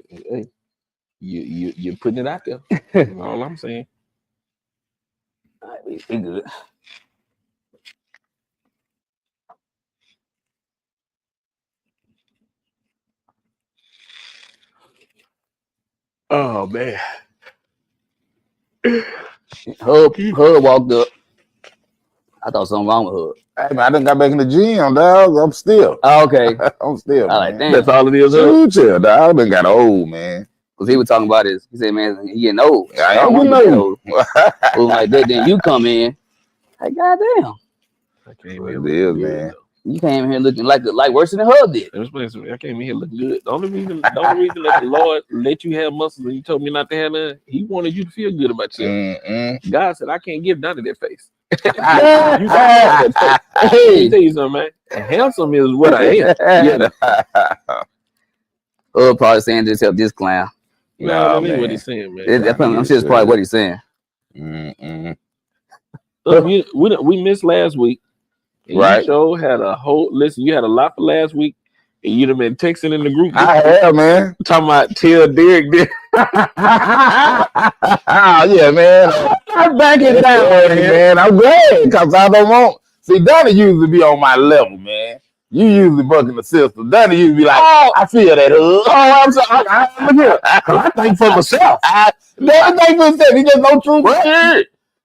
Hey, you're putting it out there. That's all I'm saying. We good. Oh man. Hub walked up. I thought something wrong with Hub. Hey man, I done got back in the gym, dog. I'm still. Oh, okay. I'm still. All right, Man. damn. That's all it is. Huh? Chill, dog. I been got old, man. Because he was talking about this. He said, man, he getting old. I am getting old. Like that, then you come in. Like, goddamn. I came What here it looking is, good, man. though. You came in here looking like worse than Hub did. I came in here looking good. The only reason that the Lord let you have muscles and He told me not to have none, He wanted you to feel good about yourself. God said, I can't give none of that face. You got that face. Let me tell you something, man. Handsome is what I am. Yeah. Hub probably saying this help this clown. No, that ain't what he's saying, man. I'm sure it's probably what he's saying. We missed last week. And Right. You show had a whole listen. You had a lot for last week, and you'd have been texting in the group. I have, man. Talking about tell Derek this. Yeah, man. I'm backing down, man. I'm glad because I don't want. See, Donnie usually be on my level, man. You usually bucking the system. Donnie usually be like, oh, I feel that. I'm sorry. Look here. I think for myself. Never think for himself. He just no truth.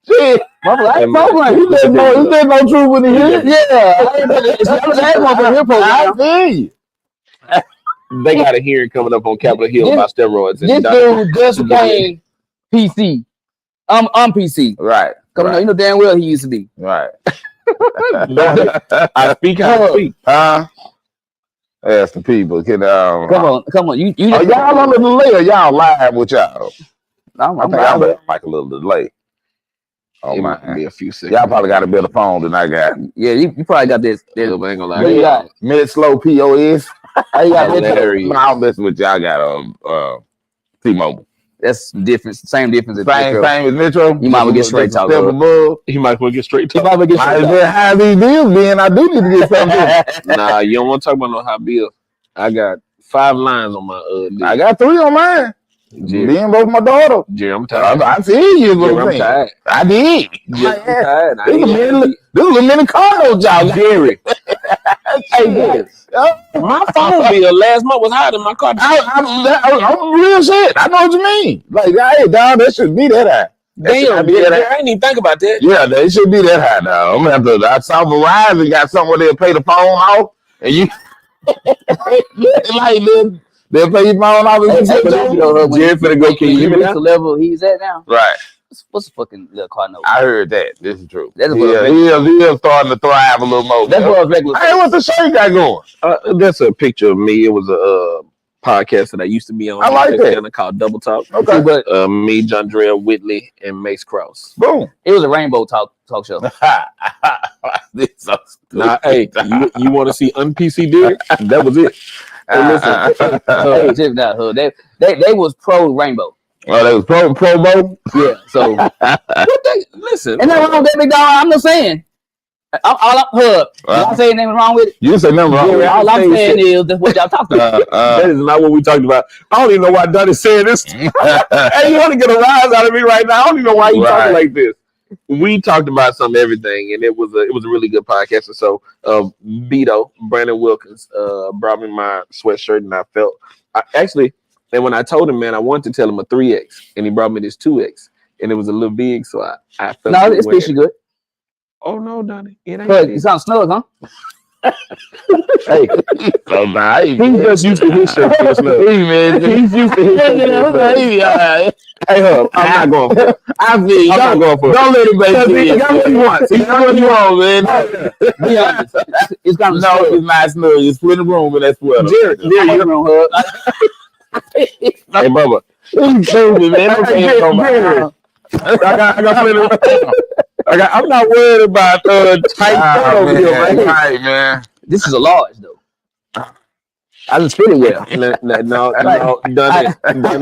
Shit. You said no truth with the here. Yeah. I feel you. They got a hearing coming up on Capitol Hill about steroids. This dude just became PC. I'm PC. Right. Because you know damn well he used to be. Right. I speak how I speak. Ask the people. Come on. You y'all on the delay or y'all live with y'all? I'm like a little delay. Oh It my! might be a few seconds. Y'all probably got a better phone than I got. Yeah, you probably got this. I ain't gonna lie. You got minute slow POS. I got hilarious. No, I'm messing with y'all. Got T-Mobile. That's different. Same difference. Same as Metro. You might well get straight talk. He might as well get straight talk. Might as well have these deals, man. I do need to get something. Nah, you don't want to talk about no high bill. I got 5 lines on my deal. I got 3 on mine. Me and both my daughter. Jerry, I'm tired. I see you. I'm tired. I did. Jerry, I'm tired. This was a mini car note, y'all. Jerry. Hey, Jerry. My phone bill last month was higher than my car. I'm real shit. I know what you mean. Like, hey, dog, that should be that high. Damn, I didn't even think about that. Yeah, they should be that high now. I'm gonna have to. I saw Verizon got something where they'll pay the phone off, and you like they'll pay your phone off. Jerry finna go. Can you hear me now? The level he's at now. Right. What's the fucking little car note? I heard that. This is true. That's he is starting to thrive a little more. That's what regular. Hey, what's the shirt you got going? That's a picture of me. It was a podcast that I used to be on. I like that. Channel called Double Talk. Okay. But me, John Drell, Whitley, and Mace Krause. Boom. It was a rainbow talk show. This so stupid. Nah, hey, you want to see un-PC Derek? That was it. Hey, listen, they was pro rainbow. Well, they was pro bowl. Yeah. So listen, and nothing wrong with that, big dog. I'm just saying. Y'all saying anything wrong with it? You say nothing wrong with it. All I'm saying is that's what y'all talking about. That is not what we talked about. I don't even know why Donnie said this. Hey, you want to get a rise out of me right now? I don't even know why you talking like this. We talked about everything, and it was a really good podcast. And so, Beto, Brandon Wilkins, brought me my sweatshirt, and and when I told him, man, I wanted to tell him a 3X, and he brought me this 2X, and it was a little big, so I felt. No, it's fishy good. Oh no, Donnie, it ain't. You sound snug, huh? Hey, so nice. He's just used to his shirt. He's used to his shirt. Hey, I'm not going for it. I'm not going for it. Don't let him make it. He got what he wants. He got what he wants, man. Be honest. It's kind of it's not snug. You split the room with that sweater. Jerry, hey, Bubba. He's crazy, man. I'm not worried about tight over here, right, man. This is a large though. I just fit it well. No, done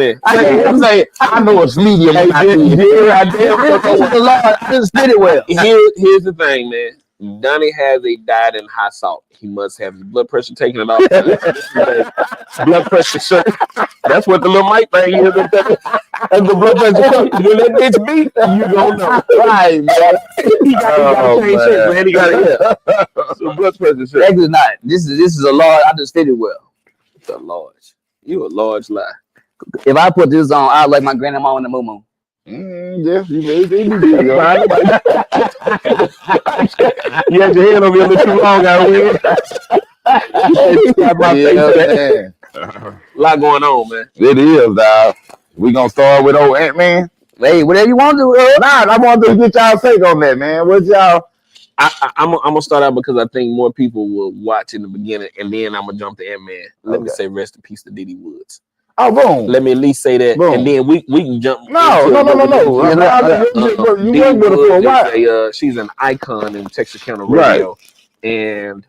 it. I'm saying I know it's medium. This is a large. I just fit it well. Here's the thing, man. Donnie has a diet in high salt. He must have his blood pressure taken it off. Blood pressure shirt. That's what the little mic thing is. That's the blood pressure shirt. When that bitch beat, you don't know. Right, man. He got to change shit, man. He got some blood pressure shirt. Actually not. This is a large. I just fit it well. It's a large. You a large lie. If I put this on, I like my grandma in the moo. Yeah, you may You had your hand over here a little too long, I win. A lot going on, man. It is, dog. We gonna start with old Ant-Man. Hey, whatever you want to do. Nah, I want to get y'all take on that, man. What y'all? I'm gonna start out because I think more people will watch in the beginning, and then I'm gonna jump to Ant-Man. Let me say rest in peace to Didi Woods. Oh, boom. Let me at least say that, Boom. and then we can jump. No. You worked with her for a while. She's an icon in Texarkana radio, and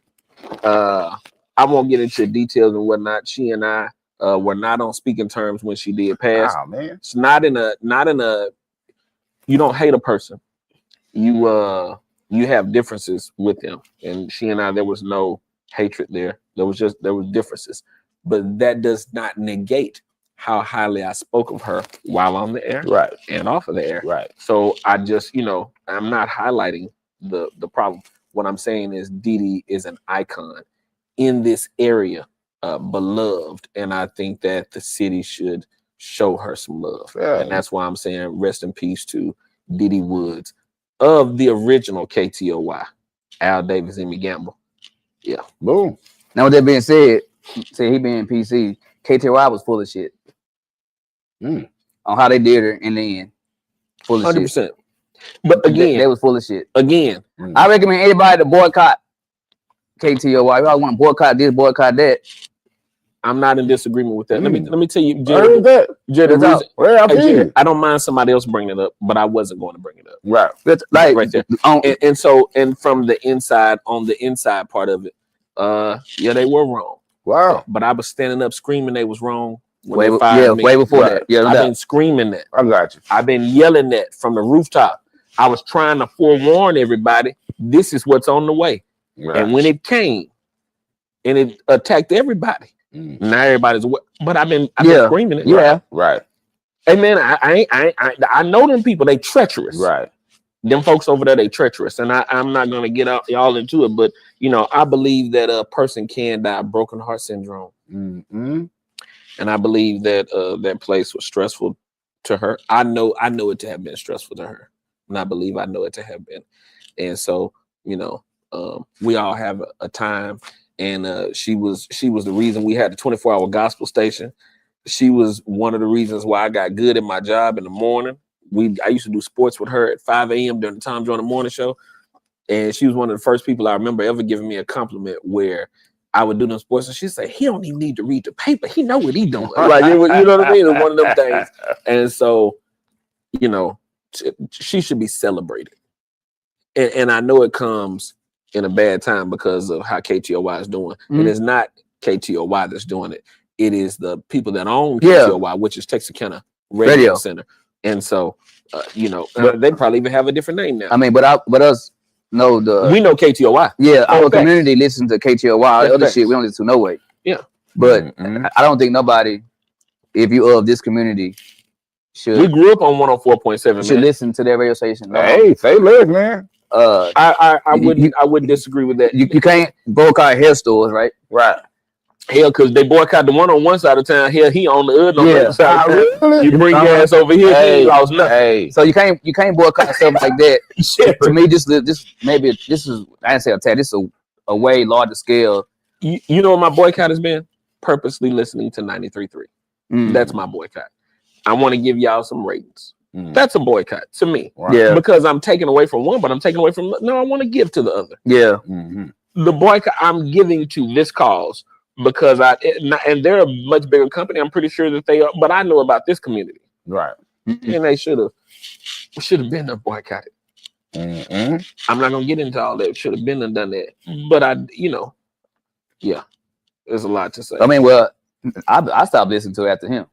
I won't get into details and whatnot. She and I were not on speaking terms when she did pass. Oh, man. It's not in a. You don't hate a person. You have differences with them, and she and I, there was no hatred there. There was differences. But that does not negate how highly I spoke of her while on the air, Right, and off of the air. right. So I just, I'm not highlighting the problem. What I'm saying is Didi is an icon in this area, beloved, and I think that the city should show her some love. Yeah. And that's why I'm saying rest in peace to Didi Woods of the original KTOY, Al Davis, Emmy Gamble. Yeah. Boom. Now, with that being said, he being PC, KTY was full of shit on how they did her in the end. Full of 100%. shit. But again, they was full of shit. Again, I recommend anybody to boycott KTOY. You all want to boycott this, boycott that. I'm not in disagreement with that. Let me tell you, Heard that? Jared, I don't mind somebody else bringing it up, but I wasn't going to bring it up. Right. Like right there. And from the inside, on the inside part of it, they were wrong. Wow. But I was standing up screaming they was wrong. Way before that. Yeah, I've been screaming that. I got you. I've been yelling that from the rooftop. I was trying to forewarn everybody, this is what's on the way. Right. And when it came and it attacked everybody, now everybody's aware. But I've been screaming it. Yeah. Right. Hey man, I know them people, they treacherous. Right. Them folks over there, they treacherous. And I'm not gonna get y'all into it, but I believe that a person can die of broken heart syndrome. Mm-hmm. And I believe that that place was stressful to her. I know it to have been stressful to her. And I believe I know it to have been. And so, we all have a time. And she was the reason we had the 24-hour gospel station. She was one of the reasons why I got good at my job in the morning. I used to do sports with her at 5 a.m. during the Tom Joyner Morning Show. And she was one of the first people I remember ever giving me a compliment where I would do them sports and she'd say, he don't even need to read the paper. He know what he doing. Like, you know what I mean? It's one of them things. And so, she should be celebrated. And I know it comes in a bad time because of how KTOY is doing. It is not KTOY that's doing it. It is the people that own KTOY, which is Texarkana Radio Center. And so, they probably even have a different name now. I mean, but us know we know KTOY. Yeah, our community listens to KTOY. All the other shit we don't listen to no way. Yeah. But I don't think nobody, if you of this community, should. We grew up on 104.7. Should listen to their radio station. Hey, say less, man. I would disagree with that. You can't boycott hair stores, right? Right. Hell, because they boycott the one side of town. Hell, he on the other side. Really? You bring your ass over here. Hey, lost nothing. So you can't boycott stuff like that. To me, this is I didn't say attack. This is a way larger scale. You know what my boycott has been? Purposely listening to 93.3. That's my boycott. I want to give y'all some ratings. That's a boycott to me. Right. Yeah. Because I'm taking away from one, but I'm taking away from I want to give to the other. Yeah. The boycott I'm giving to this cause because and they're a much bigger company. I'm pretty sure that they are, but I know about this community. Right. And they should have been boycotted. I'm not gonna get into all that. Should have been and done that. But there's a lot to say. I mean, well, I stopped listening to it after him.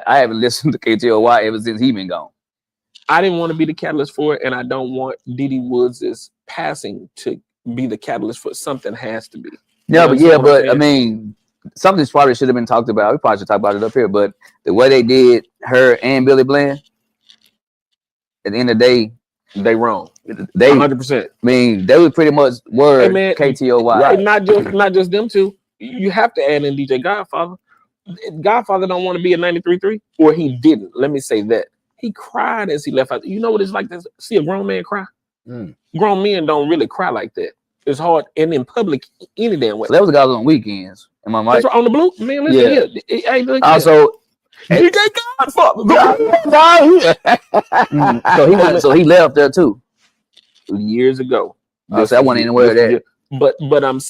I haven't listened to KTOY ever since he been gone. I didn't want to be the catalyst for it, and I don't want Didi Woods' passing to be the catalyst for something has to be. Yeah, You understand what I'm but I saying? mean, something probably should have been talked about. We probably should talk about it up here. But the way they did her and Billy Bland, at the end of the day, They wrong. they, 100%. I mean, they was pretty much were Hey, man, KTOY. Right. Not just them two. You have to add in DJ Godfather. Godfather don't want to be a 93.3, or he didn't. Let me say that. He cried as he left out. You know what it's like to see a grown man cry? Grown men don't really cry like that. It's hard, and in public, any damn way. So that was the guys on weekends. Am I right? That's right, on the blue, man. Listen, Hey, look, Also, DJ Godfather. so he left there too. Years ago. So I wasn't even aware of that. But I'm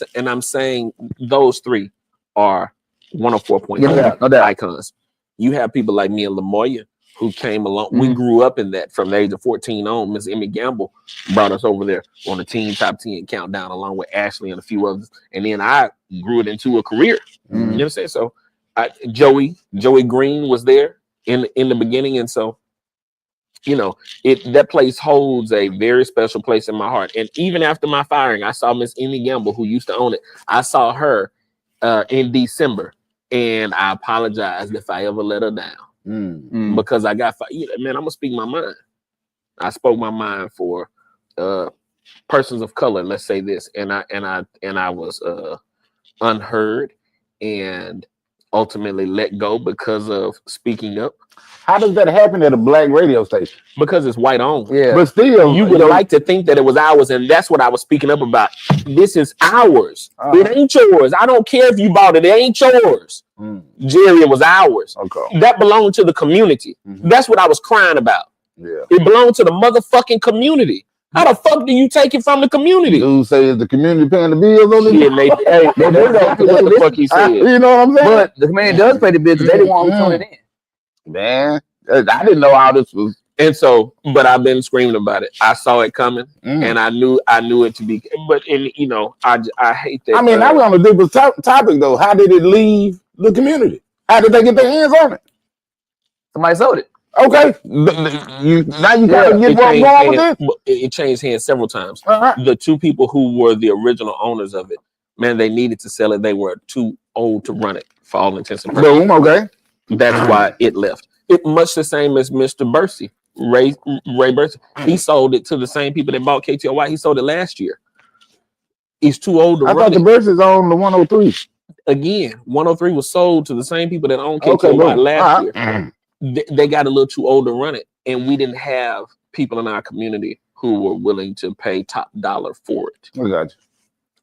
saying those three are 104.9 no doubt. icons. You have people like me and Lamoya who came along. We grew up in that from the age of 14 on. Miss Emmy Gamble brought us over there on the teen top 10 countdown along with Ashley and a few others. And then I grew it into a career. You know what I'm saying? So Joey Green was there in the beginning. And so, you know, that place holds a very special place in my heart. And even after my firing, I saw Miss Emmy Gamble, who used to own it. I saw her in December, and I apologized if I ever let her down because I got fired. Man, I'm gonna speak my mind. I spoke my mind for persons of color. Let's say this, and I was unheard and ultimately let go because of speaking up. How does that happen at a black radio station? Because it's white owned. Yeah. But still, You would like to think that it was ours, and that's what I was speaking up about. This is ours. It ain't yours. I don't care if you bought it. It ain't yours. Jerry, it was ours. Okay. That belonged to the community. That's what I was crying about. Yeah. It belonged to the motherfucking community. How the fuck do you take it from the community? Dude say is the community paying the bills on this? Yeah, they do exactly what the fuck he said. You know what I'm saying? But the community does pay the bills because they didn't want to tune it in. Man, I didn't know how this was. And so, but I've been screaming about it. I saw it coming, and I knew it to be. But you know, I hate that. I mean, now we're on a deeper topic though. How did it leave the community? How did they get their hands on it? Somebody sold it. Okay, now you gotta get what's wrong with this. It changed hands several times. The two people who were the original owners of it, man, they needed to sell it. They were too old to run it for all intents and purposes. Boom. Okay, that's why it left. It much the same as Mr. Bursey, Ray Bursey. He sold it to the same people that bought KTOY. He sold it last year. He's too old to run it. I thought the Bursey's on the 103. Again, 103 was sold to the same people that owned KTOY last year. They got a little too old to run it, and we didn't have people in our community who were willing to pay top dollar for it. I got you.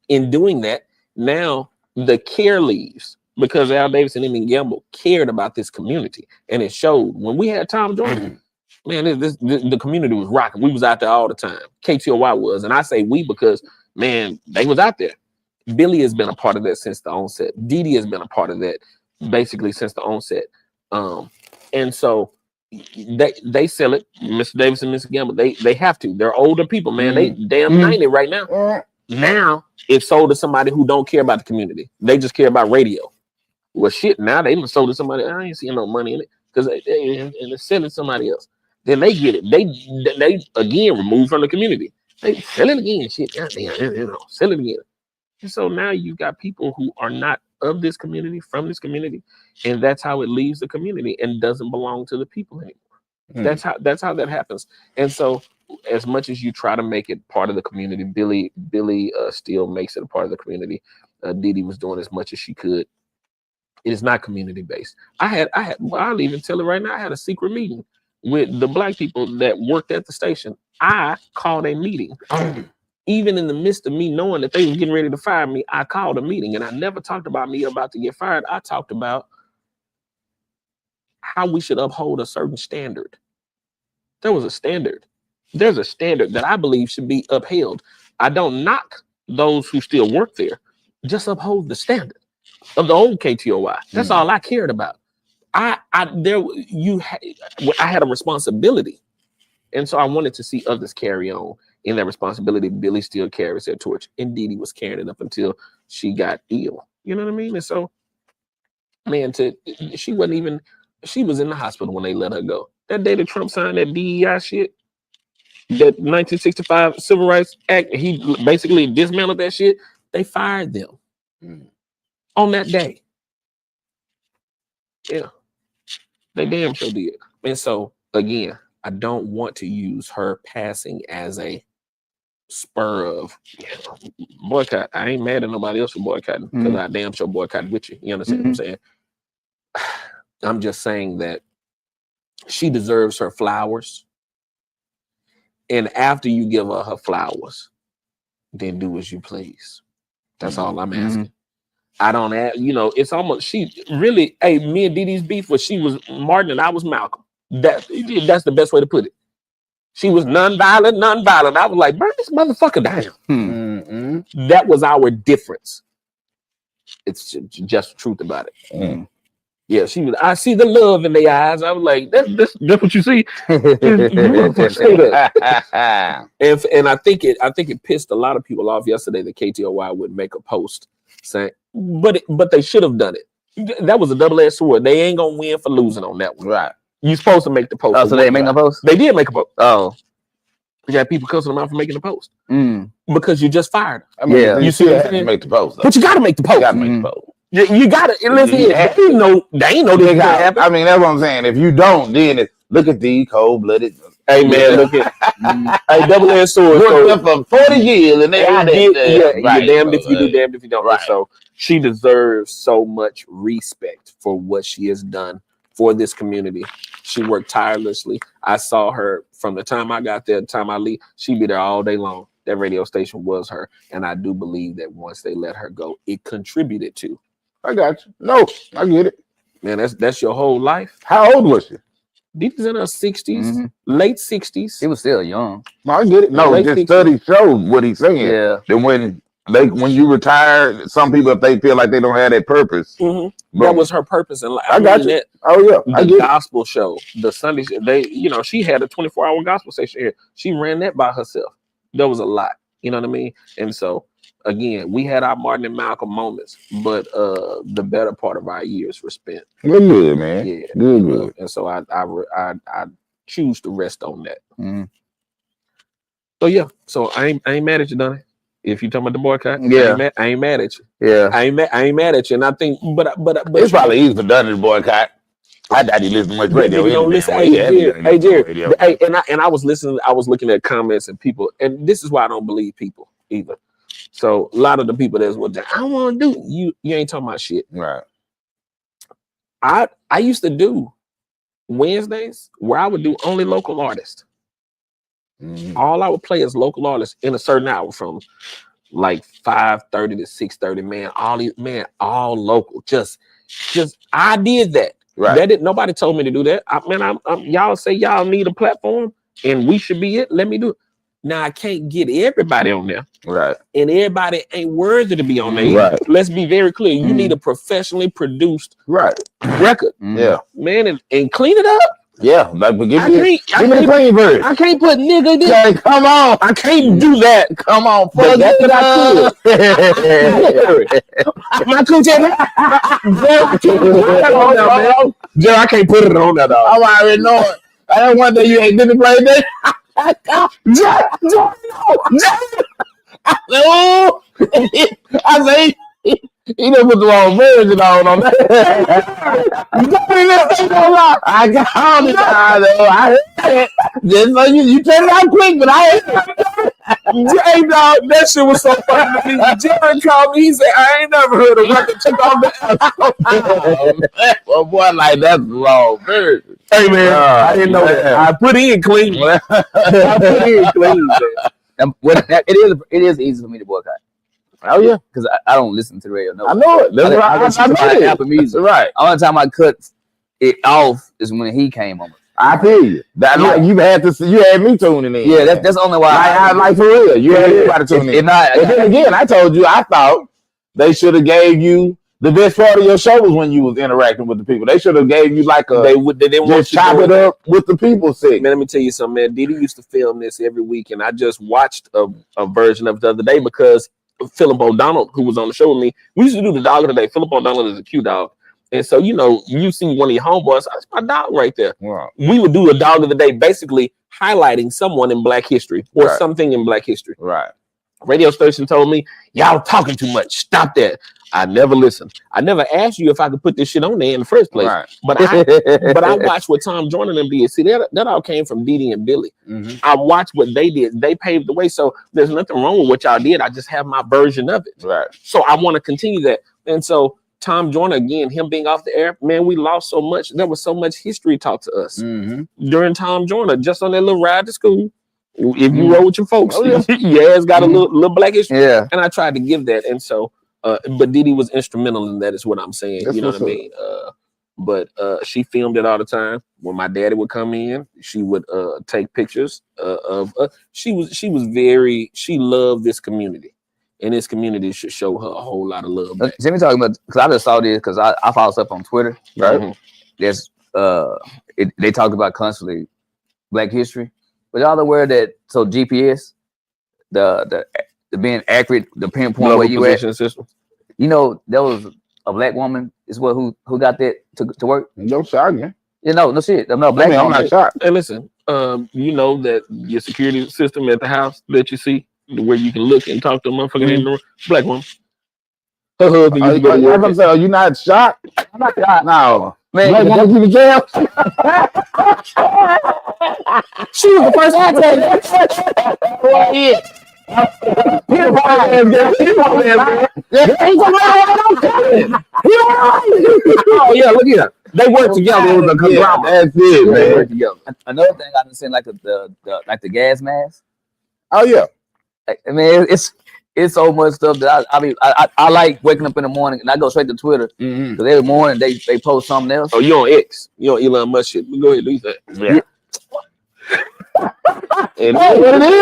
In doing that, now the care leaves because Al Davis and Emmy Gamble cared about this community, and it showed. When we had Tom Jordan, man, the community was rocking. We was out there all the time. KTOY was, and I say we because, man, they was out there. Billy has been a part of that since the onset. Dee Dee has been a part of that basically since the onset. And so they sell it. Mr. Davis and Mr. Gamble, they have to. They're older people, man. They damn 90 right now. Now it's sold to somebody who don't care about the community. They just care about radio. Well, shit, now they even sold to somebody. I ain't seeing no money in it because they're selling to somebody else. Then they get it. They again removed from the community. They sell it again. Shit, sell it again. And so now you've got people who are not of this community, from this community, and that's how it leaves the community and doesn't belong to the people anymore. That's how that happens. And so, as much as you try to make it part of the community, Billy still makes it a part of the community. Dee Dee was doing as much as she could. It is not community based. I'll even tell it right now. I had a secret meeting with the black people that worked at the station. I called a meeting. Even in the midst of me knowing that they were getting ready to fire me, I called a meeting, and I never talked about me about to get fired. I talked about how we should uphold a certain standard. There was a standard. There's a standard that I believe should be upheld. I don't knock those who still work there. Just uphold the standard of the old KTOY. That's all I cared about. I had a responsibility, and so I wanted to see others carry on in that responsibility. Billy still carries that torch. And Dee Dee was carrying it up until she got ill. You know what I mean? And so, man, she was in the hospital when they let her go. That day that Trump signed that DEI shit, that 1965 Civil Rights Act, he basically dismantled that shit. They fired them on that day. Yeah, they damn sure did. And so again, I don't want to use her passing as a spur of boycott. I ain't mad at nobody else for boycotting because I damn sure boycotted with you. You understand what I'm saying? I'm just saying that she deserves her flowers. And after you give her flowers, then do as you please. That's all I'm asking. I don't ask, it's almost, she really, me and Didi's beef was she was Martin and I was Malcolm. That's the best way to put it. She was non-violent. I was like, burn this motherfucker down. That was our difference. It's just the truth about it. Yeah, she was. I see the love in their eyes. I was like, that's what you see. And I think it pissed a lot of people off yesterday that KTOY would make a post saying, but they should have done it. That was a double-edged sword. They ain't gonna win for losing on that one. Right. You're supposed to make the post. Oh, so they didn't make no post? They did make a post. Oh. You had people cussing them out for making the post. Because you just fired them. I mean, you see have to make the post. But you gotta make the post. You gotta make the post. You gotta listen. They ain't know this got happen. I mean, that's what I'm saying. If you don't, then look at the cold-blooded. Hey man, look at hey, double-edged sword. Worked for 40 years and they got it. You're damned if you do, damned if you don't. Right. So she deserves so much respect for what she has done for this community. She worked tirelessly. I saw her from the time I got there, the time I leave. She'd be there all day long. That radio station was her, and I do believe that once they let her go, it contributed to. I got you. No, I get it. Man, that's your whole life. How old was she? Didi's in her 60s, late 60s. He was still young. No, I get it. No, Late this 60s. study showed what he's saying. Yeah. That when you retire, some people, if they feel like they don't have that purpose, That was her purpose in life. I got you. Oh yeah, I the get gospel show, the Sunday show, she had a 24-hour gospel station here. She ran that by herself. There was a lot, you know what I mean? And so again, we had our Martin and Malcolm moments, but the better part of our years were spent. Good, man. Yeah, good. And so I choose to rest on that. So yeah, so I ain't mad at you, Donnie. If you talking about the boycott, I ain't mad at you. Yeah, I ain't mad at you. And I think, but it's probably easy for Donnie to boycott. I doubt he listens to much radio. Don't listen. Hey, Jerry. Hey, and I was listening. I was looking at comments and people, and this is why I don't believe people either. So a lot of the people that's what I don't want to do. You ain't talking about shit. Right. I used to do Wednesdays where I would do only local artists. All I would play is local artists in a certain hour from like 5:30 to 6:30. All local. Just I did that. Right. Nobody told me to do that. Y'all say y'all need a platform and we should be it. Let me do it. Now I can't get everybody on there. Right. And everybody ain't worthy to be on there. Right. Let's be very clear. You need a professionally produced record. Yeah. Man, and clean it up. Yeah, like give me the clean version. I can't put nigga this. Okay, come on. I can't do that. Come on, but that's what I could. My coochie. Joe, I can't put it on that dog. I'm already knowing. I don't want that you ain't didn't play that. No. I say he done put the wrong version on that. I got all the time though. I heard it. Just so you turn it out quick, but I hey dog, that shit was so funny to me. Jared called me, he said, I ain't never heard a record took off the album. Well, boy, like that's the wrong version. Hey man, I didn't know that. I put in clean. It is easy for me to boycott. Oh yeah, because I don't listen to the radio. No, I know it. That's I listen to Apple Music. Right. Only time I cut it off is when he came on. I feel you. That like you had me tuning in. Yeah, that's the only why. Like for real, you had everybody tuning in. And then again, I told you I thought they should have gave you the best part of your show was when you was interacting with the people. They should have gave you like a they didn't want to chop it up with the people segment. Man, let me tell you something, man. Didi used to film this every week, and I just watched a version of it the other day because Philip O'Donnell, who was on the show with me, we used to do the dog of the day. Philip O'Donnell is a Q dog. And so, you see one of your homeboys, that's my dog right there. Wow. We would do a dog of the day, basically highlighting someone in Black history or Right. something in Black history. Right. Radio station told me, y'all talking too much. Stop that. I never listened. I never asked you if I could put this shit on there in the first place. Right. But I watched what Tom Joyner and them did. See, that all came from Dee Dee and Billy. Mhm. I watched what they did. They paved the way. So there's nothing wrong with what y'all did. I just have my version of it. Right. So I want to continue that. And so Tom Joyner, again, him being off the air, man, we lost so much. There was so much history taught to us during Tom Joyner, just on that little ride to school. If you rode with your folks, your ass got a little Black history. Yeah. And I tried to give that. And so, but Dee Dee was instrumental in that, is what I'm saying. That's you know what's what I mean? But she filmed it all the time. When my daddy would come in, she would take pictures of. She loved this community, and this community should show her a whole lot of love. Back. See me talking about, because I just saw this because I follow stuff on Twitter. Right. Mhm. There's they talk about constantly Black history, but y'all aware that so GPS, the being accurate, the pinpoint Global where you at. position system. You know, there was a Black woman is what who got that to work. No shot, man. You know, no shit. No Black I'm woman. not shocked. Hey, listen, you know that your security system at the house that you see, where you can look and talk to a motherfucker in the room, Black woman. Her husband used to go to work. Are you not shocked? I'm not shocked. No. Man, Black woman to the jail. she was the first Oh yeah, look here. They work together. It was a conglomerate. That's it, They man. work together. Another thing I've been seeing, like the gas mask. Oh yeah. I mean, it's so much stuff that I like waking up in the morning and I go straight to Twitter because every morning they post something else. Oh, you on X? You on Elon Musk shit? Go ahead, do that. Yeah. And What I'm on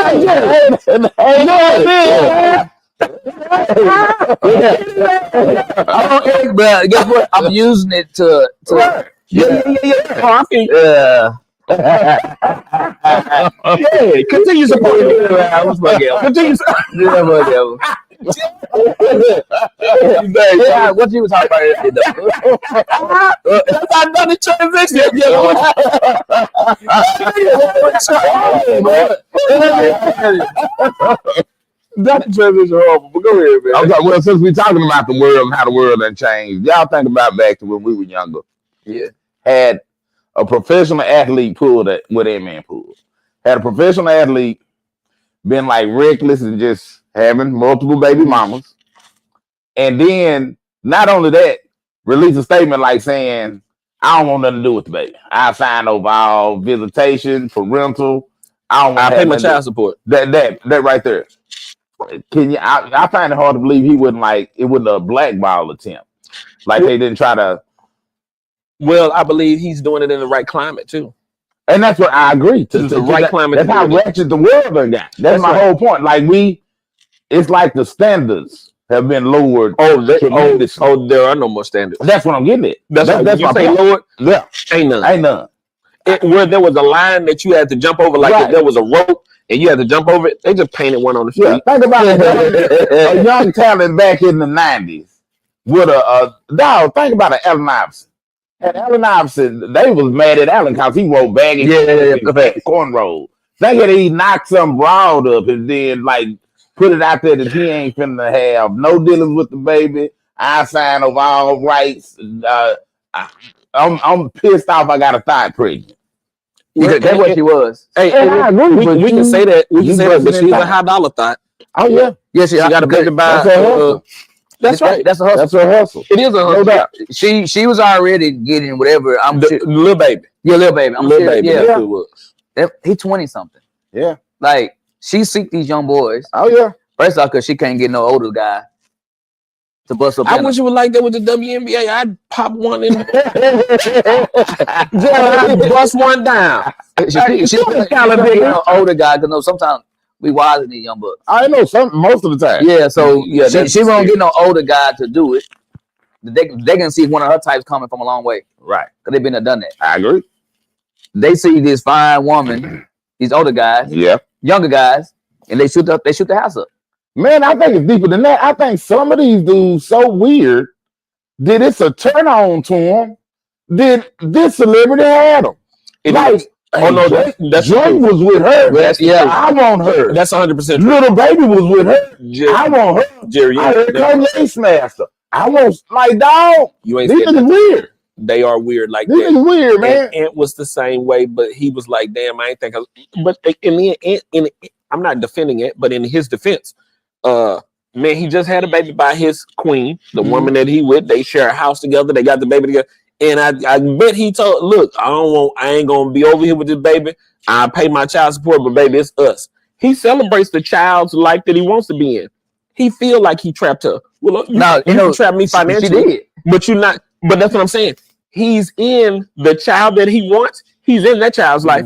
X, but guess what? I'm using it to yeah. Oh, I think yeah. Continue supporting me. Continue. Yeah, what you was talking about? I've done the transition. That transition horrible, but go ahead, man. Well, since we're talking about the world and how the world done changed, y'all think about back to when we were younger. Yeah. Had a professional athlete pulled what that man pulled. Had a professional athlete been like reckless and just having multiple baby mamas. And then not only that, release a statement like saying, I don't want nothing to do with the baby. I sign over all visitation, parental. I pay my child support. That right there. Can you? I find it hard to believe he wouldn't it wasn't a blackball attempt. Like they didn't try to. Well, I believe he's doing it in the right climate too. And that's what I agree. This is the right climate. That's how ratchet the world done got. That's my whole point. Like it's like the standards have been lowered. Oh, there are no more standards. That's what I'm getting at. That's my say point. lowered. Yeah, Ain't none. ain't none. Where there was a line that you had to jump over, like Right. if there was a rope and you had to jump over it, they just painted one on the Yeah, street. think about a young talent back in the 90s with a dog. Think about an Allen Iverson. And Allen Iverson, they was mad at Allen because he wore baggy cornrows. Think that he knocked some broad up and then put it out there that he ain't finna have no dealings with the baby. I sign over all rights. I'm pissed off. I got a thigh pregnant. That's what she was. Hey, I agree, but we can say that. We you can say that, but busting she's it a down. high dollar thought. Oh yeah, Yes, She got a baby to buy. That's her hustle. That's right. That's a hustle. That's her hustle. It is a No hustle. doubt. She was already getting whatever. I'm The sure. little baby. Yeah, little baby. I'm Little sure, baby. Yeah, That's who it was. he 20 something. Yeah. Like she seek these young boys. Oh yeah. First off, because she can't get no older guy to bust up. I in wish it was like that with the WNBA. I'd pop one in. Bust one down. She kind of big older guy because sometimes we wiser than young bucks. I know most of the time. Yeah, so Yeah, she won't get no older guy to do it. They can see one of her types coming from a long way Right. because they've been there, done that. I agree. They see this fine woman, these older guys, Yeah. younger guys, and they shoot the house up. Man, I think it's deeper than that. I think some of these dudes so weird that it's a turn on to them. Did this celebrity had them? It Like is. Oh no, that's Drake was with her. Yeah. I want her. That's 100%. Little Baby was with her. I want her. Jerry, I heard Kanye smashed her. I want, like, dog. you ain't These scared. niggas weird. They are weird like These that. niggas weird, man. Ant was the same way, but he was like, "Damn, I ain't think." But in the end, I'm not defending it, but in his defense, man, he just had a baby by his queen, the woman that he with. They share a house together. They got the baby together, and I bet he told, "Look, I ain't gonna be over here with this baby. I pay my child support, but baby, it's us." He celebrates the child's life that he wants to be in. He feel like he trapped her. Well, look, you trapped me financially, She did. but you not. But that's what I'm saying. He's in the child that he wants. He's in that child's life.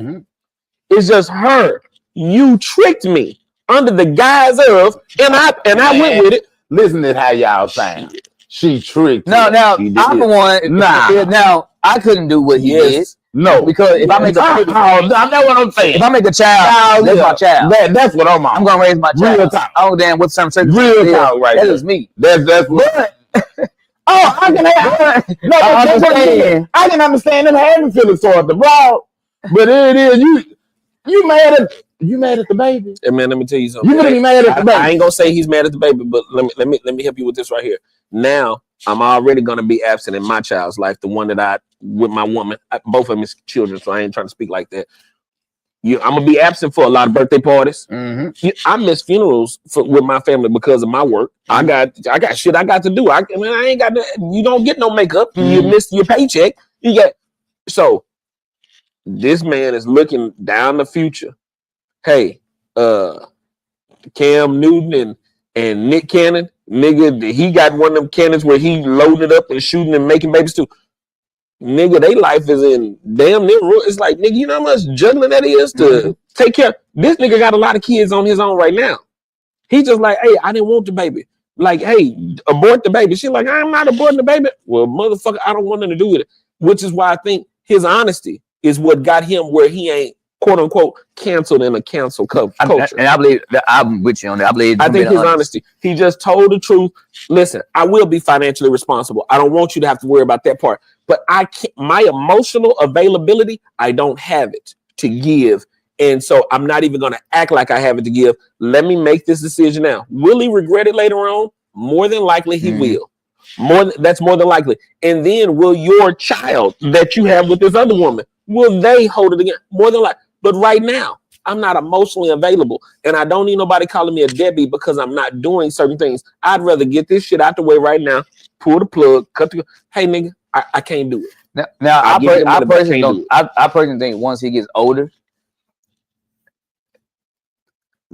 It's just her. You tricked me under the guise of, and I went with it. Listen to how y'all sound. She tricked. Now, you. I'm the one. Now, I couldn't do what he did. No, Because if I make that's what I'm saying. if I make a child, that's my child. That's what I'm on. I'm gonna raise my child. Real talk. I don't damn what some Real talk, right? That is me. That's what. Oh, I can have. No, that's what it is. I can understand them having feelings toward the broad, but it is you mad at the baby. And man, let me tell you something. You really mad at the baby. I ain't gonna say he's mad at the baby, but let me help you with this right here. Now I'm already gonna be absent in my child's life, the one that I with my woman, both of them is children, so I ain't trying to speak like that. I'm gonna be absent for a lot of birthday parties. I miss funerals with my family because of my work. I got shit I got to do. I ain't got to, you don't get no makeup. You miss your paycheck. So this man is looking down the future. Hey, Cam Newton and Nick Cannon, nigga, he got one of them cannons where he loaded up and shooting and making babies too. Nigga, they life is in damn near. It's like, nigga, you know how much juggling that is to take care. This nigga got a lot of kids on his own right now. He just like, hey, I didn't want the baby. Like, hey, abort the baby. She like, I'm not aborting the baby. Well, motherfucker, I don't want nothing to do with it. Which is why I think his honesty is what got him where he ain't, quote unquote, canceled in a cancel culture. And I believe that I'm with you on that. I think his honesty. He just told the truth. Listen, I will be financially responsible. I don't want you to have to worry about that part. But I can't, my emotional availability, I don't have it to give. And so I'm not even going to act like I have it to give. Let me make this decision now. Will he regret it later on? More than likely he will. That's more than likely. And then will your child that you have with this other woman, will they hold it again? More than likely. But right now, I'm not emotionally available. And I don't need nobody calling me a deadbeat because I'm not doing certain things. I'd rather get this shit out the way right now, pull the plug, hey, nigga, I can't do it. Now I personally think once he gets older,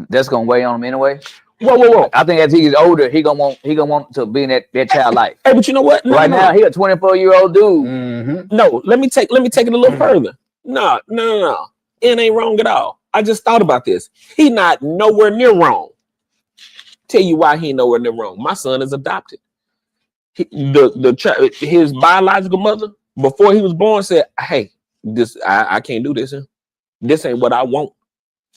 that's gonna weigh on him anyway. Whoa. I think as he gets older, he gonna want to be in that child life. Hey, but you know what? Now he a 24-year-old dude. No, let me take it a little further. No. It ain't wrong at all. I just thought about this. He not nowhere near wrong. Tell you why he ain't nowhere near wrong. My son is adopted. His biological mother, before he was born, said, hey, I can't do this. This ain't what I want.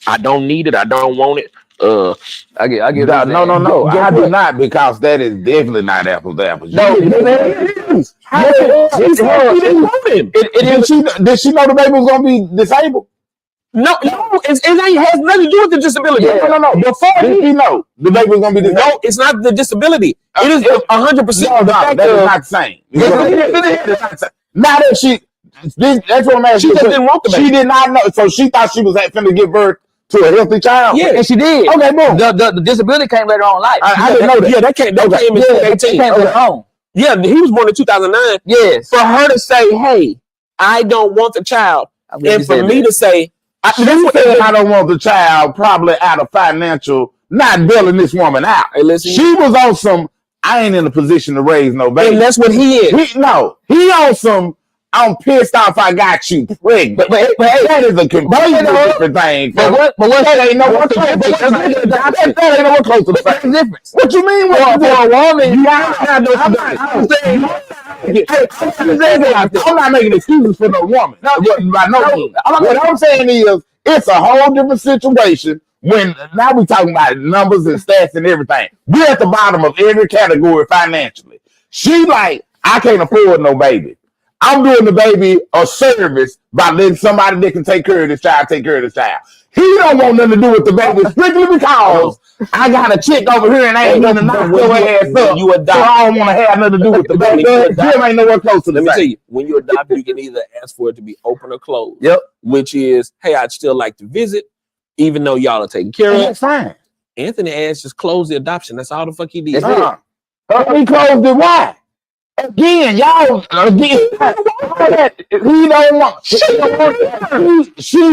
I don't need it. I don't want it. I get that. No. I do not, because that is definitely not apples to apples. No, it is. Did she know the baby was gonna be disabled? No, it ain't has nothing to do with the disability. Yeah. No. Before he know the baby was gonna be disabled. No, it's not the disability. It is 100%. No, that is not the same. Now that that's what I'm asking. She just didn't want the baby. She did not know, so she thought she was finna give birth to a healthy child. Yeah, and she did. Okay, boom. The disability came later on in life. I didn't know that. Yeah, that came in 2018. Yeah, he was born in 2009. Yes. For her to say, hey, I don't want the child, and for me to say, I don't want the child, probably out of financial, not bailing this woman out. Hey, listen, she was on some, I ain't in a position to raise no baby. And that's what he is. He on some, I'm pissed off I got you pregnant. But that is a completely different thing. But what that ain't no close to the same difference. What you mean for a woman? I'm not making excuses for no woman. By no means. What I'm saying is, it's a whole different situation when now we talking about numbers and stats and everything. We're at the bottom of every category financially. She like, I can't afford no baby. I'm doing the baby a service by letting somebody that can take care of this child take care of this child. He don't want nothing to do with the baby strictly because I got a chick over here and I ain't gonna knock your ass up. You adopt. So I don't want to have nothing to do with the baby. Jim ain't nowhere close to the Let me same. tell you, when you adopt, you can either ask for it to be open or closed. Yep. Which is, hey, I'd still like to visit, even though y'all are taking care of it. That's fine. Anthony asked just close the adoption. That's all the fuck he did. He closed it. Why? Again, y'all. Again, he don't want. She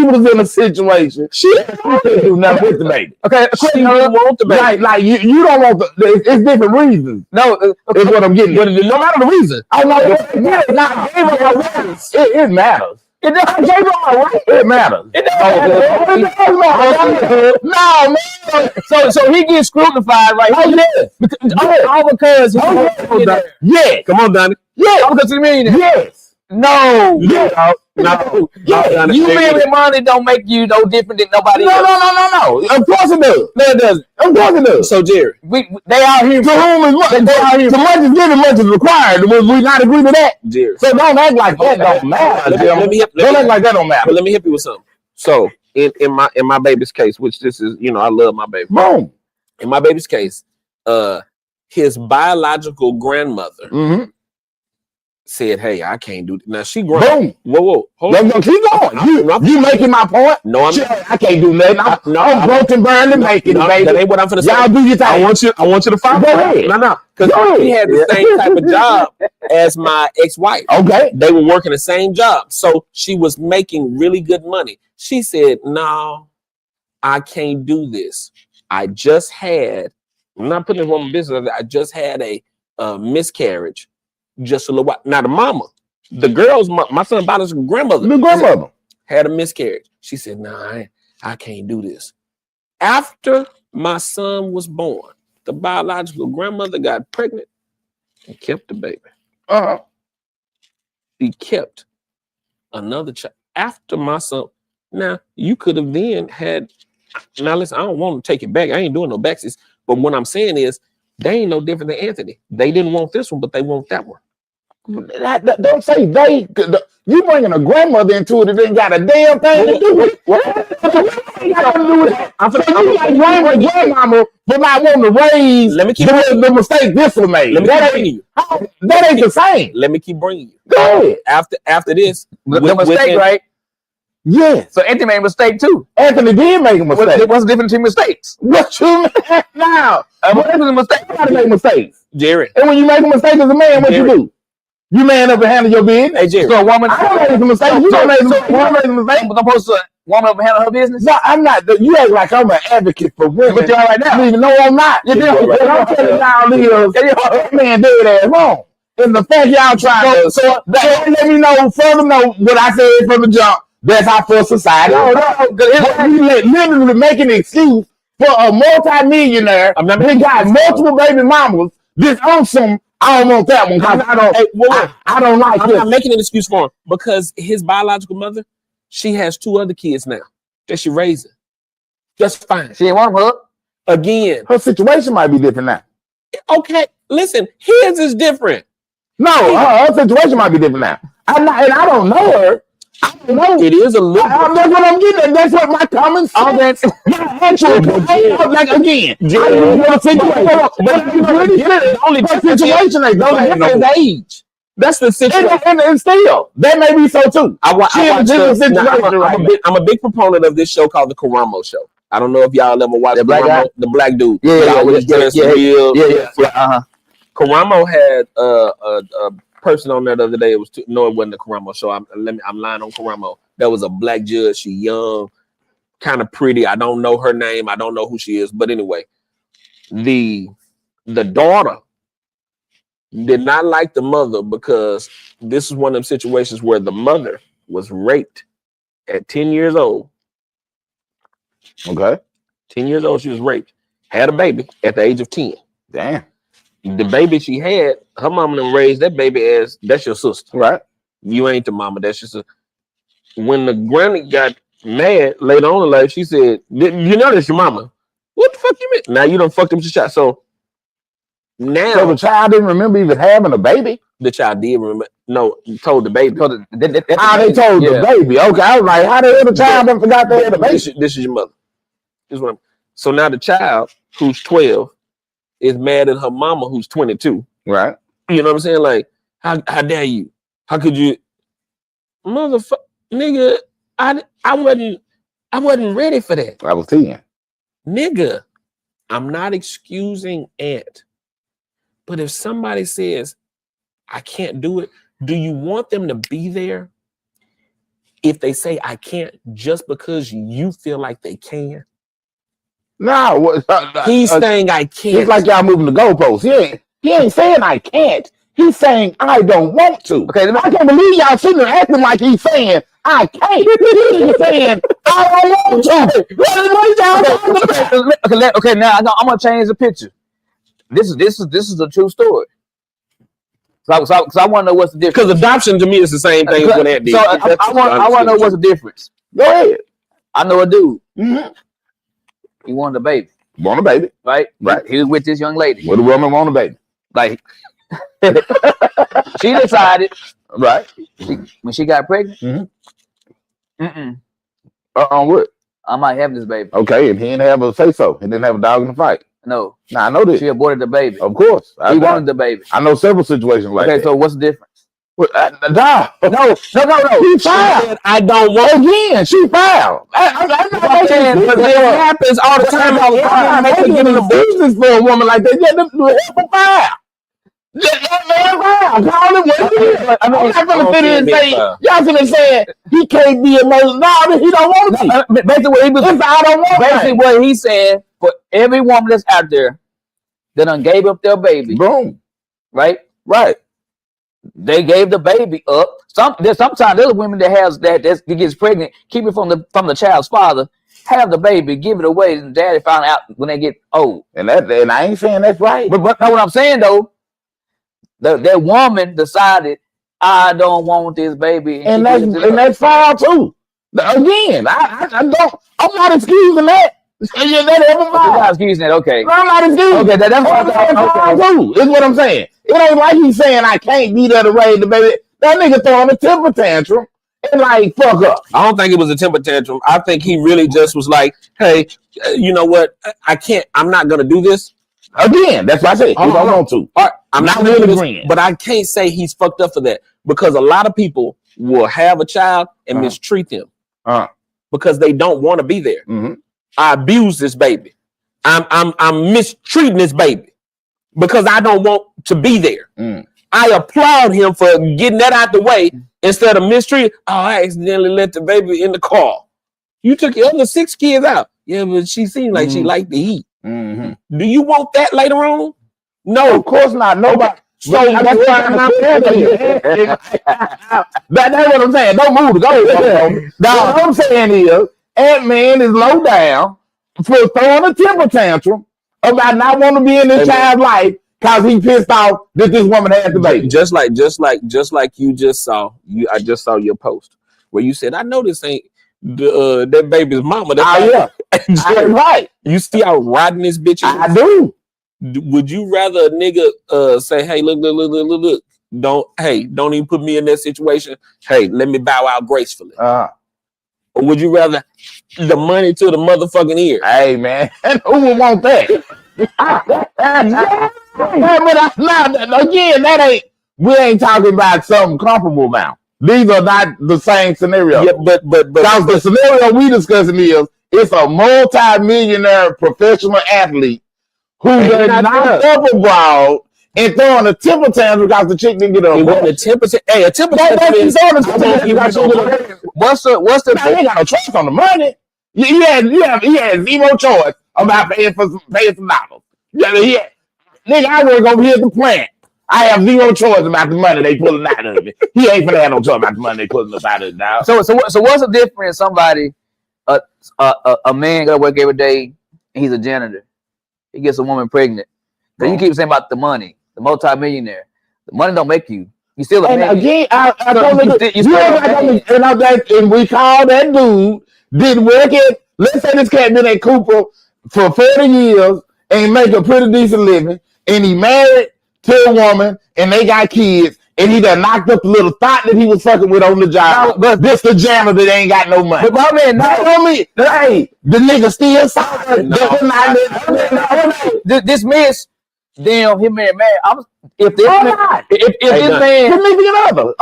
was in a situation. She couldn't do nothing with the baby. Okay, She didn't want the baby. Like you don't want the. It's different reasons. no, Is what I'm getting. But At. no matter the reason, Oh no, it matters. It matters. It matters. No, man. so he gets scrutified right here. All because Yeah. come on, Donnie. Yeah. because you mean Yes. no. No, Donnie. You being with money don't make you no different than nobody No. else. Of course it does. No, it doesn't. Of course it does. So, Jerry, They out here. To whom is much? To much is given, much is required. Would we not agree to that? Jerry. So don't act like that don't matter. Don't act like that don't matter. But let me hit you with something. So, in my baby's case, which this is, I love my baby. Boom. In my baby's case, his biological grandmother Mm-hmm. said, "Hey, I can't do." Now she grown. Boom. Whoa, hold on. No, keep going. You making my point? No, I'm I can't do nothing. I'm broken, burned, and making it, baby. That ain't what I'm finna say. Y'all do your thing. I want you to find Go ahead. No, because he had the same type of job as my ex-wife. Okay. They were working the same job, so she was making really good money. She said, "No, I can't do this. I just had. I'm not putting this woman business. I just had a miscarriage." Just a little while. Now the mama, the girl's my son biological grandmother. The grandmother had a miscarriage. She said, "Nah, I can't do this." After my son was born, the biological grandmother got pregnant and kept the baby. She kept another child after my son. Now you could have then had. Now listen, I don't want to take it back. I ain't doing no backsies. But what I'm saying is, they ain't no different than Anthony. They didn't want this one, but they want that one. Don't say they. You bringing a grandmother into it that ain't got a damn thing to do with it. I'm like grandmama for not wanting to raise. Let me keep the mistake this was made. That ain't the same. Let me keep bringing you. Go ahead. After this, The mistake, right? Yes. So Anthony made a mistake too. Anthony did make a mistake. What's the difference between mistakes? What you mean now? What is a mistake? Everybody make mistakes. Jerry. And when you make a mistake as a man, what you do? You man up and handle your business. Hey, Jerry. So a woman. I don't make a mistake. You don't make a mistake. You make a mistake. I'm supposed to woman up and handle her business. No, I'm not. You act like I'm an advocate for women. But you're right now. No, I'm not. You're doing it. I'm telling y'all this. Man, dead ass wrong. And the fact y'all trying to. So let me know further know what I said from the jump. That's how for society. No, you literally make an excuse for a multi-millionaire that got multiple baby mamas. This on some. I don't want that one. I don't like I'm this. not making an excuse for him because his biological mother, she has 2 other kids now that she raising. Just fine. She ain't want her. Again. Her situation might be different now. Okay, listen, his is different. No, her situation might be different now. I don't know her. I don't know. It is a little. That's what I'm getting at. That's what my comments. All that's actual. Like again, only situation ain't no age. That's the situation. And still, that may be so too. I'm a big proponent of this show called the Karamo Show. I don't know if y'all ever watched the black guy? The black dude. Yeah. Karamo had a person on there the other day. It wasn't the Karamo show. I'm lying on Karamo. That was a black judge. She young, kind of pretty. I don't know her name. I don't know who she is. But anyway, the daughter did not like the mother because this is one of them situations where the mother was raped at 10 years old. Okay. 10 years old, she was raped. Had a baby at the age of 10. Damn. The baby she had, her mama done raised that baby as that's your sister. Right. You ain't the mama, that's your sister. When the granny got mad later on in life, she said, you know that's your mama. What the fuck you mean? Now you done fucked up your child. So now the child didn't remember even having a baby. The child did remember. No, told the baby. Told the, How they told the baby? Okay, I was like, how the hell the child done forgot they had a baby? This is your mother. This is what so now the child who's 12 is mad at her mama who's 22. Right. You know what I'm saying? Like, how dare you? How could you, motherfucker, nigga? I wasn't ready for that. I was 10. Nigga, I'm not excusing Aunt, but if somebody says I can't do it, do you want them to be there? If they say I can't, just because you feel like they can. No, He's saying I can't. It's like y'all moving the goalposts. He ain't saying I can't. He's saying I don't want to. Okay, I can't believe y'all sitting there acting like he's saying I can't. He's saying I don't want to. What y'all talking about? Okay, now I'm gonna change the picture. This is a true story. So I want to know what's the difference. Because adoption to me is the same thing as what Aunt did. So I want to know what's the difference. Go ahead. I know a dude. Mm-hmm. He wanted a baby. Want a baby. Right? Right. He was with this young lady. What a woman want a baby. Like, she decided. Right. When she got pregnant. Mm-hmm. What? I'm not having this baby. Okay, and he didn't have a say so. He didn't have a dog in the fight. No. Now I know this. She aborted the baby. Of course. He wanted the baby. I know several situations like that. Okay, so what's the difference? No. She filed. I don't want. Again, she filed. But it happens all the time. I'm making a business for a woman like that. Yeah, help her file. Let man file. Call him what it is. I'm not gonna sit here and say y'all gonna say he can't be a mother. No, he don't want to be. Basically, what he was. I don't want. Basically, what he said for every woman that's out there that done gave up their baby. Boom. Right. They gave the baby up. Sometimes there's women that gets pregnant, keep it from the child's father, have the baby, give it away, and daddy found out when they get old. And I ain't saying that's right. But know what I'm saying though, that woman decided I don't want this baby, and that's foul too. Again, I'm not excusing that. You're not excusing that, okay. I'm not excusing. Okay, that's what is what I'm saying. It ain't like he's saying I can't be there to raise the baby. That nigga throwing a temper tantrum and like fuck up. I don't think it was a temper tantrum. I think he really just was like, hey, you know what? I can't. I'm not gonna do this. Again, that's what I said. He don't want to. All right, I'm not really agreeing. But I can't say he's fucked up for that because a lot of people will have a child and mistreat them because they don't want to be there. Mm-hmm. I abuse this baby. I'm mistreating this baby because I don't want to be there. I applaud him for getting that out the way instead of mistreating. Oh, I accidentally let the baby in the car. You took your other 6 kids out. Yeah, but she seemed like she liked to eat. Mm-hmm. Do you want that later on? No, of course not. Nobody. So that's why I'm not that's what I'm saying. Don't move the goal. Now what I'm saying is Ant-Man is low down for throwing a temper tantrum about not wanting to be in this child's life because he pissed off that this woman had the baby. Just like you just saw. I just saw your post where you said, I know this ain't that baby's mama. Yeah. Right. You see how rotten this bitch is? I do. Would you rather a nigga say, hey, look, don't even put me in that situation. Hey, let me bow out gracefully. Or would you rather the money to the motherfucking ear? Hey, man, who would want that? We ain't talking about something comparable now. These are not the same scenario. Yeah, but because the scenario we discussing is it's a multi-millionaire professional athlete who does not up abroad and throwing a temper tantrum because the chick didn't get a temper tantrum. Hey, a temper tantrum is what's the now, you ain't got no choice on the money. He had zero choice about paying some dollars. Nigga, I work over here at the plant. I have zero choice about the money they pulling out of me. He ain't finna have no choice about the money they pulling us out of it now. So what's the difference? Somebody, a man go to work every day and he's a janitor. He gets a woman pregnant. So you keep saying about the money, the multi-millionaire. The money don't make you. You still a man. Again, and we call that dude didn't work it. Let's say this cat been at Cooper for 40 years and make a pretty decent living, and he married to a woman and they got kids, and he done knocked up the little thought that he was fucking with on the job. No, but- this the janitor that ain't got no money. But my man, Hey, the nigga still sorry. This miss, damn, him and man. If this Why man, not? if this man,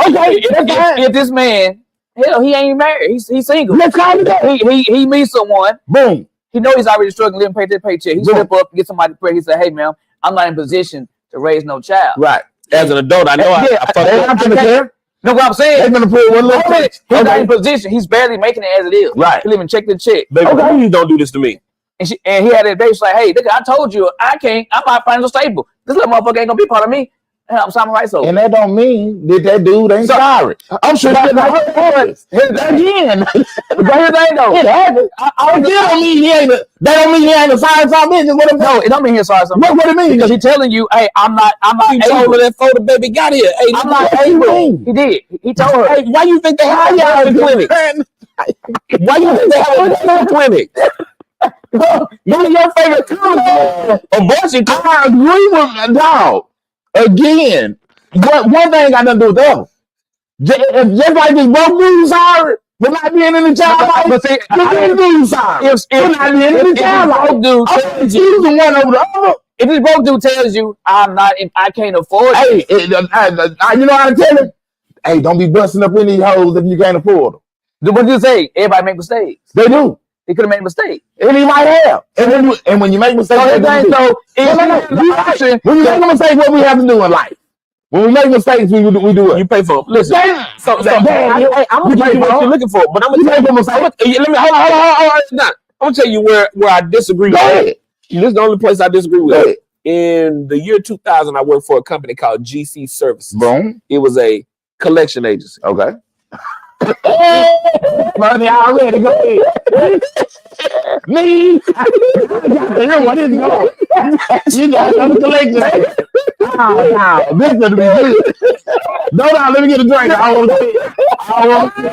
Okay, if this man, hell, he ain't married. He's single. let's call it that. He meets someone. Boom. He know he's already struggling, living paycheck to paycheck. He Boom. step up, get somebody to pray. He said, "Hey, man, I'm not in position to raise no child." Right. As an adult, I know I fucked They up. not finna care. Know what I'm They saying? finna put one little He's not Okay. in position. He's barely making it as it is. Right. He living check to check. Baby, please don't do this to me. And he had that baby. She's like, "Hey, nigga, I told you, I'm not financial stable. This little motherfucker ain't gonna be part of me." And I'm signing rights over. And that don't mean that dude ain't sorry. I'm sure that happens. Again, But here's the thing, though. it happens. That don't mean he ain't a sorry bitch. What No, it don't mean he's sorry. What it mean? Because he's telling you, "Hey, I'm not He told able." her that before the baby got here. Hey, I'm not What you able. mean? He did. He told her. Hey, why you think they have a clinic? Why you think they have a clinic? One of your favorite comments. Abortion. I agree with dog. Again, one thing got nothing to do with the other. Just like this broke dude sorry for not being in the child life. But see, This dude sorry for not being in the child life. I'm choosing one over the other. If this broke dude tells you, I can't afford it. Hey, you know how to tell him? Hey, don't be busting up in these hoes if you can't afford them. What do you say? Everybody make mistakes. They do. He could have made a mistake. And he might have. And when you make mistakes, So, when you make a mistake, what we have to do in life? When we make mistakes, we do it. You pay for them. Listen. So I'm gonna you tell you what you're looking for, but I'm gonna tell you. Let me hold on. Nah, I'm gonna tell you where I disagree. Go ahead. This is the only place I disagree Go with. ahead. In the year 2000, I worked for a company called GC Services. Boom. It was a collection agency. Okay. Money already. Go ahead. Me. What is going? You got another collection. No, this gonna be good. No, let me get a drink. I want to see it.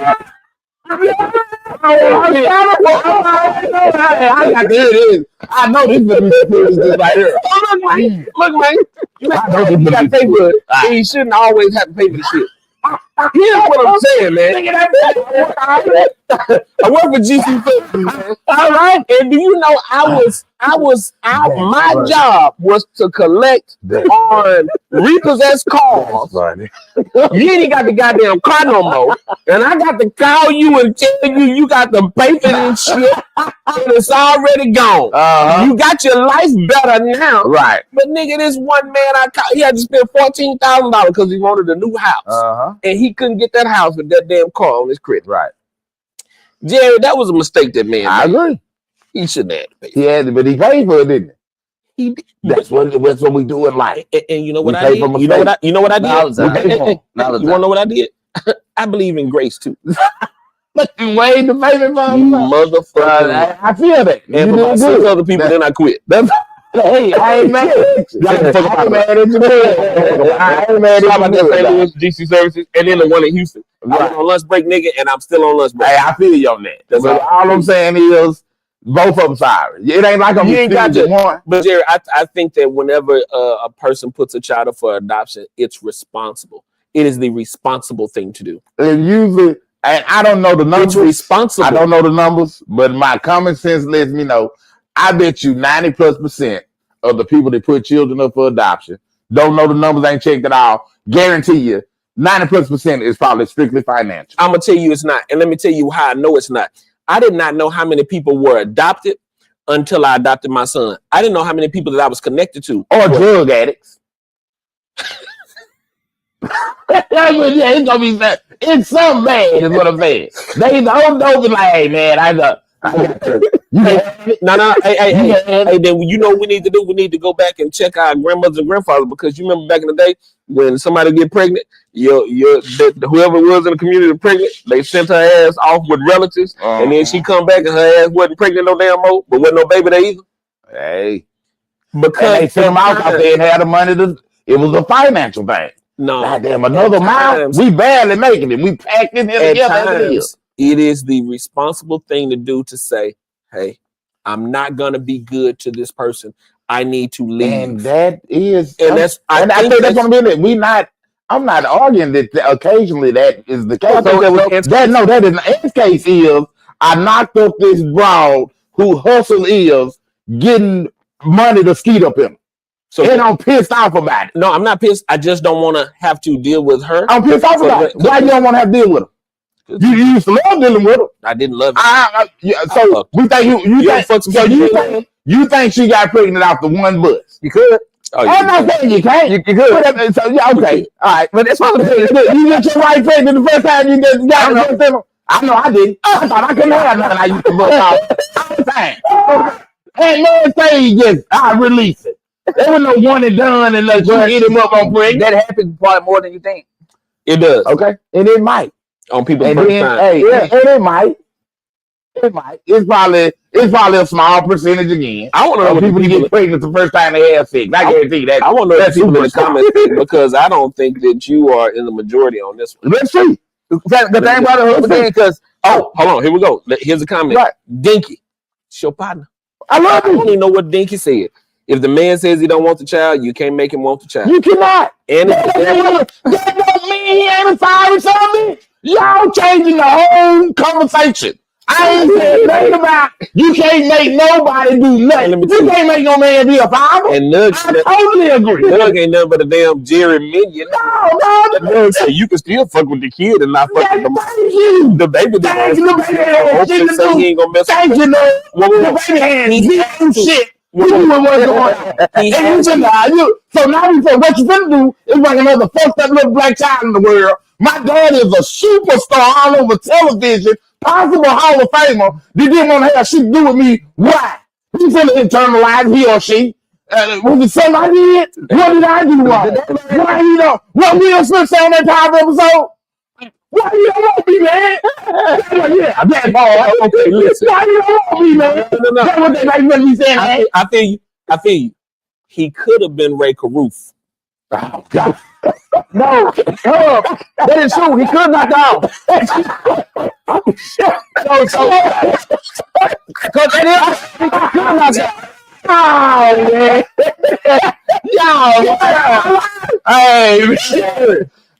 I got to hear this. I know this gonna be serious right here. Look, man. You I know this got to gonna pay be for it. And you shouldn't always have to pay for the shit. Here's what I'm saying, man. I work for GC Services, man. All right. And do you know my job was to collect on repossessed cars. You ain't got the goddamn car no more. And I got to call you and tell you got to pay for this shit. And it's already gone. You got your life better now. Right. But nigga, this one man he had to spend $14,000 because he wanted a new house. And he couldn't get that house with that damn car on his credit. Right. Jerry, that was a mistake that man I made. agree. He shouldn't have to pay. He had to, but he paid for it, didn't he? He did. That's what we do in life. And you know We what pay I for did? You know what I did? Not all the time. We pay for it. Not all the You want to time. know what I did? I believe in grace too. But you weighed the baby Motherfucker. I feel that. And You for about did 6 good. other people, then I quit. Hey, I ain't mad at you. I ain't mad at you. I ain't mad How at about that St. you. Louis GC Services and then the one in Houston? I was Right. on lunch break, nigga, and I'm still on lunch break. Hey, I feel you on that. That's But all I'm saying is, both of them sorry. It ain't like I'm You ain't got refusing one. But Jerry, I think that whenever a person puts a child up for adoption, it's responsible. It is the responsible thing to do. And usually, and I don't know the numbers. It's responsible. I don't know the numbers, but my common sense lets me know. I bet you 90+% of the people that put children up for adoption don't know the numbers, ain't checked it out. Guarantee you, 90+% is probably strictly financial. I'm gonna tell you it's not, and let me tell you how I know it's not. I did not know how many people were adopted until I adopted my son. I didn't know how many people that I was connected to. Or drug addicts. Yeah, it's gonna be bad. It's something bad, is what I'm saying. They don't like, hey man, I got you. No, hey, Yeah. then you know what we need to do? We need to go back and check our grandmothers and grandfathers, because you remember back in the day when somebody get pregnant, whoever was in the community pregnant, they sent her ass off with relatives, and then she come back and her ass wasn't pregnant no damn more, but wasn't no baby there either. Hey. Because And they sent them out because they didn't have the money it was a financial thing. no, Goddamn, another mile. times- We barely making it. We packed in here at together as it is. times, it is the responsible thing to do to say, hey, I'm not gonna be good to this person. I need to leave. And that is, And that's, I think that's gonna be it. I'm not arguing that occasionally that is the case. I thought that was That is Ed's case is I knocked up this broad who hustle is getting money to skeet up him. So And I'm pissed off about it. no, I'm not pissed. I just don't want to have to deal with her. I'm pissed off about it. Why you don't want to have to deal with her? You used to love dealing with her. I didn't love it. So we think You you think she got pregnant off the one bus? You could. Oh, I'm not saying you can't. You could. So, yeah, okay, all right, but that's what I'm saying. You get your wife pregnant the first time you got it. I know I did. I thought I couldn't have nothing. I used to look out all the time. And man, say just I release it. There was no one and done unless you hit him up on pregnant. That happens probably more than you think. It does Okay, and it might. on people's And first then, time. hey, and it might. It might. It's probably a small percentage again. I want to know Of what people the people. get pregnant the first time they have sex. I guarantee you that. I want to know what That's the people in the super comments think, because I don't think that you are in the majority on this one. Let's see. The thing about it, because Oh, hold on. Here we go. Here's a comment. Right. Dinky, it's your partner. I love I don't you. even know what Dinky said. If the man says he don't want the child, you can't make him want the child. You cannot. And if That don't mean he ain't sorry something. Y'all changing the whole conversation. I ain't saying nothing about you can't make nobody do nothing. Let me tell You you. can't make no man be a father. and Nug, I totally agree. Nug ain't nothing but a damn Jerry Minion. No, Nug said you can still fuck with the kid and not fuck with thank you. the baby. Thank you. The baby had Hopefully shit to say do. he ain't gonna mess Thank you, no. Well, The baby had zero shit. Well, You knew what's going on. He And has you said, so now you say what you finna do is bring another fucked up little black child in the world. My dad is a superstar all over television, possible Hall of Famer. They didn't want to have shit to do with me. Why? He's finna internalize he or she. Was it something I did? What did I do wrong? Why you know? What Will Smith say on that Power episode? Why you don't want me, man? Yeah, that's all. Okay, listen. Why you don't want me, man? No. That's what they like when me saying. I feel you. He could have been Ray Caruth. Oh, God. no, that is true. He could knock out. Because he could knock out. Oh, man.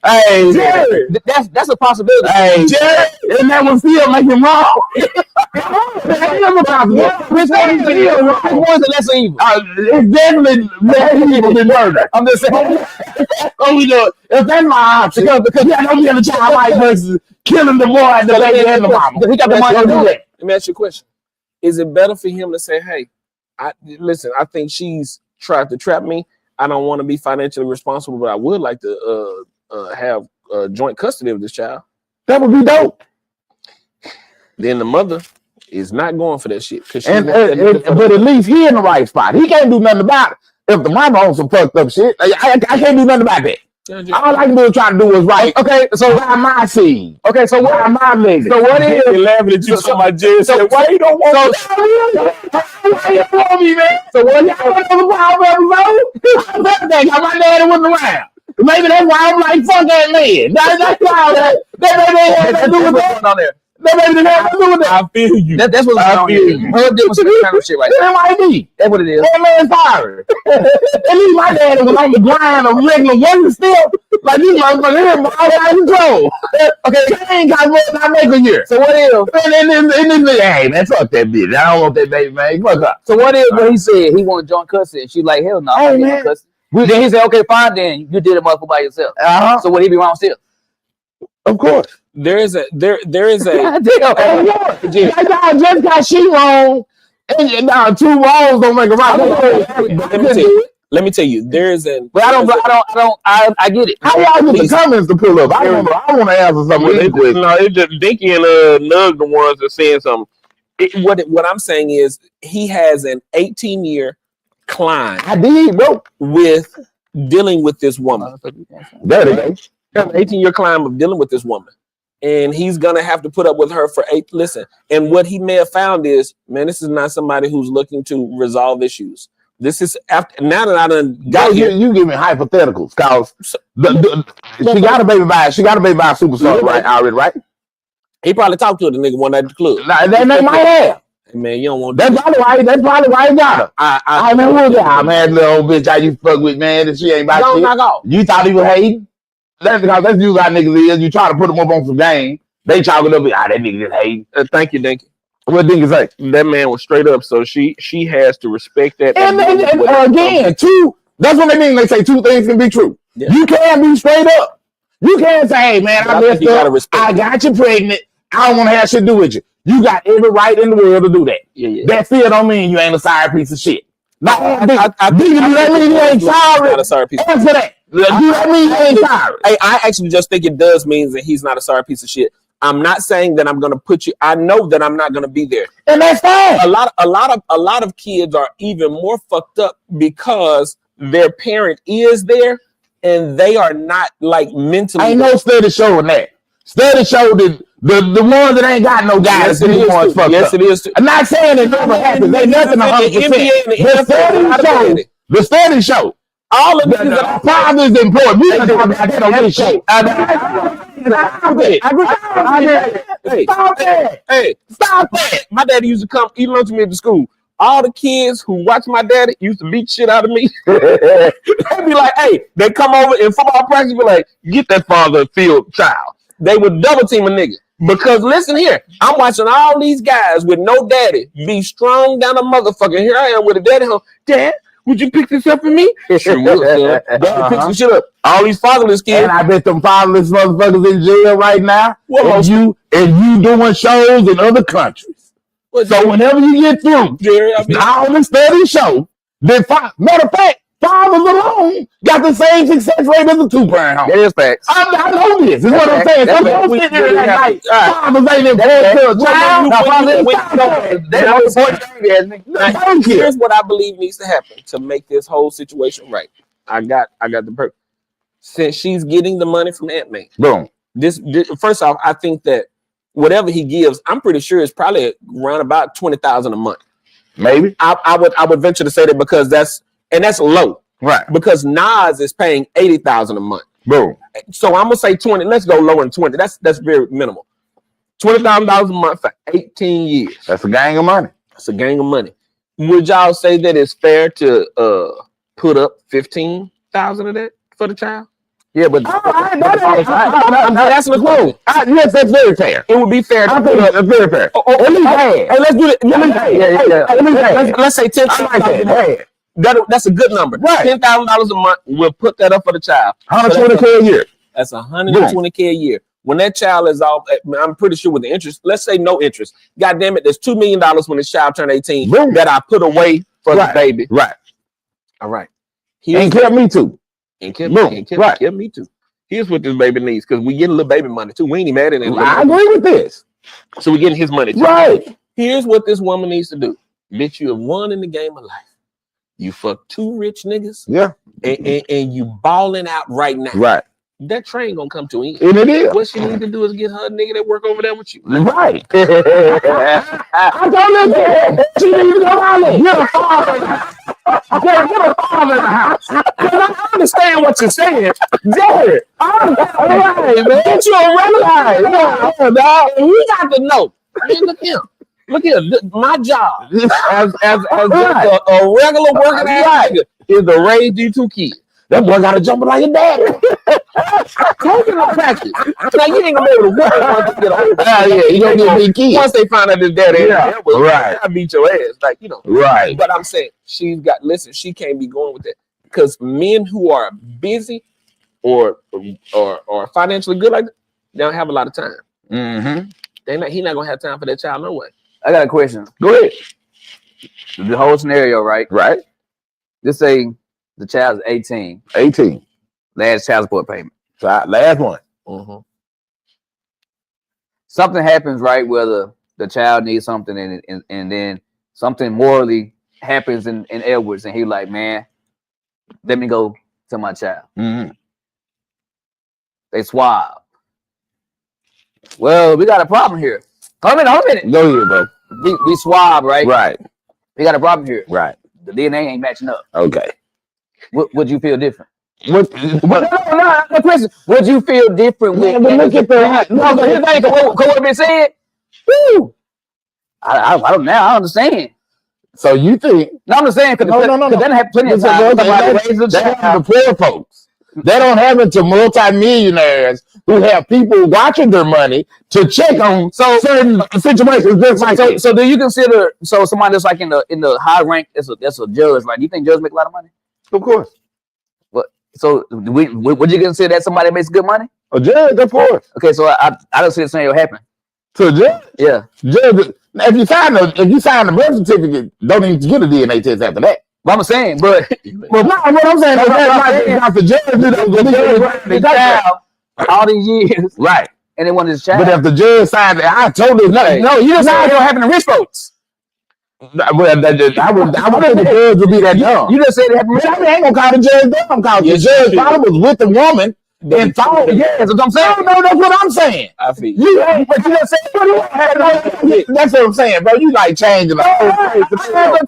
Hey, Jerry. That's a possibility. Hey, Jerry. And that one still make him wrong. That never possible. Which one is the Which one's the lesser evil? It's definitely less evil than murder. I'm just saying. Oh, we know if that's my option. Because yeah, don't get a child life versus killing the boy, the baby, and the mama. He got the money to do that. Let me ask you a question. Is it better for him to say, hey, I think she's tried to trap me. I don't want to be financially responsible, but I would like to have joint custody of this child. That would be dope. Then the mother is not going for that shit. But at least he in the right spot. He can't do nothing about it. If the mama on some fucked up shit, I can't do nothing about that. All I can do is try to do what's right. Okay, so why my seed? Okay, so why my legacy? So what is laughing at you? So my Jerry said, why you don't want why you want me, man? So what you want the power episode? My daddy wasn't around. Maybe that's why I'm like, fuck that man. That's why that baby had to do with that. On there. That baby didn't have to do with that. I feel you. That's what's going on here. Her did some kind of shit right there. That might be. That's what it is. That man sorry. At least my daddy was on the grind of regular wasn't still like these motherfuckers here, all out of control. Okay, they ain't got more than I make a year. So what if? And then, hey man, fuck that bitch. I don't want that baby, man. Fuck up. So what if when he said he wanted joint custody? She like, hell no. Hey, man. Then he said, okay, fine. Then you did it motherfucker by yourself. So would he be wrong still? Of course. There is a Y'all just got she wrong. And now two wrongs don't make a right. Let me tell you, there is an. But I get it. How y'all get the comments to pull up? I want to answer something really quick. No, it's just Dinky and Nug the ones that saying something. What I'm saying is he has an 18-year climb. I did, bro. With dealing with this woman. There it is. An 18-year climb of dealing with this woman. And he's gonna have to put up with her for 8. Listen, and what he may have found is, man, this is not somebody who's looking to resolve issues. This is after now that I done got here. You give me hypotheticals, cause she got a baby by a superstar, right? Already, right? He probably talked to the nigga one night at the club. They might have. Hey, man, you don't want. That's probably why he got her. I mean, who's that? Man, little bitch, I used to fuck with, man, that she ain't about shit. Knock off. You thought he was hating? That's usually how niggas is. You try to put them up on some game. They chalk it up. That nigga just hate. Thank you, Dinky. What nigga say? That man was straight up. So she has to respect that. And again, that's what they mean. They say two things can be true. Yeah. You can't be straight up. You can't say, hey, man, I messed up. I got you pregnant. I don't want to have shit to do with you. You got every right in the world to do that. Yeah. That still don't mean you ain't a sorry piece of shit. Now, do that mean you ain't sorry? Not a sorry piece of shit. That. Do that mean you ain't sorry? I actually just think it does mean that he's not a sorry piece of shit. I'm not saying that I'm gonna put you. I know that I'm not gonna be there, and that's fine. A lot of kids are even more fucked up because their parent is there and they are not like mentally. Ain't no study showing that. Study show that the ones that ain't got no guys. Yes, it is. I'm not saying it never happens. Ain't nothing 100%. The study show. All of the fathers important. We can talk about that on this show. Stop that. My daddy used to come eat lunch with me at the school. All the kids who watch my daddy used to beat shit out of me. They'd be like, hey, they come over in football practice, be like, get that father field child. They would double team a nigga. Because listen here, I'm watching all these guys with no daddy be strung down a motherfucker. Here I am with a daddy home. Dad, would you pick this up for me? Sure will, son. Daddy pick some shit up. All these fatherless kids. And I bet them fatherless motherfuckers in jail right now. And you doing shows in other countries. So whenever you get through, Jerry, all the studies show that matter of fact, fathers alone got the same success rate as a two-parent home. That is facts. I know this. Is what I'm saying. Some people sit there and like, fathers ain't important to a child. Here's what I believe needs to happen to make this whole situation right. I got the purpose. Since she's getting the money from Aunt May. Boom. This first off, I think that whatever he gives, I'm pretty sure it's probably around about $20,000 a month. Maybe. I would venture to say that because that's low. Right. Because Nas is paying $80,000 a month. Boom. So I'm gonna say 20. Let's go lower than 20. That's very minimal. $20,000 a month for 18 years. That's a gang of money. That's a gang of money. Would y'all say that it's fair to put up $15,000 of that for the child? Yeah, but I'm asking a question. Yes, that's very fair. It would be fair. I think that's very fair. Hey, let's do it. Let's say $10,000. That's a good number. Right. $10,000 a month. We'll put that up for the child. $120K a year. That's $120K a year. When that child is off, I'm pretty sure with the interest. Let's say no interest. God damn it, there's $2 million when the child turned 18 that I put away for the baby. Right. All right. And kept me too. And kept me too. Here's what this baby needs, because we getting little baby money too. We ain't mad at it. I agree with this. So we getting his money too. Right. Here's what this woman needs to do. Bitch, you have won in the game of life. You fuck 2 rich niggas. Yeah. And you balling out right now. Right. That train gonna come to an end. And it is. What she need to do is get her nigga that work over there with you. Right. I told her she need to go out there. Get a father. Get a father in the house. I understand what you're saying. Jared. All right, man. Get you a regular. We got to know. Man, look here. My job as a regular working ass nigga is to raise these 2 kids. That boy got to jump like a daddy. Taking a practice. Now you ain't gonna be able to work once you get older. You gonna get big kids. Once they find out this daddy, right. I beat your ass, like Right. But I'm saying she can't be going with that because men who are busy or financially good like that, they don't have a lot of time. Mm-hmm. He's not gonna have time for that child no way. I got a question. Go ahead. The whole scenario, right? Right. Just say the child's 18. 18. Last child support payment. So last one. Mm-hmm. Something happens, right? Whether the child needs something and then something morally happens in Edwards and he like, man, let me go to my child. Mm-hmm. They swab. Well, we got a problem here. Hold a minute. Go ahead, bro. We swab, right? Right. We got a problem here. Right. The DNA ain't matching up. Okay. Would you feel different? No, the question. Would you feel different with? Look at that. No, but his thing, what been said. Woo! I don't now. I understand. So you think? No, I'm just saying because no. Then have plenty of time. That's the poor folks. They don't have it to multimillionaires who have people watching their money to check on certain situations just like this. So do you consider somebody that's like in the high rank that's a judge? Like, do you think judges make a lot of money? Of course. So would you consider that somebody that makes good money? A judge, of course. Okay, so I don't see the scenario happen. To a judge? Yeah. Judge, if you sign the birth certificate, don't even get a DNA test after that. What I'm saying, but Well, no, what I'm saying is that's the judge. the child all these years, Right. and they want his child. But if the judge signed it, I told him, no, you just said it don't happen to rich folks. Well, I would think the judge would be that dumb. You just said it happened. I ain't gonna call the judge dumb, cause the judge probably was with the woman and thought, that's what I'm saying. No, that's what I'm saying. I feel But you just said, that's what I'm saying, bro. You like changing the whole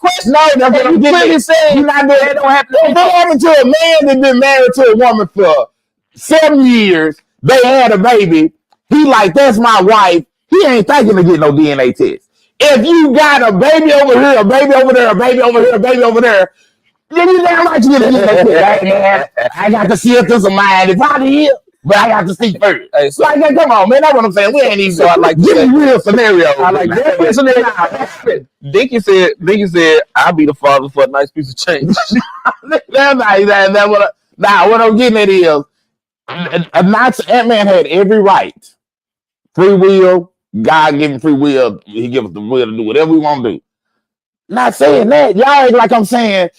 face. No, that's what I'm clearly saying. You're not doing. It don't happen. It don't happen to a man that's been married to a woman for 7 years. They had a baby. He like, that's my wife. He ain't thinking to get no DNA test. If you got a baby over here, a baby over there, a baby over here, a baby over there, then you damn right you get a DNA test. I got to see if there's a mind. It probably is, but I got to see first. Hey, so, Like, come on, man. That's what I'm saying. We ain't even So I like give that. me real scenarios. I like that. Dinky said, I'll be the father for a nice piece of change. What I'm getting at is, Ant-Man had every right. Free will, God given free will. He gives us the will to do whatever we want to do. Not saying that. Y'all ain't like I'm saying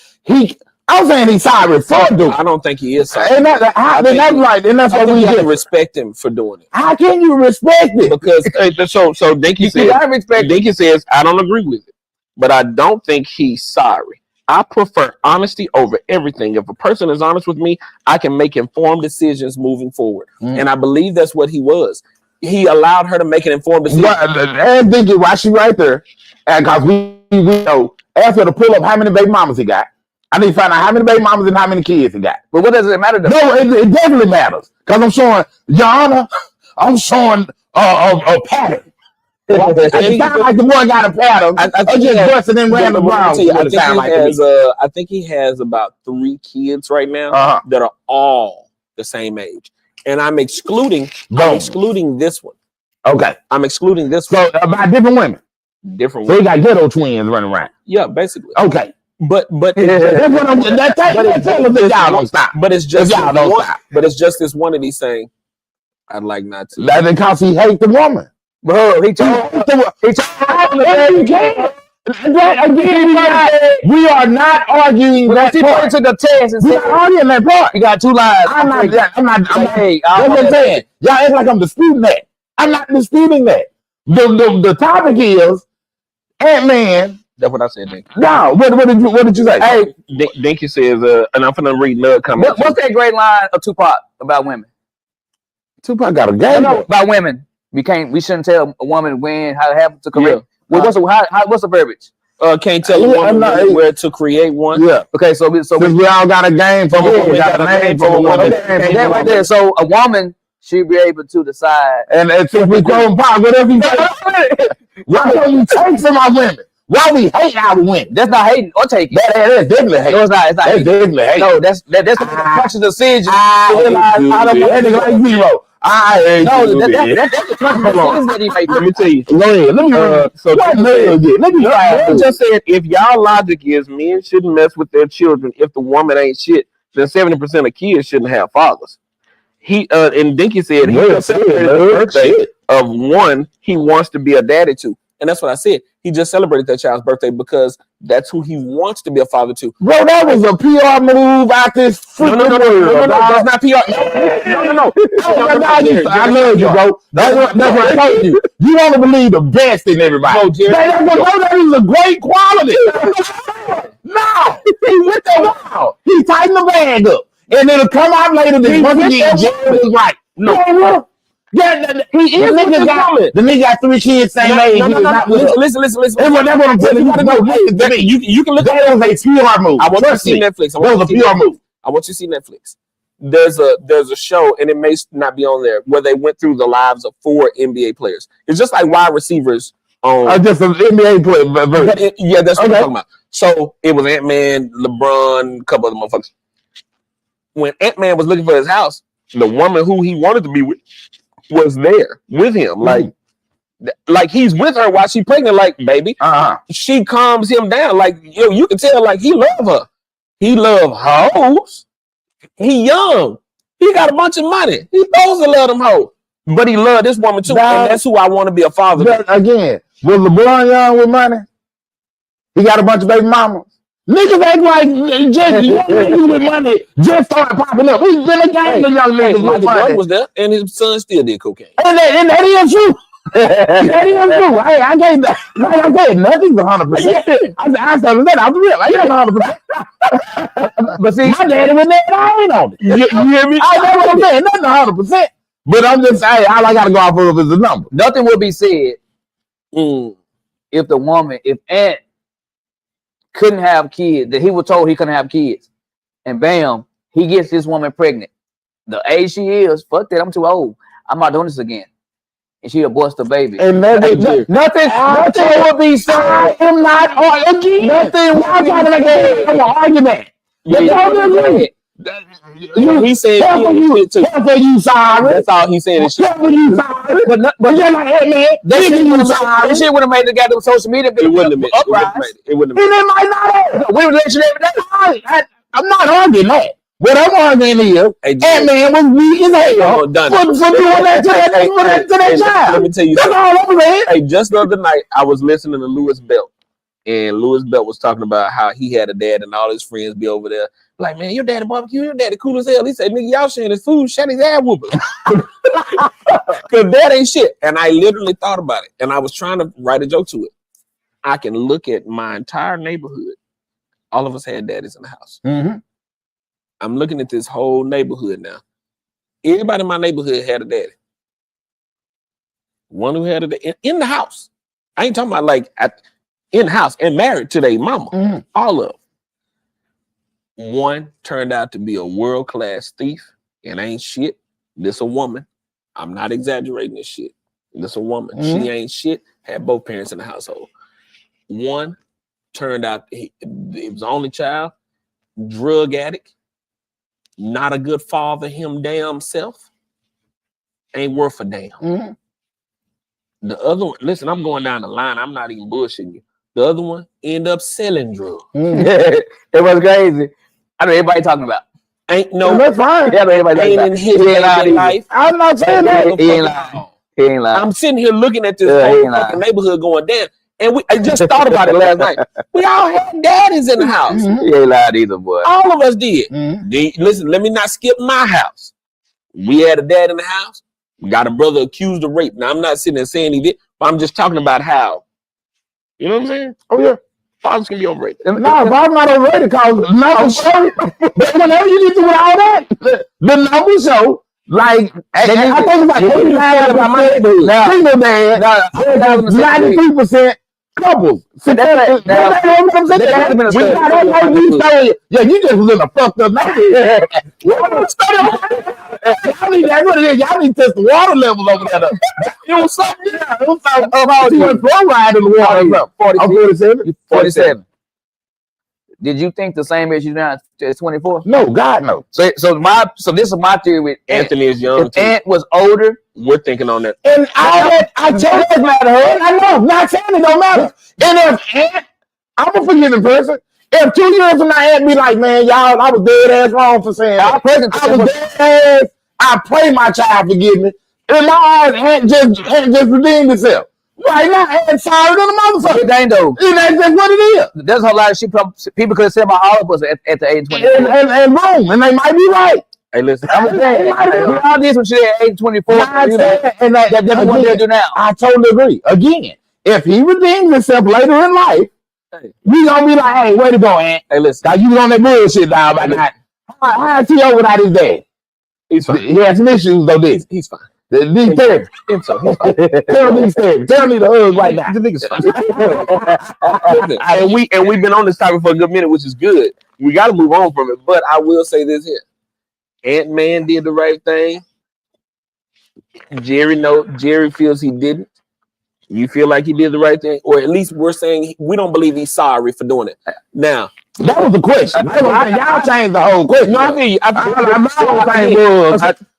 I'm saying he's sorry for doing it. I don't think he is sorry. And that's right. And that's what we have to do. respect him for doing it. How can you respect it? Because so Dinky says I don't agree with it, but I don't think he's sorry. I prefer honesty over everything. If a person is honest with me, I can make informed decisions moving forward. And I believe that's what he was. He allowed her to make an informed decision. And Dinky, why she right there? And because we know, ask her to pull up how many baby mamas he got. I need to find out how many baby mamas and how many kids he got. But what does it matter? No, it definitely matters. Because I'm showing, Your Honor, I'm showing a pattern. It sounds like the boy got a pattern. I just busting in random rounds. I think he has about 3 kids right now that are all the same age. And I'm excluding this one. Okay. I'm excluding this one. So about different women. So he got ghetto twins running around. Yeah, basically. Okay. But that's what I'm y'all don't stop. But it's just y'all don't stop. But it's just this one of these saying, I'd like not to. That's because he hates the woman. Bro, he told you can't. We are not arguing that part. Took a test and We're said, not arguing that part. you got 2 lives. I'm not. Hey, That's what I'm saying. Y'all act like I'm disputing that. I'm not disputing that. The topic is Ant-Man. That's what I said, Dinky. No, what did you say? Hey, Dinky says, and I'm finna read another comment. What's that great line of Tupac about women? Tupac got a game about women. We shouldn't tell a woman when, how to have to career. Well, what's the verbiage? Can't tell a woman where to create one. Yeah. Okay, so we all got a game for we got a name for a woman. Right there. So a woman should be able to decide. And since we call Pop, whatever you say, why don't we take from our women? Why we hate our women? That's not hating or taking. That's definitely hate. No, it's not. It's not. That's definitely hate. No, that's a conscious decision. I don't like zero. That's the conscious that he made. Let me tell you. Let me just said, if y'all logic is men shouldn't mess with their children if the woman ain't shit, then 70% of kids shouldn't have fathers. He and Dinky said he celebrated the birthday of one he wants to be a daddy to. And that's what I said. He just celebrated that child's birthday because that's who he wants to be a father to. Bro, that was a PR move out this freaking world. No, that's not PR. No. I love you, bro. That's what I told you. You want to believe the best in everybody. That is a great quality. No, he went the wall. He tightened the bag up. And it'll come out later that once again, Jerry was right. No. Yeah, he is. The nigga got 3 kids, same age. Listen. That's what I'm telling you. You can look at it as a PR move. I want you to see Netflix. That was a PR move. I want you to see Netflix. There's a show, and it may not be on there, where they went through the lives of 4 NBA players. It's just like wide receivers. Just an NBA player. Yeah, that's what I'm talking about. So it was Ant-Man, LeBron, a couple other motherfuckers. when Ant-Man was looking for his house, the woman who he wanted to be with was there with him. Like he's with her while she's pregnant. Like, baby, she calms him down. Like, yo, you can tell, like, he love her. He love hoes. He young. He got a bunch of money. He supposed to love them hoes. But he love this woman too. And that's who I want to be a father to. Again, was LeBron young with money? He got a bunch of baby mamas. Niggas act like just young niggas with money just started popping up. He's been a gang of young niggas with Michael Jordan money. was there, and his son still did cocaine. And that is true. That is true. Hey, I can't. Like I said, nothing's 100%. I said that out the real. I ain't 100%. But see, my daddy was there, and I ain't on it. You hear me? I know what I'm saying. Nothing 100%. But I'm just saying, all I gotta go off of is the number. Nothing will be said if Ant couldn't have kids, that he was told he couldn't have kids, and bam, he gets this woman pregnant. The age she is, fuck that, I'm too old. I'm not doing this again. And she aborts the baby. And nothing will be said. I am not arguing. Nothing. I'm trying to make an argument. He said you sorry. That's all he said. You sorry. But you're like, hey man, this shit would have made the goddamn social media It wouldn't have made it. It wouldn't have and it might not have. We would let you every day. I'm not arguing that. What I'm arguing is, Ant-Man was weak as hell for doing that to that child. Let me tell you That's all I'm saying. Hey, just the other night, I was listening to Louis Belt, and Louis Belt was talking about how he had a dad and all his friends be over there. Like, man, your daddy barbecue, your daddy cool as hell. He said, nigga, y'all sharing his food, shut his ass whooping. Because that ain't shit. And I literally thought about it, and I was trying to write a joke to it. I can look at my entire neighborhood. All of us had daddies in the house. Mm-hmm. I'm looking at this whole neighborhood now. Everybody in my neighborhood had a daddy. One who had it in the house. I ain't talking about like in the house and married to their mama. Mm-hmm. All of them. One turned out to be a world-class thief and ain't shit. This a woman. I'm not exaggerating this shit. This a woman. Mm-hmm. She ain't shit. Had both parents in the household. One turned out it was the only child, drug addict. Not a good father, him damn self. Ain't worth a damn. Mm-hmm. The other one, listen, I'm going down the line. I'm not even bullshitting you. The other one end up selling drugs. Mm-hmm. It was crazy. I know everybody talking about. Ain't no. That's fine. Yeah, I know everybody talking Ain't about. in his He ain't lying either. life. I'm not saying that. He ain't lying. He ain't lying. I'm sitting here looking at this Yeah, he whole ain't fucking lying. neighborhood going down. And I just thought about it last night. We all had daddies in the house. Mm-hmm. He ain't lying either, boy. All of us did. Mm-hmm. Listen, let me not skip my house. We had a dad in the house. We got a brother accused of rape. Now, I'm not sitting there saying he did, but I'm just talking about how. You know what I'm saying? Oh yeah. Fathers can be overrated. No, but I'm not overrated because numbers show. But whenever you get through with all that, the numbers show. Like I think about 89% single dad, 93% couples. Yeah, you just was in a fucked up neighborhood. Y'all need to test the water levels over there. It was something. Yeah, it was something about you and fluoride in the water. 47. 47. Did you think the same age you now at 24? No, God no. So this is my theory with Anthony is young. If Ant was older, We're thinking on that. And I tell you it matter. I know, not saying it don't matter. And if Ant, I'm a forgiving person. If 2 years from now Ant be like, man, y'all, I was dead ass wrong for saying that. I was dead ass. I pray my child forgive me. In my eyes, Ant just redeemed itself. Right now, Ant's sorry than a motherfucker. it ain't though. And that's just what it is. There's a whole lot of shit people could have said about all of us at the age of 24. And wrong. And they might be right. Hey, listen. I'm saying, We all did some shit at age 24. and that's what they'll do now. I totally agree. Again, if he redeems himself later in life, we gonna be like, hey, way to go, Ant. Hey, listen. Now you was on that bullshit, dog. How is he over without his dad? He's fine. He has some issues, though, this. He's fine. These therapy. He's fine. Tell me therapy. Tell me the hug right now. The nigga's fine. and we've been on this topic for a good minute, which is good. We got to move on from it. But I will say this here: Ant-Man did the right thing. Jerry feels he didn't. You feel like he did the right thing, or at least we're saying we don't believe he's sorry for doing it. Now, That was the question. Y'all changed the whole question. No, I feel you.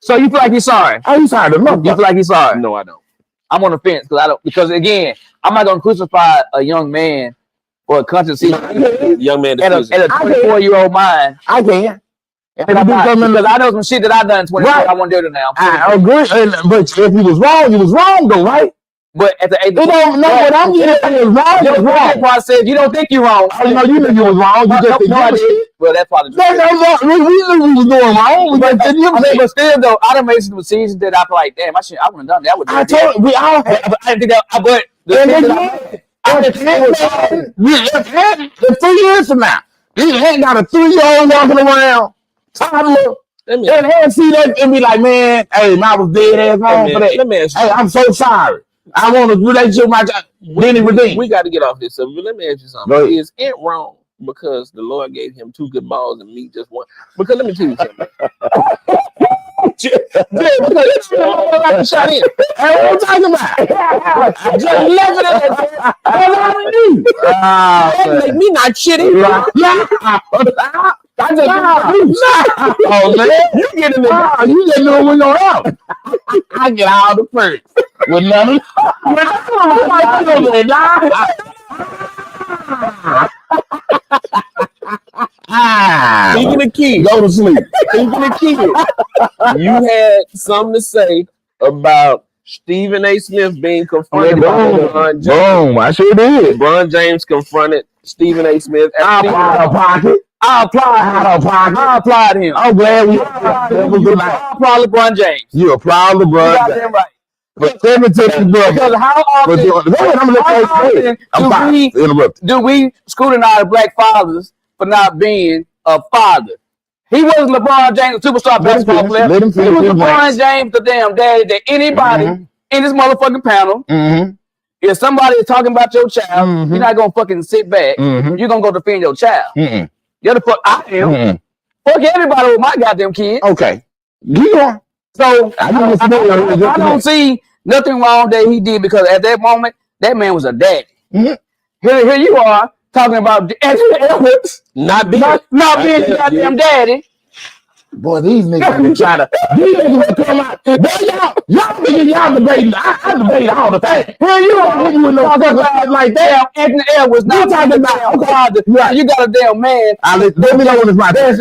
So you feel like he's sorry? Oh, you sorry to look. You feel like he's sorry? No, I don't. I'm on the fence because again, I'm not gonna crucify a young man for a conscience Young man, at a 24-year-old mind. I can. And I'm not, because I know some shit that I've done in 24. Right. I won't do it now. I agree, but if you was wrong though, right? But at the age, You don't know what I'm getting. It was wrong. Your grandpa said you don't think you're wrong. Oh, no, you knew you was wrong. You just No, I did. Well, that's probably true. we knew we was doing wrong. But still, though, I done made some decisions that I feel like, damn, I wouldn't have done that. I told we all had. I didn't think that. But in 3 years from now, you ain't got a 3-year-old walking around, toddler, and see that and be like, man, hey, I was dead ass wrong for that. Let me ask you. Hey, I'm so sorry. I want a relationship with my child. We got to get off this subject. Let me ask you something. Is it wrong because the Lord gave him 2 good balls and me just one? Because let me tell you something. Because it's shot in. Hey, what I'm talking about? I just left it at that. Make me not shitty. I just oh man, you get in the you just know when you're out. I get all the perks with none of Speaking of kids, go to sleep. Speaking of kids, you had something to say about Stephen A. Smith being confronted by LeBron James. Boom, I sure did. LeBron James confronted Stephen A. Smith. I applied him. I'm glad we applied LeBron James. You applaud LeBron James. Damn right. But tell me to the brother. Because how often do we scrutinize black fathers for not being a father? He wasn't LeBron James, a superstar basketball player. He was LeBron James, the damn daddy that anybody in this motherfucking panel, if somebody is talking about your child, you're not going to fucking sit back. You're going to go defend your child. You're the fuck I am. Fuck everybody with my goddamn kid. Okay. Yeah. So I don't see nothing wrong that he did because at that moment, that man was a daddy. Here you are talking about Anthony Edwards not being a goddamn daddy. Boy, these niggas try to. These niggas come out. Boy, y'all debating. I debate all the time. Here you are with no fucking like that. Anthony Edwards not talking about father. You got a damn man. Let me know when it's my turn.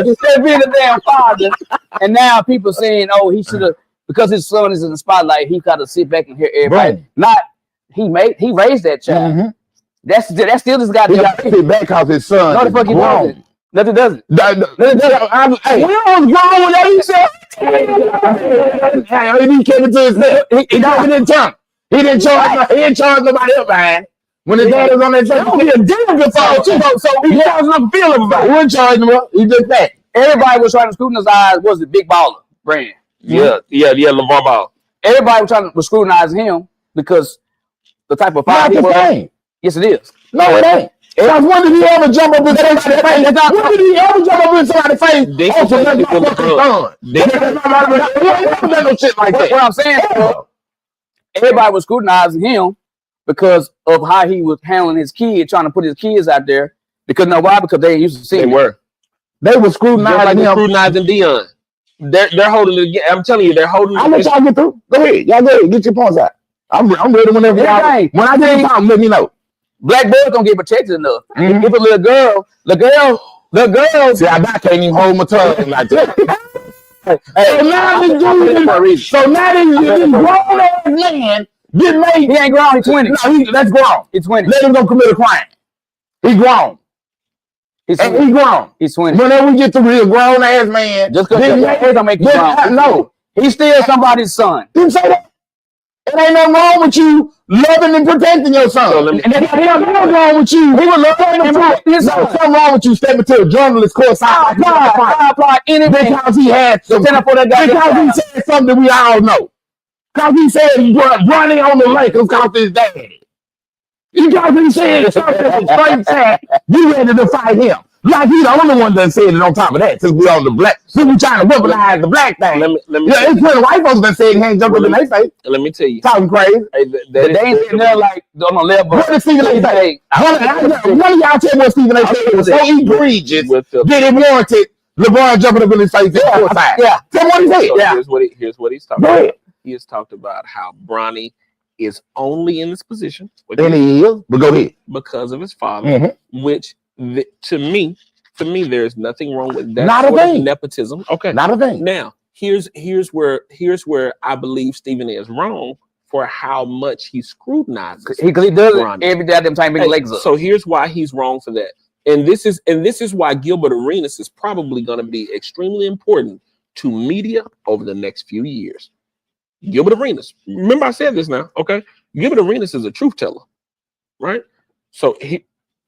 Instead of being a damn father, and now people saying, "Oh, he should have," because his son is in the spotlight. He got to sit back and hear everybody. Right. Not he raised that child. That's still this guy. He got to sit back because his son. No, the fuck he doesn't. Nothing does it. Hey, when I was grown with that, he said, he came into his head. He didn't jump. He didn't charge nobody else, man. When his dad was on that track, he a damn good father too. So he has nothing to feel about. He wouldn't charge him up. He just that. Everybody was trying to scrutinize was the Big Baller brand. LeVar Ball. Everybody was scrutinizing him because the type of father he was. Yes, it is. No, it ain't. Because when did he ever jump up in somebody's face? When did he ever jump up in somebody's face? No shit like that. What I'm saying, everybody was scrutinizing him because of how he was handling his kid, trying to put his kids out there. Because know why? Because they used to see They were scrutinizing him. Scrutinizing Deion. They're holding it again. I'm telling you, they're holding it. I'll let y'all get through. Go ahead. Y'all go ahead. Get your points out. I'm ready whenever y'all. When I get time, let me know. Black boys don't get protected enough. If a little girl, the girl. See, I can't even hold my tongue like that. So now this grown ass man get made. He ain't grown. He's 20. No, that's grown. He's 20. Let him go commit a crime. He grown. He grown. He's 20. Whenever we get to real grown ass man, just because your age don't make you grown. No, he's still somebody's son. Didn't say that. It ain't nothing wrong with you loving and protecting your son. And there's nothing wrong with you. He was loving and protecting his son. Something wrong with you stepping to a journalist course. I apply anything because he had some. Because he said something we all know. Because he said running on the Lakers because his daddy. Because he said something straight sad. You ready to fight him. Like he the only one that said it on top of that. Since we on the black, since we trying to weaponize the black thing. Let me Yeah, it's plenty of white folks that said he ain't jumping in their face. let me tell you. Talking crazy. Hey, They ain't sitting there like on the level. What did Stephen A. say? One of y'all tell me what Stephen A. said was so egregious that it warranted LeBron jumping up in his face. Yeah. Tell me what he said. So here's what he's talking about. He has talked about how Bronny is only in this position, And he is, but go ahead. because of his father, Mhm. which to me, there's nothing wrong with that. Not a sort of thing. nepotism. Okay. Not a thing. Now, here's where I believe Stephen A. is wrong for how much he scrutinizes. He does it Bronny. every goddamn time big legs up. So here's why he's wrong for that. And this is why Gilbert Arenas is probably going to be extremely important to media over the next few years. Gilbert Arenas. Remember I said this now, okay? Gilbert Arenas is a truth teller, right? So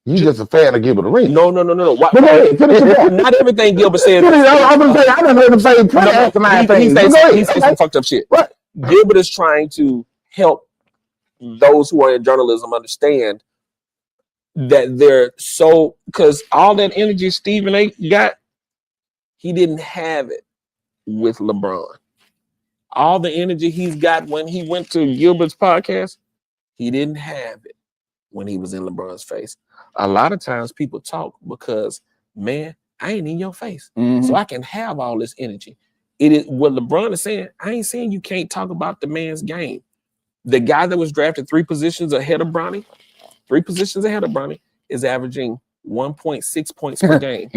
You just a fan of Gilbert Arenas. no. Why, But go ahead, finish your point. not everything Gilbert said. I'm gonna say I done heard him say plenty of asinine things. He says some fucked up shit. Right. Gilbert is trying to help those who are in journalism understand that they're so, because all that energy Stephen A. got, he didn't have it with LeBron. All the energy he's got when he went to Gilbert's podcast, he didn't have it when he was in LeBron's face. A lot of times people talk because, man, I ain't in your face. So I can have all this energy. It is what LeBron is saying. I ain't saying you can't talk about the man's game. The guy that was drafted 3 positions ahead of Bronny, is averaging 1.6 points per game.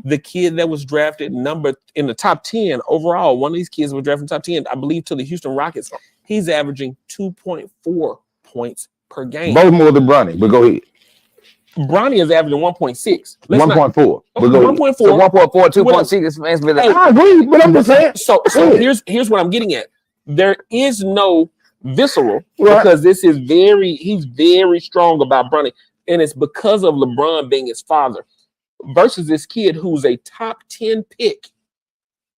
The kid that was drafted number in the top 10 overall, one of these kids was drafted in the top 10, I believe, to the Houston Rockets. He's averaging 2.4 points per game. Both more than Bronny, but go ahead. Bronny is averaging 1.6. 1.4. But go ahead. 1.4. So 1.4, 2.6 Hey, I agree, but I'm just saying. So here's what I'm getting at. There is no visceral Right. because he's very strong about Bronny, and it's because of LeBron being his father versus this kid who's a top 10 pick.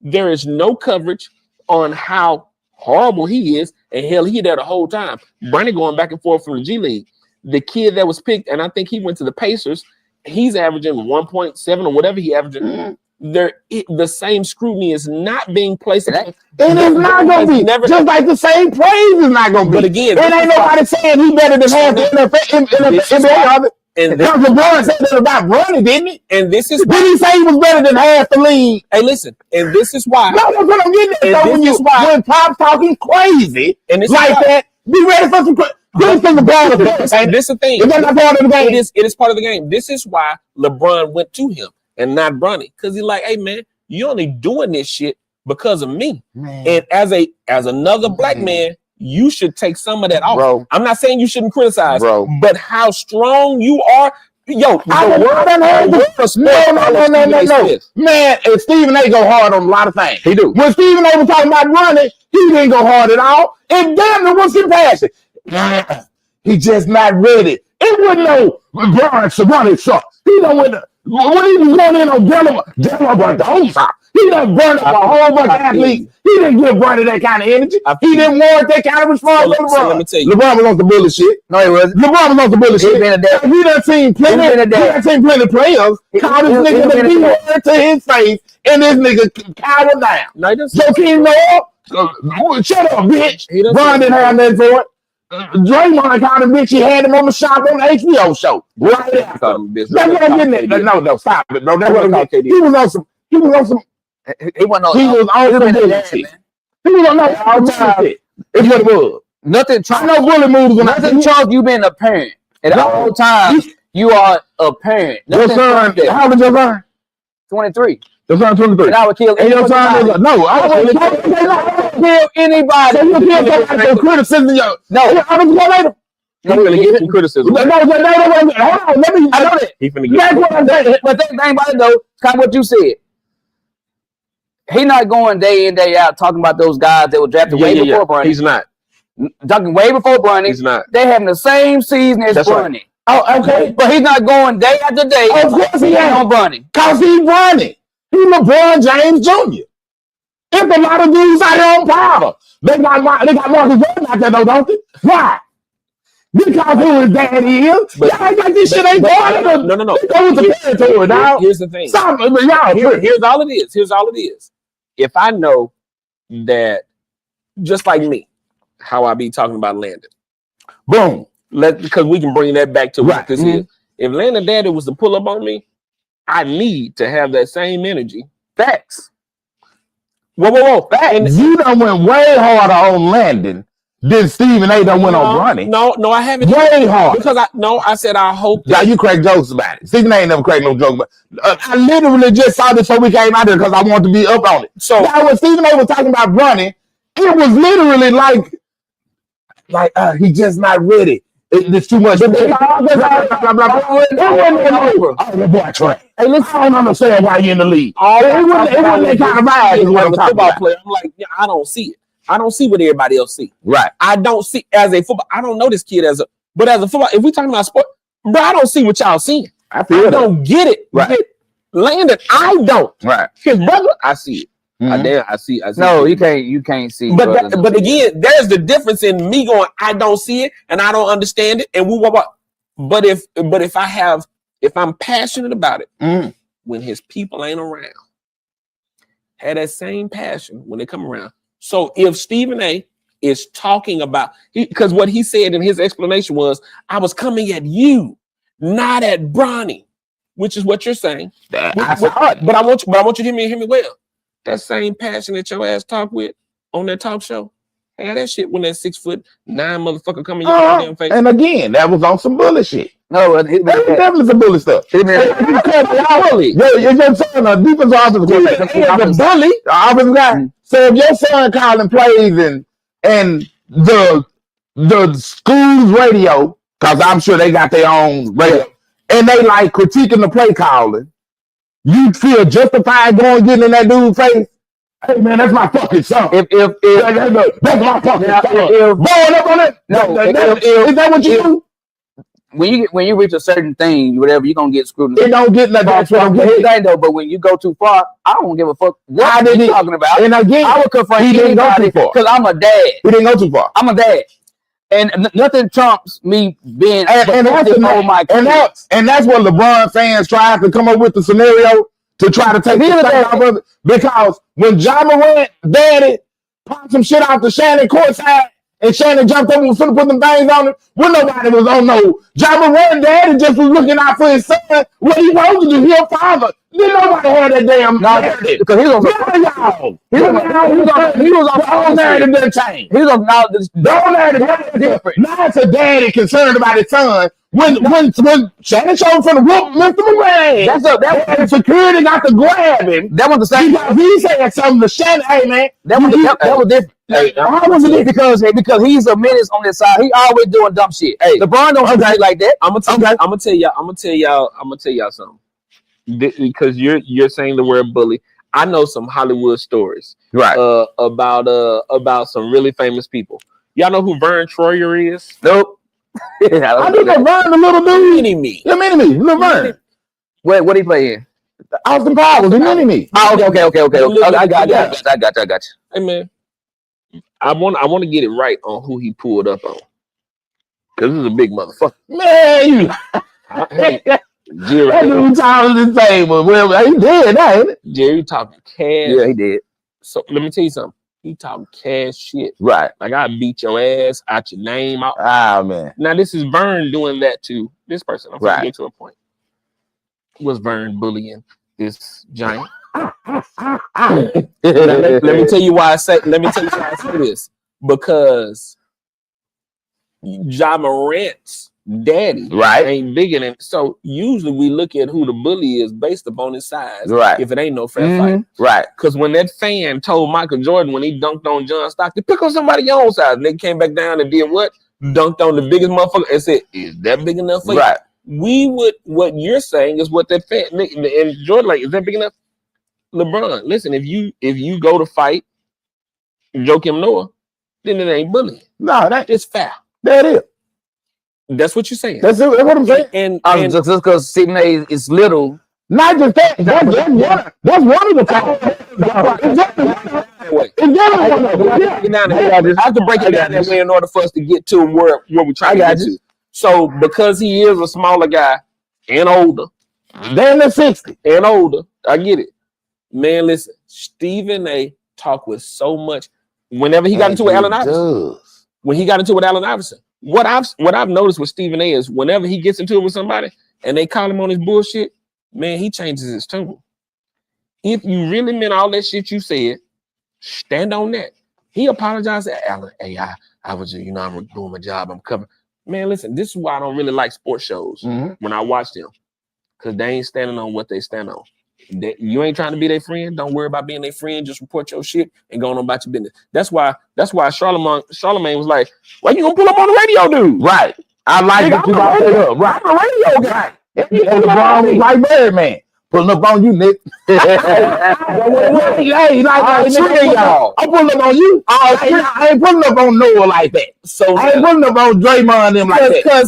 There is no coverage on how horrible he is, and hell, he there the whole time. Bronny going back and forth from the G League. The kid that was picked, and I think he went to the Pacers, he's averaging 1.7 or whatever he averaging. The same scrutiny is not being placed. And it's not gonna be just like the same praise is not gonna be. But again, it ain't nobody saying he better than half the NBA of it. And Because LeBron said that about Bronny, didn't he? And this is Did he say he was better than half the league? Hey, listen, and this is why. No, that's what I'm getting at. And So this is why- when Pop's talking crazy And this like is why, that, be ready for some. This is the ball of this is the thing. Is that not part of the game? It is part of the game. This is why LeBron went to him and not Bronny, because he's like, hey man, you only doing this shit because of me. Man. And as another black man, you should take some of that off. Bro. I'm not saying you shouldn't criticize, Bro. but how strong you are. Yo, I done heard this. No. Man, and Stephen A. go hard on a lot of things. He do. When Stephen A. was talking about Bronny, he didn't go hard at all. And damn, it was compassion. He just not ready. It wasn't no Bronny sucks. He don't win. When he was going in on Della, he done burned up a whole bunch of athletes. He didn't give Bronny that kind of energy. He didn't warrant that kind of response from LeBron. So let me tell you. LeBron was on the bullshit. No, he wasn't. LeBron was on the bullshit. He been a dad. We done seen plenty of players call this nigga the B-word to his face, and this nigga cower down. No, he doesn't. Joakim Noah, shut up, bitch. He doesn't. Bron didn't have nothing for it. Draymond called him bitch. He had him on the shop on the HBO show. Right there. That's what I'm getting at. No, stop it, bro. That's what I'm getting at. He was on some. He wasn't He was on some bullshit. He was on that all time. It's what it was. Nothing. I know bully moves when Nothing trumps you being a parent. At all times, you are a parent. Your Nothing son, trumps that. how old is your son? 23. Your son 23. And I would kill And your son anybody. is no. I would Kill anybody. So you kill somebody for criticism. No. I was going later. He's gonna get some criticism. No, hold on. Let me. I know that. He's gonna get. That's what I'm saying. But the thing about it though, it's kind of what you said. He not going day in, day out talking about those guys that were drafted way before Bronny. He's not. Talking way before Bronny. He's not. They having the same season as That's right. Bronny. Oh, okay. But he's not going day after day. Of course he ain't. on Bronny. Cause he's Bronny. He's LeBron James Jr. It's a lot of dudes out here on powder. They got Marcus Jordan out there though, don't they? Why? Because who his daddy is. But- Y'all act like this shit ain't going on. No. It goes with the territory, dog. Here's the thing. Stop it, but y'all Here's all it is. Here's all it is. If I know that, just like me, how I be talking about Landon, boom. because we can bring that back to what Right. this is. If Landon Daddy was to pull up on me, I need to have that same energy. Facts. Whoa. And you done went way harder on Landon than Stephen A. done went on Bronny. No, I haven't. Way hard. Because I said I hope Now that you crack jokes about it. Stephen A. ain't never cracked no joke about it. I literally just saw this before we came out there because I wanted to be up on it. so Now when Stephen A. was talking about Bronny, it was literally like he just not ready. It's too much. Oh, the boy Trey. Hey, listen, I don't understand why you in the league. It wasn't that kind of vibe. Is what I'm as a talking football about. player, I'm like, yeah, I don't see it. I don't see what everybody else see. Right. I don't see as a football. I don't know this kid but as a football. If we talking about sport, bro, I don't see what y'all seeing. I I feel that. don't get it. Right. Get Landon, I don't. Right. His brother, I see it. Mhm. I see. No, you can't see. But brothers and but sisters. again, there's the difference in me going, I don't see it and I don't understand it, and but if I'm passionate about it, Mhm. when his people ain't around, have that same passion when they come around. So if Stephen A. is talking about, because what he said in his explanation was, I was coming at you, not at Bronny, which is what you're saying. I saw it. But I want you to hear me well. That same passion that your ass talk with on that talk show, have that shit when that 6'9" motherfucker come in your goddamn face. And again, that was on some bullshit. No, That was definitely some bully stuff. Stephen A. Bully. Your son, a defense offensive coordinator, the bully, the offensive guy. So if your son calling plays and the school's radio, because I'm sure they got their own radio, and they like critiquing the play calling, you feel justified going getting in that dude's face? Hey man, that's my fucking son. If That's my fucking son. Blowing up on it. No, Is that what you do? when you reach a certain thing, whatever, you're gonna get screwed. It don't get nothing. That's what I'm getting. Thing though, but when you go too far, I don't give a fuck Why what did you he- talking about. And again, I would confront he didn't go anybody too far. because I'm a dad. He didn't go too far. I'm a dad, and nothing trumps me being And that's over my kids. and that's what LeBron fans tried to come up with the scenario to try to take the state off of it. Because when Ja Morant daddy popped some shit off the Shannon courtside and Shannon jumped up and was finna put them things on it, when nobody was on no Ja Morant daddy just was looking out for his son. What he supposed to do? He a father. Then nobody had that damn narrative. Because he was The whole narrative didn't change. he was on now this The whole narrative is different. Now it's a daddy concerned about his son. When Shannon showed from the whoop Mr. McMahon, that security got to grab him. that was the same. Because he said something to Shannon, hey man, That was different. Hey, how was it? Because he's a menace on this side. He always doing dumb shit. Hey, LeBron don't do shit like that. I'm gonna tell y'all something. Because you're saying the word bully. I know some Hollywood stories Right. about some really famous people. Y'all know who Vern Troyer is? Nope. I do know Vern, the little dude. Mini-me. The mini-me, Lil Vern. What he play in? Austin Powers, the mini-me. Oh, okay. I got you. Hey man, I want to get it right on who he pulled up on. Cause this is a big motherfucker. Man, you Hey, that Jerry, dude talking the same, but well, he dead now, ain't it? Jerry talking cash. Yeah, he did. So let me tell you something. He talking cash shit. Right. Like I beat your ass out your name out. Ah man. Now this is Vern doing that to this person. I'm trying to Right. get to a point. Was Vern bullying this giant? Let me tell you why I say this. Because Ja Morant's daddy Right. ain't bigger than, so usually we look at who the bully is based upon his size. Right. If it ain't no fair fight. Right. Because when that fan told Michael Jordan when he dunked on John Stockton, pick on somebody your own size, nigga came back down and did what? Dunked on the biggest motherfucker and said, is that big enough for you? Right. We would, what you're saying is what that fan, and Jordan like, is that big enough? LeBron, listen, if you go to fight Joakim Noah, then it ain't bullying. No, It's foul. that is. That's what you're saying. That's what I'm saying. And Just because Stephen A. is little. Not just that. That's one of the factors. Wait. It's definitely one of them. I have to break it down that way in order for us to get to where we try to get to. So because he is a smaller guy and older, Then the 60. and older, I get it. Man, listen, Stephen A. talk with so much. Whenever he got into it with Allen Iverson, when he got into it with Allen Iverson, what I've noticed with Stephen A. is whenever he gets into it with somebody and they call him on his bullshit, man, he changes his tune. If you really meant all that shit you said, stand on that. He apologized to Allen. Hey, I was, I'm doing my job. I'm covering. Man, listen, this is why I don't really like sports shows when I watch them, because they ain't standing on what they stand on. You ain't trying to be their friend. Don't worry about being their friend. Just report your shit and go on about your business. That's why Charlemagne was like, "Why you gonna pull up on the radio, dude?" Right. I like that you brought that up. Right. I'm a radio guy. And LeBron was like Birdman. Pulling up on you, Nick. Hey, I'm pulling up on you. I ain't pulling up on Noah like that. So I ain't pulling up on Draymond and them like that. Because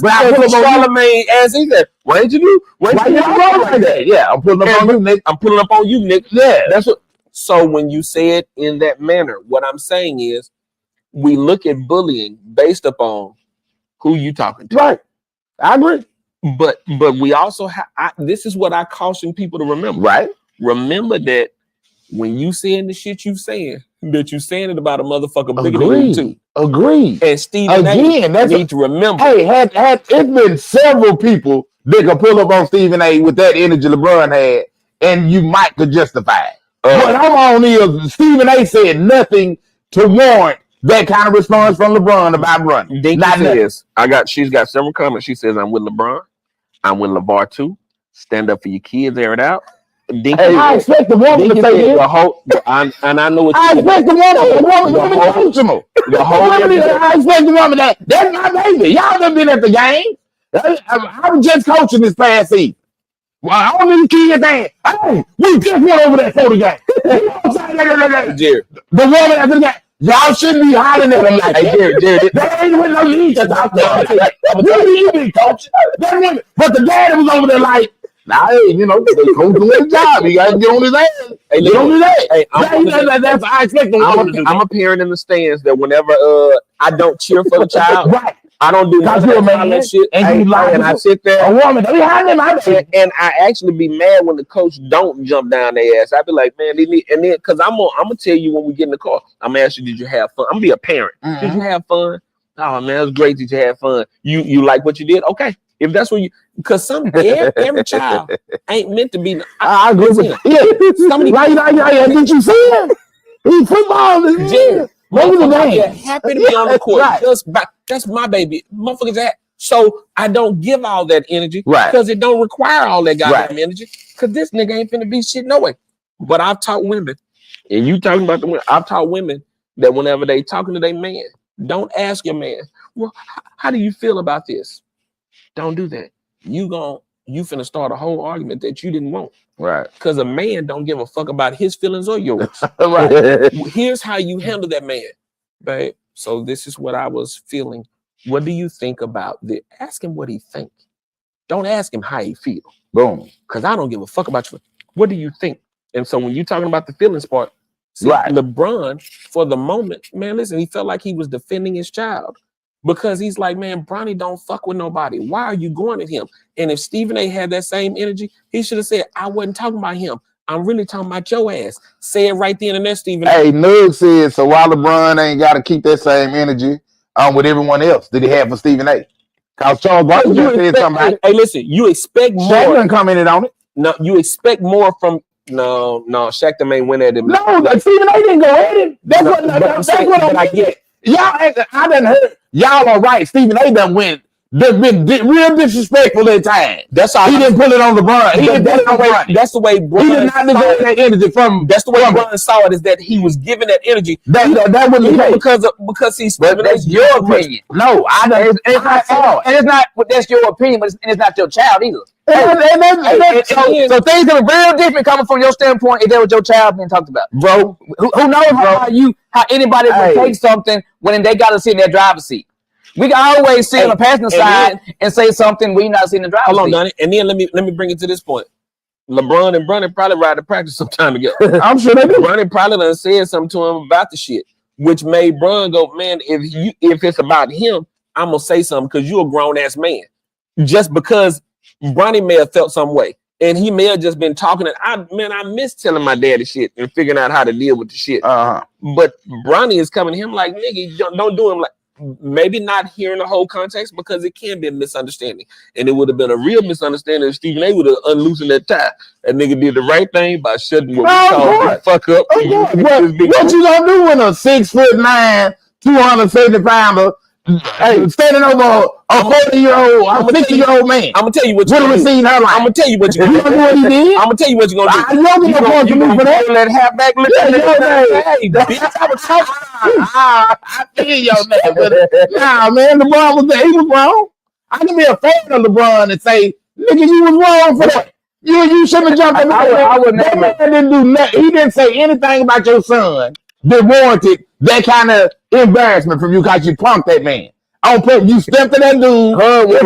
Charlemagne, as he said, what did you do? Why you roll like that? Yeah, I'm pulling up on you, Nick. I'm pulling up on you, Nick. Yeah. That's what. So when you say it in that manner, what I'm saying is we look at bullying based upon who you talking to. Right. I agree. But we also have, this is what I caution people to remember. Right. Remember that when you saying the shit you saying, that you saying it about a motherfucker bigger than you too. Agreed. And Stephen A. need to remember. Hey, had it's been several people that could pull up on Stephen A. with that energy LeBron had, and you might could justify it. What I'm on is Stephen A. said nothing to warrant that kind of response from LeBron about running. She's got several comments. She says, "I'm with LeBron. I'm with LeVar too. Stand up for your kids, air it out." I expect the woman to say the whole, and I know what I expect the woman emotional. I expect the woman that's my baby. Y'all done been at the game. I was just coaching this past season. Well, I don't need kids saying, "Hey, we just went over that photo game." The woman after the game. Y'all shouldn't be hollering at them like that. Jared, they ain't with no lead to talk to. You be coaching. But the dad was over there like, nah, hey, they coach doing his job. He got to get on his ass. Hey, get on his ass. Hey, that's I expect them. I'm a parent in the stands that whenever I don't cheer for the child, right. I don't do nothing that shit, and you lie, and I sit there. A woman, they behind them, and I actually be mad when the coach don't jump down their ass. I be like, man, they need, and then because I'm gonna tell you when we get in the car, I'm gonna ask you, did you have fun? I'm gonna be a parent. Did you have fun? Oh man, it was great. Did you have fun? You like what you did? Okay, if that's what you, because every child ain't meant to be. I agree with you. Yeah, somebody like did you see him? He football is Jared. Motherfucker happy to be on the court. Right. That's my baby. Motherfuckers that. So I don't give all that energy because it don't require all that goddamn energy. Because this nigga ain't finna be shit no way. But I've taught women, and you talking about the women, I've taught women that whenever they talking to their man, don't ask your man, well, how do you feel about this? Don't do that. You finna start a whole argument that you didn't want. Right. Because a man don't give a fuck about his feelings or yours. Right. Here's how you handle that man, babe. So this is what I was feeling. What do you think about this? Ask him what he think. Don't ask him how he feel. Boom. Because I don't give a fuck about you. What do you think? And so when you're talking about the feelings part, LeBron, for the moment, man, listen, he felt like he was defending his child. Because he's like, man, Bronny don't fuck with nobody. Why are you going at him? And if Stephen A. had that same energy, he should have said, I wasn't talking about him. I'm really talking about your ass. Say it right then and there, Stephen A. Hey, Nug said, so while LeBron ain't got to keep that same energy with everyone else that he had for Stephen A. Because Charles Barkley just said something. Hey, listen, you expect more. Shaq done commented on it. No, you expect more from No, Shaq them ain't win at him. No, Stephen A. didn't go at him. That's what I get. Y'all, I done heard. Y'all are right. Stephen A. done went. They've been real disrespectful at times. That's how he didn't put it on LeBron. He didn't put it on LeBron. That's the way Bron. He did not neglect that energy from. That's the way Bron saw it. Is that he was giving that energy. That was because he's. That's your opinion. No, I don't. And it's not. That's your opinion, but it's not your child either. So things are real different coming from your standpoint if that was your child being talked about, bro. Who knows how anybody would take something when they got to sit in their driver's seat. We can always sit on the passenger side and say something we not sitting in the driver's seat. Hold on, Donnie. And then let me bring it to this point. LeBron and Bronny probably ride to practice sometime together. I'm sure they do. Bronny probably done said something to him about the shit, which made Bron go, man, if it's about him, I'm gonna say something because you're a grown ass man. Just because Bronny may have felt some way, and he may have just been talking. And I miss telling my daddy shit and figuring out how to deal with the shit. But Bronny is coming to him like, nigga, don't do him like. Maybe not hearing the whole context because it can be a misunderstanding, and it would have been a real misunderstanding if Stephen A would have unloosened that tie. That nigga did the right thing by shutting what we call the fuck up. What you gonna do when a 6'9", 270-pounder standing over a 40-year-old, a 50-year-old man? I'm gonna tell you what you're gonna do. I'm gonna tell you what you're gonna do. You know what he did? I'm gonna tell you what you're gonna do. I know you're going to me for that. Let halfback look at it. Bitch, I was talking. I feel your man, but nah, man, LeBron he was wrong. I can be a fan of LeBron and say, nigga, you was wrong for that. You shouldn't have jumped in. I would never. That man didn't do nothing. He didn't say anything about your son that warranted that kind of embarrassment from you because you punked that man. On purpose, you stepped to that dude in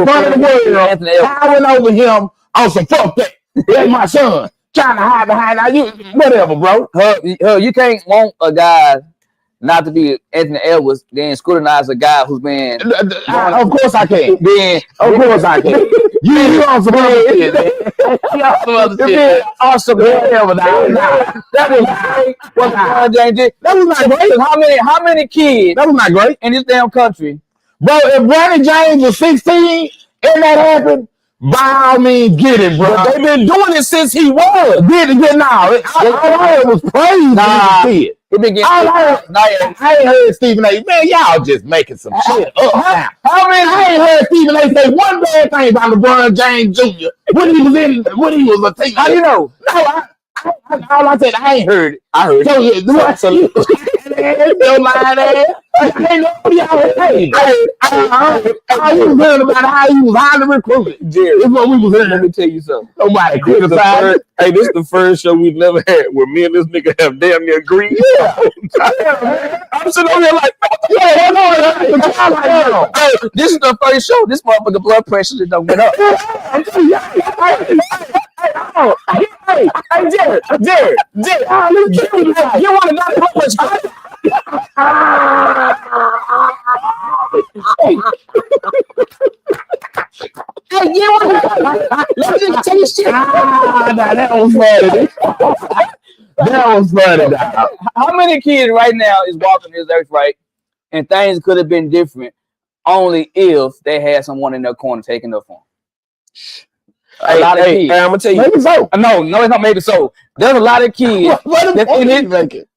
front of the world, towering over him on some fuck that. That's my son. Trying to hide behind you, whatever, bro. You can't want a guy not to be Anthony Edwards, then scrutinize a guy who's been. Of course I can. Of course I can. You on some other shit, man. You on some other shit. Awesome, whatever. That was James did. That was not great. How many kids? That was not great in this damn country, bro. If Bronny James was 16 and that happened, by all means, get it, bro. But they've been doing it since he was. Get now. All I heard was praise. I ain't heard Stephen A. Man, y'all just making some shit up now. I ain't heard Stephen A. say one bad thing about LeBron James Jr. when he was a team. How you know? No, all I said, I ain't heard it. I heard it. So, no lying ass. I ain't know y'all. I was hearing about how he was highly recruited. Jerry, this is what we was hearing. Let me tell you something. Nobody criticized. Hey, this is the first show we've never had where me and this nigga have damn near agreed. Yeah. I'm sitting over here like, this is the first show. This motherfucker blood pressure just don't went up. Hey, Jerry, you want to not blood pressure? Let me tell you shit. That was funny. That was funny. How many kids right now is walking this earth right, and things could have been different only if they had someone in their corner taking up for them. A lot of kids. I'm gonna tell you. Maybe so. No, it's not maybe so. There's a lot of kids. What in it?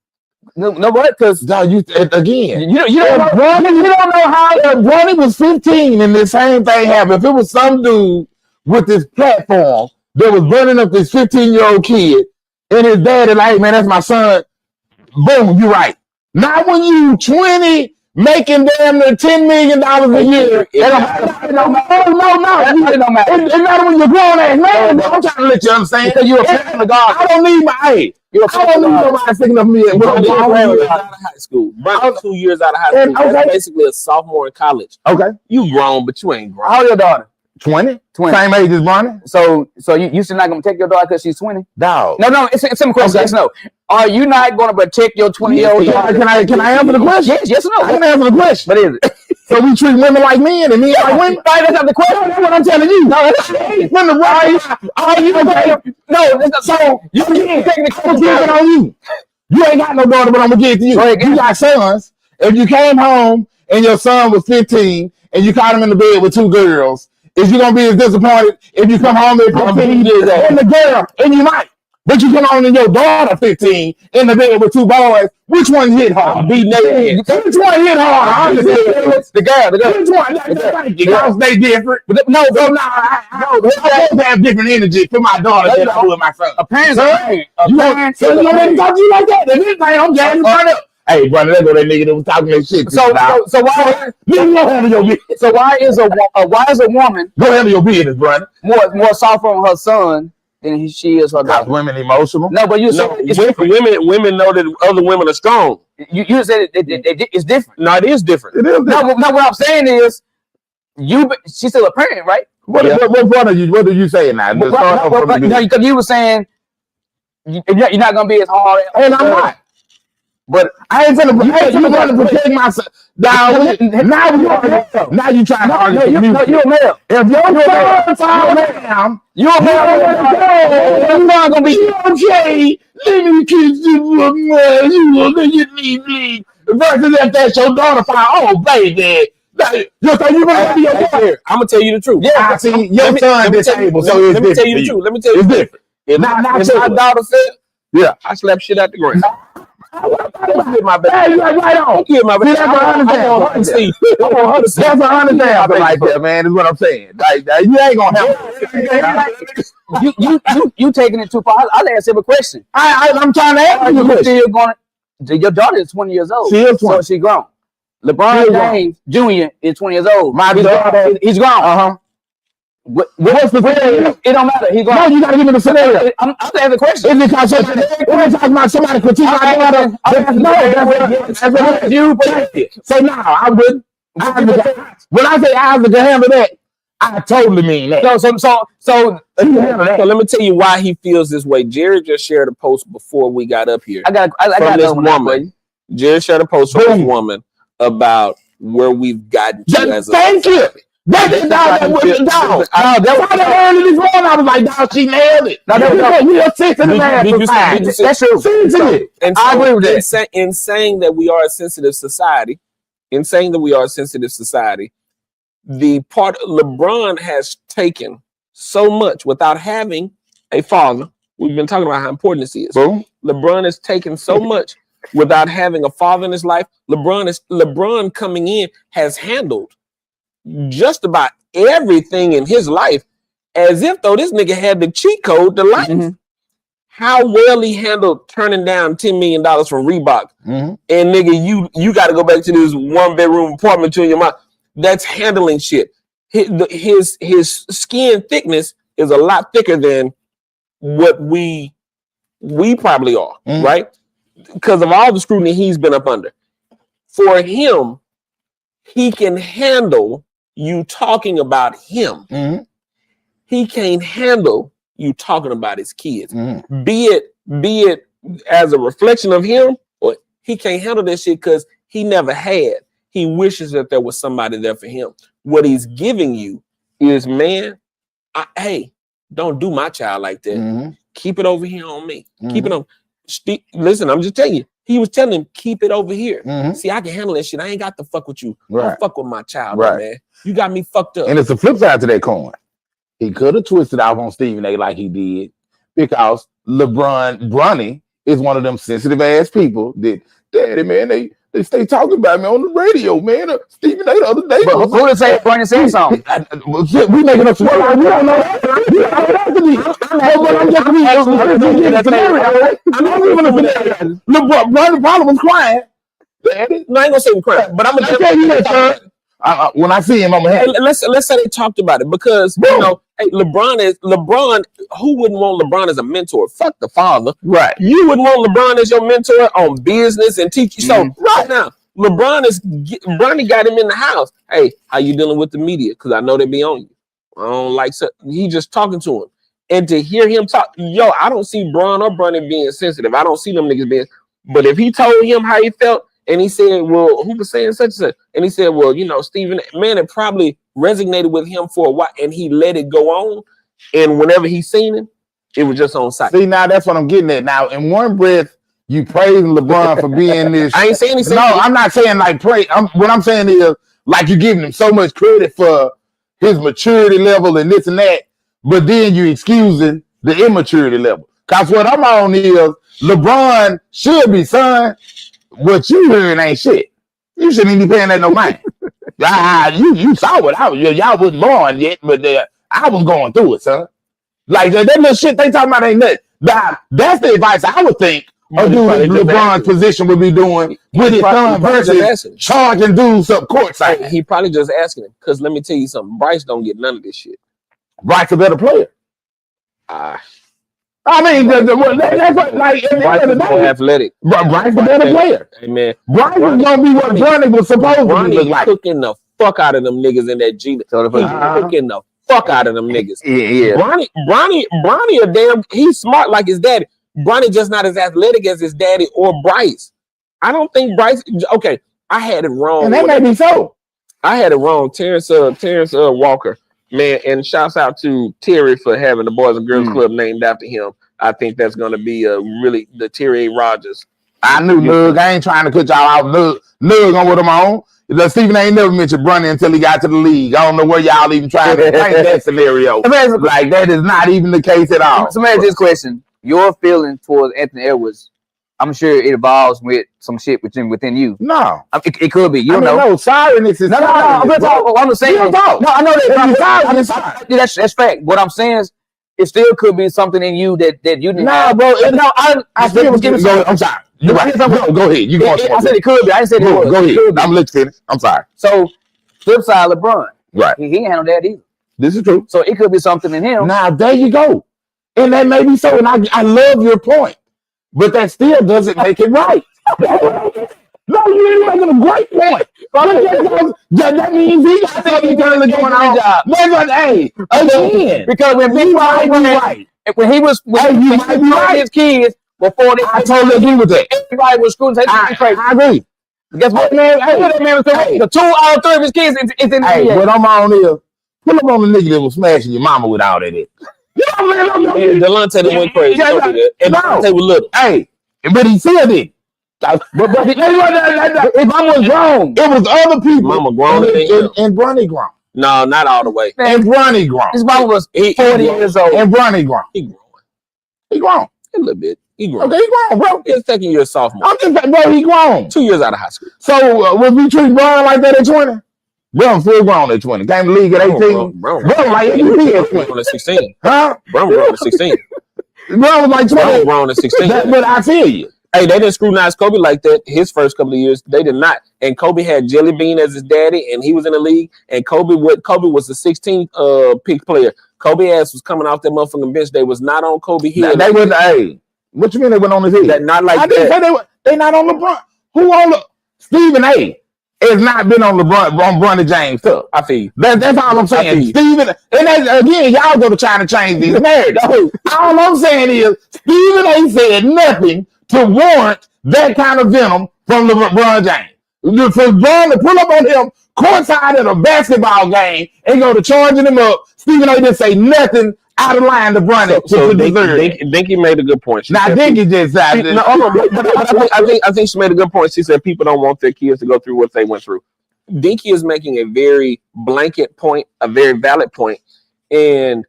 No, what? Because you again. You don't know how. Bronny was 15 and the same thing happened. If it was some dude with this platform that was burning up this 15-year-old kid and his dad is like, hey, man, that's my son. Boom, you right. Not when you 20 making damn near $10 million a year. No. It's not when you're grown ass man. I'm trying to let you understand. Because you're a fan of God. I don't need my age. I don't need nobody sticking up me. I was out of high school. Bronny 2 years out of high school. Okay. That's basically a sophomore in college. Okay. You grown, but you ain't grown. How old your daughter? 20. 20. Same age as Bronny. So you still not gonna take your daughter because she's 20? Dog. No. It's a simple question. Okay. Yes, no. Are you not gonna protect your 20-year-old daughter? Can I answer the question? Yes or no? I can answer the question. What is it? So we treat women like men and men like women? That's not the question. That's what I'm telling you. No, when the right, are you okay? No, so you can't take the question on you. You ain't got no daughter, but I'm gonna give it to you. You got sons. If you came home and your son was 15 and you caught him in the bed with two girls, is you gonna be as disappointed if you come home at 15 and the girl, and you might. But you come home and your daughter 15 in the bed with two boys. Which one hit hard? Which one hit hard? The girl. Which one? Because they different. No, I both have different energy for my daughter than I do with my son. A parent's you want to talk to you like that? Then this thing, I'm jamming right up. Hey, brother, there go that nigga that was talking that shit. So why is a woman go handle your business, brother? More soft on her son than she is her daughter? Women emotional. No, but women know that other women are strong. You said it's different. No, it is different. It is different. No, what I'm saying is, she's still a parent, right? What part of you? What are you saying now? Because you were saying you're not gonna be as hard, and I'm not. But I ain't finna protect myself. Now you trying to argue. you a male. If your son fall down, You a male. Your son gonna be okay. Let me kiss you for man. You will let you leave. Versus if that's your daughter fall, oh baby. You think you gonna be your daughter? I'm gonna tell you the truth. Yeah, I see your son disabled, so let me tell you the truth. Let me tell you the truth. If my daughter fell, yeah, I slap shit out the ground. Get my baby. Hey, right on. Get my baby. I want her to see. That's 100,000 like that, man. Is what I'm saying. Like you ain't gonna help. you taking it too far. I'll ask him a question. I'm trying to ask you a question. Still going? Your daughter is 20 years old. She is 20. So she grown. LeBron James Jr. is 20 years old. My daughter, he's grown. What's the scenario? It don't matter. He's grown. No, you gotta give me the scenario. I'm asking the question. Is it because we're talking about somebody critique my daughter? No, you protect it. So now I would. When I say Isaac can handle that, I totally mean that. So let me tell you why he feels this way. Jerry just shared a post before we got up here. I got this woman. Jerry shared a post from this woman about where we've gotten to as a thank you. That's the dog that was the dog. Early this morning, I was like, dog, she nailed it. Now, you're sensitive ass. That's true. Sensitive. And so I agree with that. In saying that we are a sensitive society, the part LeBron has taken so much without having a father. We've been talking about how important this is. Boom. LeBron has taken so much without having a father in his life. LeBron coming in has handled just about everything in his life as if though this nigga had the cheat code to life. Mm-hmm. How well he handled turning down $10 million from Reebok. Mm-hmm. And nigga, you got to go back to this 1-bedroom apartment to your mom. That's handling shit. His skin thickness is a lot thicker than what we probably are, right? Because of all the scrutiny he's been up under. For him, he can handle you talking about him. Mm-hmm. He can't handle you talking about his kids. Mm-hmm. Be it as a reflection of him, or he can't handle that shit because he never had. He wishes that there was somebody there for him. What he's giving you is, man, hey, don't do my child like that. Mm-hmm. Keep it over here on me. Mm-hmm. Keep it on. Listen, I'm just telling you. He was telling him, keep it over here. Mm-hmm. See, I can handle that shit. I ain't got to fuck with you. Right. Don't fuck with my child, man. You got me fucked up. And it's the flip side to that coin. He could have twisted out on Stephen A like he did because Bronny is one of them sensitive ass people that, daddy, man, they stay talking about me on the radio, man. Stephen A the other day. But who did say Bronny said something? We making up some. We don't know that. LeBron probably was crying. No, I ain't gonna say he was crying, but I'm gonna tell you that, when I see him, I'm gonna have let's say they talked about it because you know, hey, LeBron. Who wouldn't want LeBron as a mentor? Fuck the father, right? You wouldn't want LeBron as your mentor on business and teach you. So right now, Bronny got him in the house. Hey, how you dealing with the media? Because I know they be on you. I don't like so. He just talking to him, and to hear him talk, I don't see Bron or Bronny being sensitive. I don't see them niggas being. But if he told him how he felt. And he said, well, who was saying such and such? And he said, well, Stephen, man, it probably resonated with him for a while. And he let it go on. And whenever he seen him, it was just on sight. See, now that's what I'm getting at. Now, in one breath, you praising LeBron for being this. I ain't saying anything. No, I'm not saying like praise. What I'm saying is like you're giving him so much credit for his maturity level and this and that. But then you excusing the immaturity level. Because what I'm on is LeBron should be, son. What you hearing ain't shit. You shouldn't even be paying that no mind. You saw what I was. Y'all wasn't born yet, but I was going through it, son. Like that little shit they talking about ain't nothing. That's the advice I would think a dude in LeBron's position would be doing with his son versus charging dudes up courtside. He probably just asking him because let me tell you something. Bryce don't get none of this shit. Bryce a better player. I mean, that's what, like, Bryce is more athletic. Bryce is a better player. Amen. Bryce is gonna be what Bronny was supposed to look like. Cooking the fuck out of them niggas in that G. Cooking the fuck out of them niggas. Yeah. Bronny a damn. He's smart like his daddy. Bronny just not as athletic as his daddy or Bryce. I don't think Bryce. Okay, I had it wrong. And that may be so. I had it wrong. Terrence Walker, man, and shouts out to Terry for having the Boys and Girls Club named after him. I think that's going to be the Terry A. Rogers. I knew Nug. I ain't trying to cut y'all out. Nug on with him on. Stephen ain't never mentioned Bronny until he got to the league. I don't know where y'all even trying to think that scenario. Like, that is not even the case at all. So, man, this question: your feeling towards Anthony Edwards, I'm sure it evolves with some shit within you. No. It could be. You don't know. No, sorryness is No, I'm just talking. I'm just saying. You don't talk. No, I know that. That's fact. What I'm saying is, it still could be something in you that you didn't have. Bro. I still was giving. I'm sorry. You're right. Go ahead. You go. I said it could be. I didn't say it was. Go ahead. I'm gonna let you finish. I'm sorry. So, flip side, LeBron. Right. He ain't handled that either. This is true. So it could be something in him. Now there you go. And that may be so. And I love your point. But that still doesn't make it right. No, you ain't making a great point. That means he got something currently going on. Hey, again. Because when people right. When he was his kids before I totally agree with that. everybody was scrutinizing. I agree. Guess what, man? That man was the 2 out of 3 of his kids is in the NBA. What I'm on is pull up on the nigga that was smashing your mama with all that. Yeah, man. Delonte that went crazy. And Delonte was little. Hey, but he said it. But his mama was grown. It was other people. Mama grown and Bronny grown. No, not all the way. And Bronny grown. His mama was 40 years old. And Bronny grown. He grown. A little bit. He grown. Okay, he grown, bro. He's second year sophomore. I'm just, bro, he grown. 2 years out of high school. So was we treat Bron like that at 20? Bro, full grown at 20. Came to the league at 18. Bro, like 18 at 20. Grown at 16. Huh? Bro, grown at 16. Bro was like 20. Grown at 16. But I feel you. Hey, they didn't scrutinize Kobe like that his first couple of years. They did not. And Kobe had Jelly Bean as his daddy, and he was in the league. And Kobe was the 16th pick player. Kobe ass was coming off that motherfucking bench. They was not on Kobe here. They went to A. What you mean they went on his head? That not like I didn't say they not on LeBron. Who on the Stephen A. has not been on LeBron on Bronny James stuff. I feel you. That's all I'm saying. Stephen, and that's, again, y'all go to try to change these narratives. All I'm saying is Stephen A. said nothing to warrant that kind of venom from LeBron James. For Bron to pull up on him courtside at a basketball game and go to charging him up, Stephen A. didn't say nothing out of line to Bronny. So Dinky made a good point. Now Dinky just said, no, I think she made a good point. She said people don't want their kids to go through what they went through. Dinky is making a very blanket point, a very valid point, to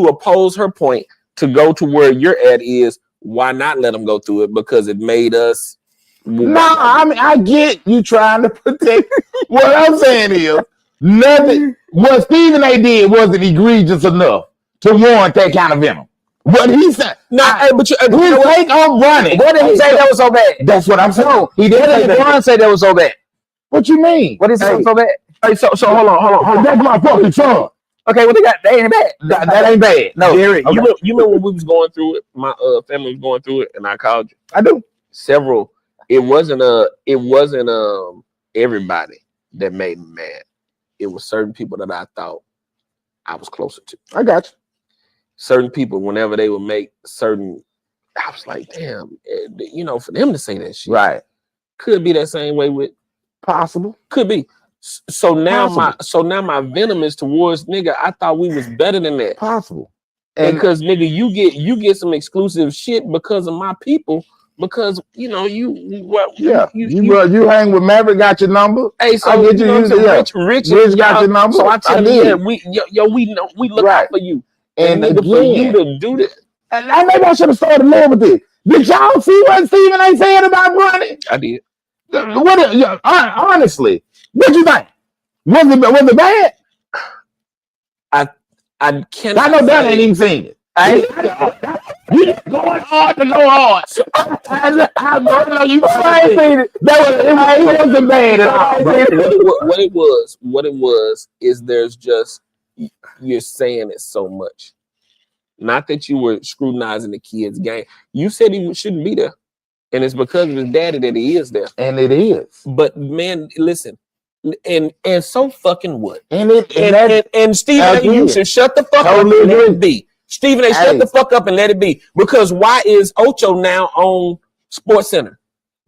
oppose her point, to go to where you're at is why not let them go through it, because it made us. No, I mean I get you trying to protect. What I'm saying is nothing. What Stephen A. did wasn't egregious enough to warrant that kind of venom. What he said. But his take on Bronny. What did he say that was so bad? That's what I'm saying. He didn't say that was so bad. What you mean? What did he say so bad? Hey, so hold on. That's my fucking son. Okay, what they ain't bad. That ain't bad. No, Jerry, okay. You know when we was going through it, my family was going through it, and I called you. I do. Several. It wasn't everybody that made me mad. It was certain people that I thought I was closer to. I got you. Certain people, whenever they would make certain, I was like, damn, for them to say that shit, right? Could be that same way with possible. Could be. So now my venom is towards nigga. I thought we was better than that. Possible. And because nigga, you get some exclusive shit because of my people. Because you hang with Maverick, got your number. Hey, so I get you. Rich got your number. So I tell you, we know we look out for you. And nigga, for you to do this, and maybe I should have started more with this. Did y'all see what Stephen A. said about Bronny? I did. Honestly, what you think? Was it bad? I cannot. I know that ain't even seen it. You just going hard to go hard. I know you ain't seen it. It wasn't bad at all. What it was is there's just you're saying it so much. Not that you were scrutinizing the kid's game. You said he shouldn't be there, and it's because of his daddy that he is there. And it is. But man, listen. And so fucking what? And Steve, you should shut the fuck up and let it be. Stephen A. Shut the fuck up and let it be. Because why is Ocho now on Sports Center?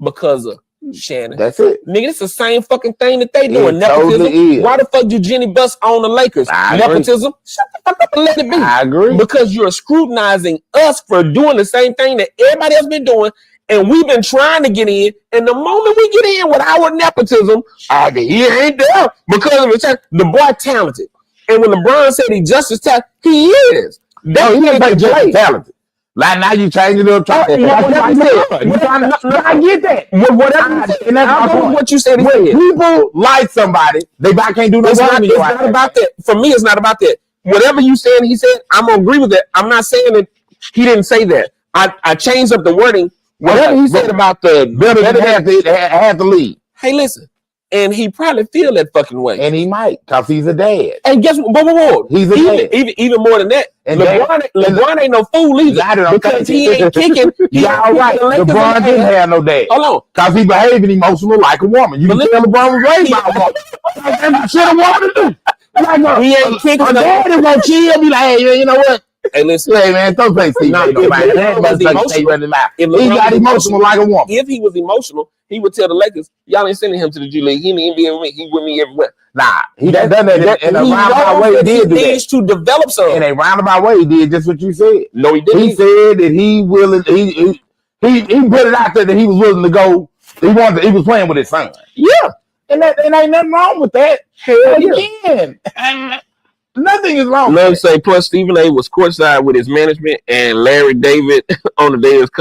Because of Shannon. That's it. Nigga, it's the same fucking thing that they doing. It Nepotism. totally is. Why the fuck do Jenny Buss own the Lakers? I agree. Nepotism. Shut the fuck up and let it be. I agree. Because you're scrutinizing us for doing the same thing that everybody else been doing, and we've been trying to get in. And the moment we get in with our nepotism, he ain't there because of his talent. The boy talented, and when LeBron said he just as talented, he is. No, he ain't just talented. Like now you changing it up. I get that. Whatever you said, and that's what you said. When people like somebody, they can't do no wrong. It's not about that. For me, it's not about that. Whatever you said, he said, I'm gonna agree with that. I'm not saying that he didn't say that. I changed up the wording. Whatever he said about the better have to lead. Hey, listen. And he probably feel that fucking way. And he might, because he's a dad. And guess what? He's a dad. Even more than that. And LeBron ain't no fool either. Because he ain't kicking. Yeah, all right. LeBron didn't have no dad. Hold on. Because he behaving emotional like a woman. You can tell LeBron was raised by a woman. That's shit a woman to do. Like he ain't kicking. A dad is going to chill, be like, hey, you know what? Hey, listen. Hey, man, don't play Steve. He got emotional like a woman. If he was emotional, he would tell the Lakers, y'all ain't sending him to the G League. He in the NBA with me. He with me everywhere. Nah, he done that in a roundabout way. He did do that. To develop something. In a roundabout way, he did just what you said. No, he didn't. He said that he willing. He put it out there that he was willing to go. He was playing with his son. Yeah, and ain't nothing wrong with that. Hell yeah. Nothing is wrong. Love say plus Stephen A. was courtside with his management, and Larry David on the day of his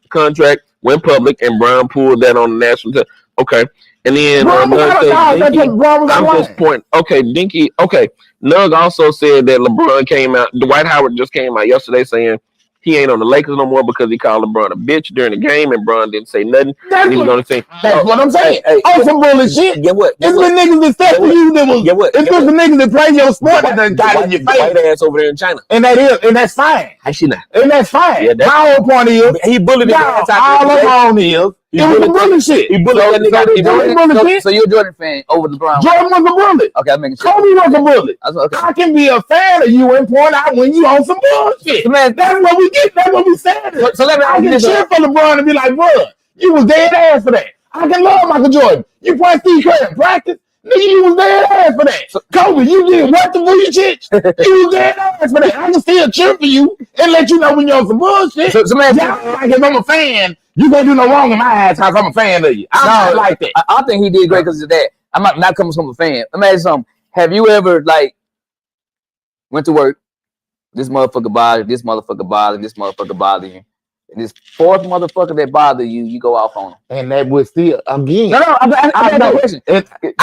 contract went public, and Brown pulled that on the national. Okay, and then I'm just pointing. Okay, Dinky. Okay, Nug also said that LeBron came out. Dwight Howard just came out yesterday saying he ain't on the Lakers no more because he called LeBron a bitch during the game, and LeBron didn't say nothing. That's what I'm saying. On some bullshit. Get what? It's the niggas that step for you that was. Get what? It's just the niggas that play your sport that done got in your face. White ass over there in China, and that's fine. I see that, and that's fine. Yeah, my whole point is he bullied his ass out all along is. It was a bully shit. He bullied that nigga. So you're a Jordan fan over LeBron? Jordan was a bully. Okay, I'm making sure. Kobe was a bully. Okay. I can be a fan of you and point out when you on some bullshit. Man, that's what we get. That's what we said. So let me. I can cheer for LeBron and be like, bro, you was dead ass for that. I can love Michael Jordan. You play Steve Kerr in practice. Nigga, you was dead ass for that. So, Kobe, you did what the Vujicic? You was dead ass for that. I can still cheer for you and let you know when you're on some bullshit. So man, like if I'm a fan, you can't do no wrong in my eyes because I'm a fan of you. I'm not like that. I think he did great because of that. I'm not coming from a fan. Let me ask you something. Have you ever went to work? This motherfucker bothered, this motherfucker bothered, this motherfucker bothered you. And this fourth motherfucker that bothered you, you go off on him. And that was still, again. No, I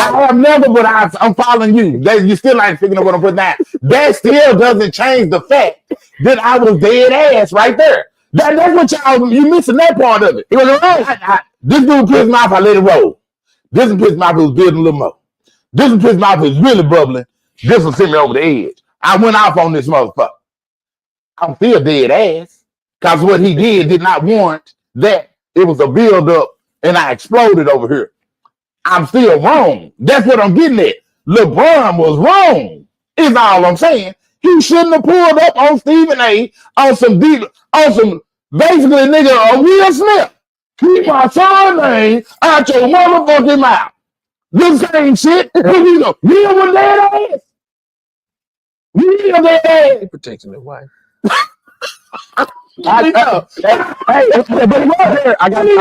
have never, but I'm following you. You still ain't picking up what I'm putting down. That still doesn't change the fact that I was dead ass right there. That's what you missing that part of it. It was wrong. This dude pissed me off, I let it roll. This one pissed me off, it was building a little more. This one pissed me off, it was really bubbling. This one sent me over the edge. I went off on this motherfucker. I'm still dead ass. Because what he did not warrant that. It was a build-up, and I exploded over here. I'm still wrong. That's what I'm getting at. LeBron was wrong, is all I'm saying. He shouldn't have pulled up on Stephen A. on some basically, nigga, a Will Smith. Keep my son name out your motherfucking mouth. This same shit. You know, Will was dead ass. Will dead ass. Protecting his wife. Hey, but I got you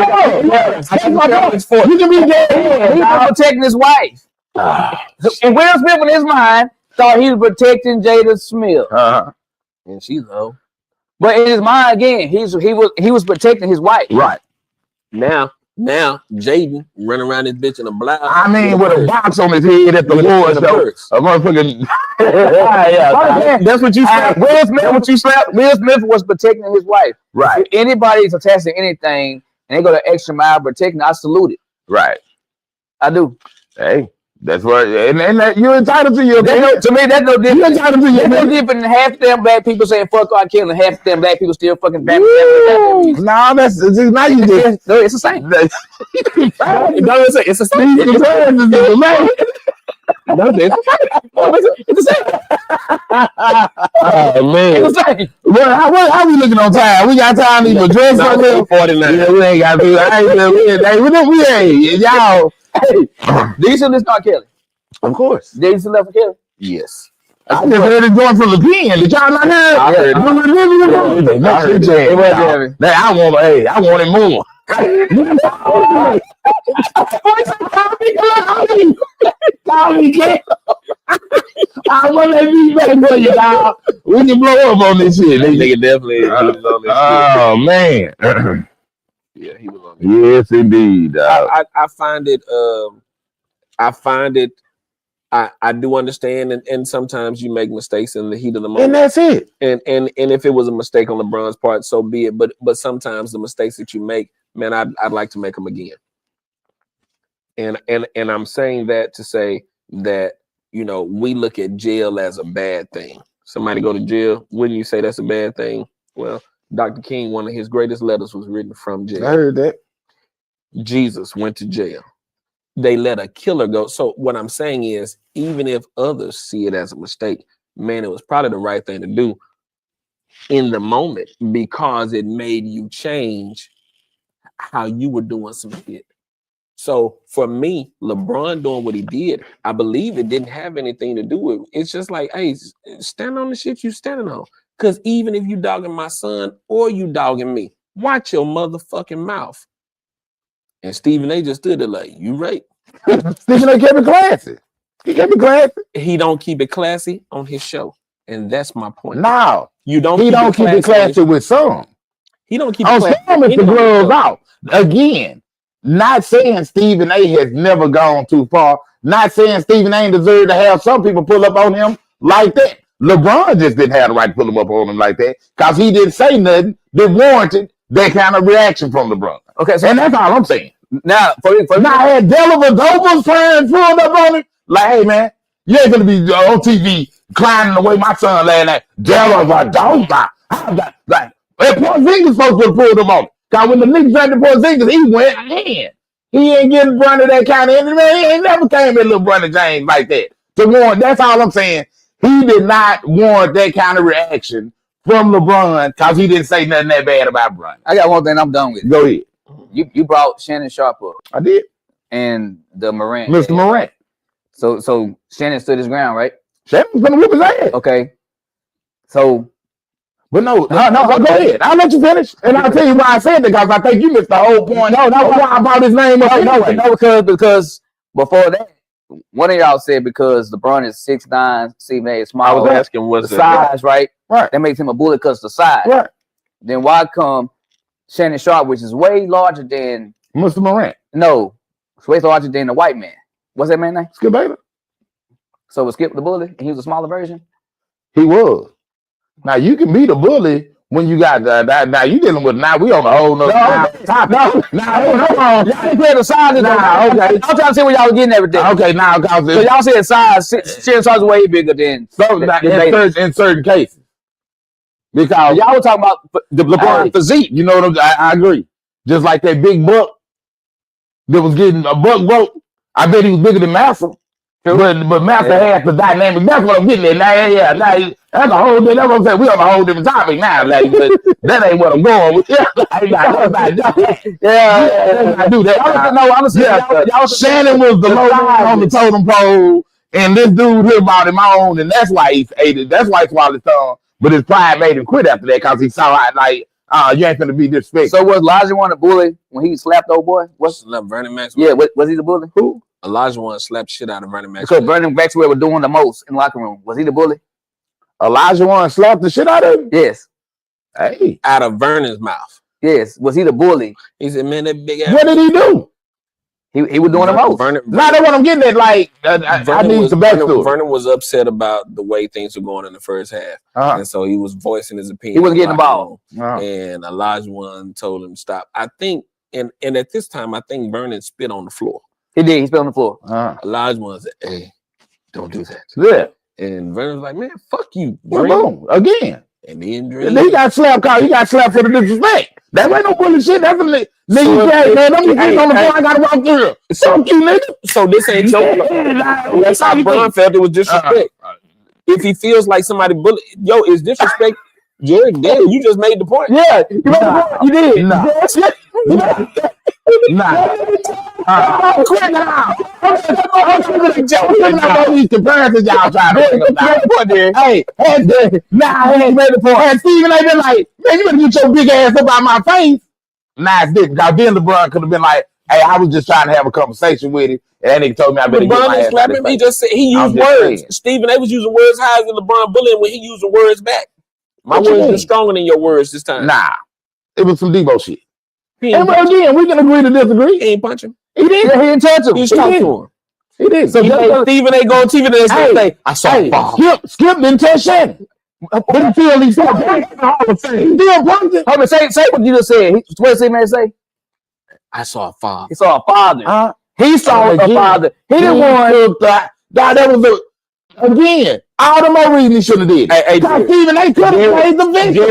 can be dead. He was protecting his wife. And Will Smith, in his mind, thought he was protecting Jada Smith. And she's low. But in his mind, again, he was protecting his wife. Right. Now Jaden running around this bitch in a blouse. I mean, with a box on his head at the Lord show. A motherfucking. That's what you said. Will Smith was protecting his wife. Right. If anybody's attached to anything and they go the extra mile protecting, I salute it. Right. I do. Hey, that's what, and that you're entitled to your opinion. To me, that's no different. You're entitled to your no different than half them black people saying fuck R. Kelly and half them black people still fucking bad. No, that's just now you just. No, it's the same. It's the same. It's the same. Oh man. was saying. Well, how we looking on time? We got time to even dress No, something? 49. Yeah, we ain't got to. We ain't. Y'all. Did you see this R. Kelly? Of course. Did you see that for Kelly? Yes. I just heard it going from the pen. Did y'all not hear? I heard it. I heard it. It was heavy. I want it more. Call me, kid. I want that beat back for you, dog. We can blow up on this shit. That nigga definitely he was on this Oh man. shit. Yeah, he was on this. Yes, indeed. Dog. I find it. I do understand, and sometimes you make mistakes in the heat of the moment. And that's it. And if it was a mistake on LeBron's part, so be it. But sometimes the mistakes that you make, man, I'd like to make them again. And I'm saying that to say that, you know, we look at jail as a bad thing. Somebody go to jail, wouldn't you say that's a bad thing? Well, Dr. King, one of his greatest letters was written from jail. I heard that. Jesus went to jail. They let a killer go. So what I'm saying is, even if others see it as a mistake, man, it was probably the right thing to do in the moment because it made you change how you were doing some shit. So for me, LeBron doing what he did, I believe it didn't have anything to do with it. It's just like, hey, stand on the shit you standing on. Because even if you dogging my son or you dogging me, watch your motherfucking mouth. And Stephen A just stood there like, you right. Stephen A kept it classy. He kept it classy. He don't keep it classy on his show. And that's my point. No. You don't He don't keep it classy with some. He don't keep On it classy. some, it's the Anyway, gloves out. Again, not saying Stephen A has never gone too far. Not saying Stephen A deserved to have some people pull up on him like that. LeBron just didn't have the right to pull him up on him like that because he didn't say nothing that warranted that kind of reaction from LeBron. Okay, so And that's all I'm saying. now for Now, had Dellavedova turned pulled up on him, like, hey, man, you ain't gonna be on TV climbing the way my son last night. Dellavedova. Like, Porzingis supposed to have pulled him on. Because when the niggas drafted Porzingis, he went in. He ain't getting Bronny that kind of energy. Man, he ain't never came in little Bronny James like that. To warrant, that's all I'm saying. He did not warrant that kind of reaction from LeBron because he didn't say nothing that bad about Bronny. I got one thing I'm done with. Go ahead. You brought Shannon Sharp up I did. and the Morant. Mr. Morant. So Shannon stood his ground, right? Shannon's gonna whip his ass. Okay. So But no, go ahead. I'll let you finish. And I'll tell you why I said that because I think you missed the whole point. No, why I brought his name up. no, because before that, one of y'all said because LeBron is 6'9", Stephen A is I small. was asking, what's the that? size, right? Right. That makes him a bully because the size. Right. Then why come Shannon Sharp, which is way larger than Mr. Morant. no, it's way larger than the white man. What's that man's name? Skip Bayless. So it was Skip the Bully, and he was a smaller version. He was. Now you can be the bully when you got now you dealing with now we on a whole nother topic. Hold on. Y'all ain't playing the size. Nah, okay. I'm trying to see where y'all was getting everything. Okay, now So y'all said size. Shannon Sharp's way bigger than in certain cases. Because y'all were talking about the LeBron physique. you know what I agree. Just like that big buck that was getting a buck broke. I bet he was bigger than Massa. But Massa had the dynamic. That's what I'm getting at. Now, that's a whole different. That's what I'm saying. We on a whole different topic now. Like, but that ain't what I'm going with. I do that. Y'all Shannon was the low on the totem pole, and this dude here about him on, and that's why he ate it. That's why he swallowed his tongue. But his pride made him quit after that because he saw like, you ain't finna be disrespectful. So was Olajuwon a bully when he slapped old boy? Vernon Maxwell? Yeah, was he the bully? Who? Olajuwon slapped shit out of Vernon Maxwell. Because Vernon Maxwell was doing the most in the locker room. Was he the bully? Olajuwon slapped the shit out of him? Yes. Hey. Out of Vernon's mouth. Yes. Was he the bully? He said, man, that big ass. What did he do? He was doing the most. Now that's what I'm getting at. Like, I need some backstory. Vernon was upset about the way things were going in the first half. And so he was voicing his opinion. He wasn't getting the ball. And Olajuwon told him to stop. I think, and at this time, I think Vernon spit on the floor. He did. He spit on the floor. Olajuwon said, hey, don't do that. Yeah. And Vernon's like, man, fuck you. Boom. Again. And then he got slapped. He got slapped for the disrespect. That ain't no bullshit. That's a nigga. Man, I'm getting on the floor. I gotta walk through. Fuck you, nigga. So this ain't so. That's how Bron felt. It was disrespect. if he feels like somebody bully, yo, is disrespect. Jerry, damn, you just made the point. Yeah, you did. Nah. Quit now. These comparisons y'all trying to make. Hey, made the point. And Stephen A. been like, man, you better get your big ass up out my face. Nice dick. Now then LeBron could have been like, hey, I was just trying to have a conversation with him, and that nigga told me I better get my LeBron ass slap him. He just said he used words. Stephen A. was using words higher than LeBron bullying when he used the words back. My words are stronger than your words this time. Nah, it was some Debo shit. And again, we can agree to disagree. He ain't punch him. He did. Yeah, he didn't touch him. He just talked to him. He did. So Stephen A. go on TV and say, I saw a ball. Skip didn't touch Shannon. But he feel he saw he still punching. Hold on, say what you just said. What did Stephen A. say? I saw a father. He saw a father. He saw a father. He didn't want that. That was again. All the more reason he shouldn't have did. Hey, Stephen A. could have played the victim.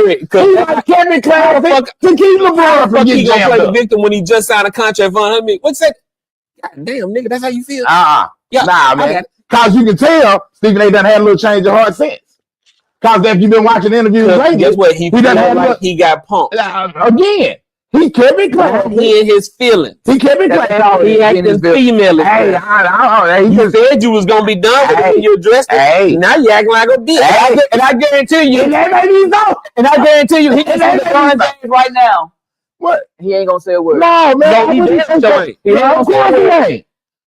He like Kevin Classic to keep LeBron from He getting gonna play jammed the up. victim when he just signed a contract for $100 million. What's that? God damn, nigga, that's how you feel? Yeah, Nah, man. Cause you can tell Stephen A. done had a little change of heart since. Cause if you've been watching interviews lately, guess what? He done had like he got punked. again. He Kevin Classic. He in his feelings. He Kevin Classic. He acting female. Hey, You said you was gonna be done with it when you addressed it. Hey. Now you acting like a bitch. Hey. and I guarantee you, that made me so. and I guarantee you, he can say LeBron James right now. What? He ain't gonna say a word. No, man. No, he didn't show it. Of course he ain't.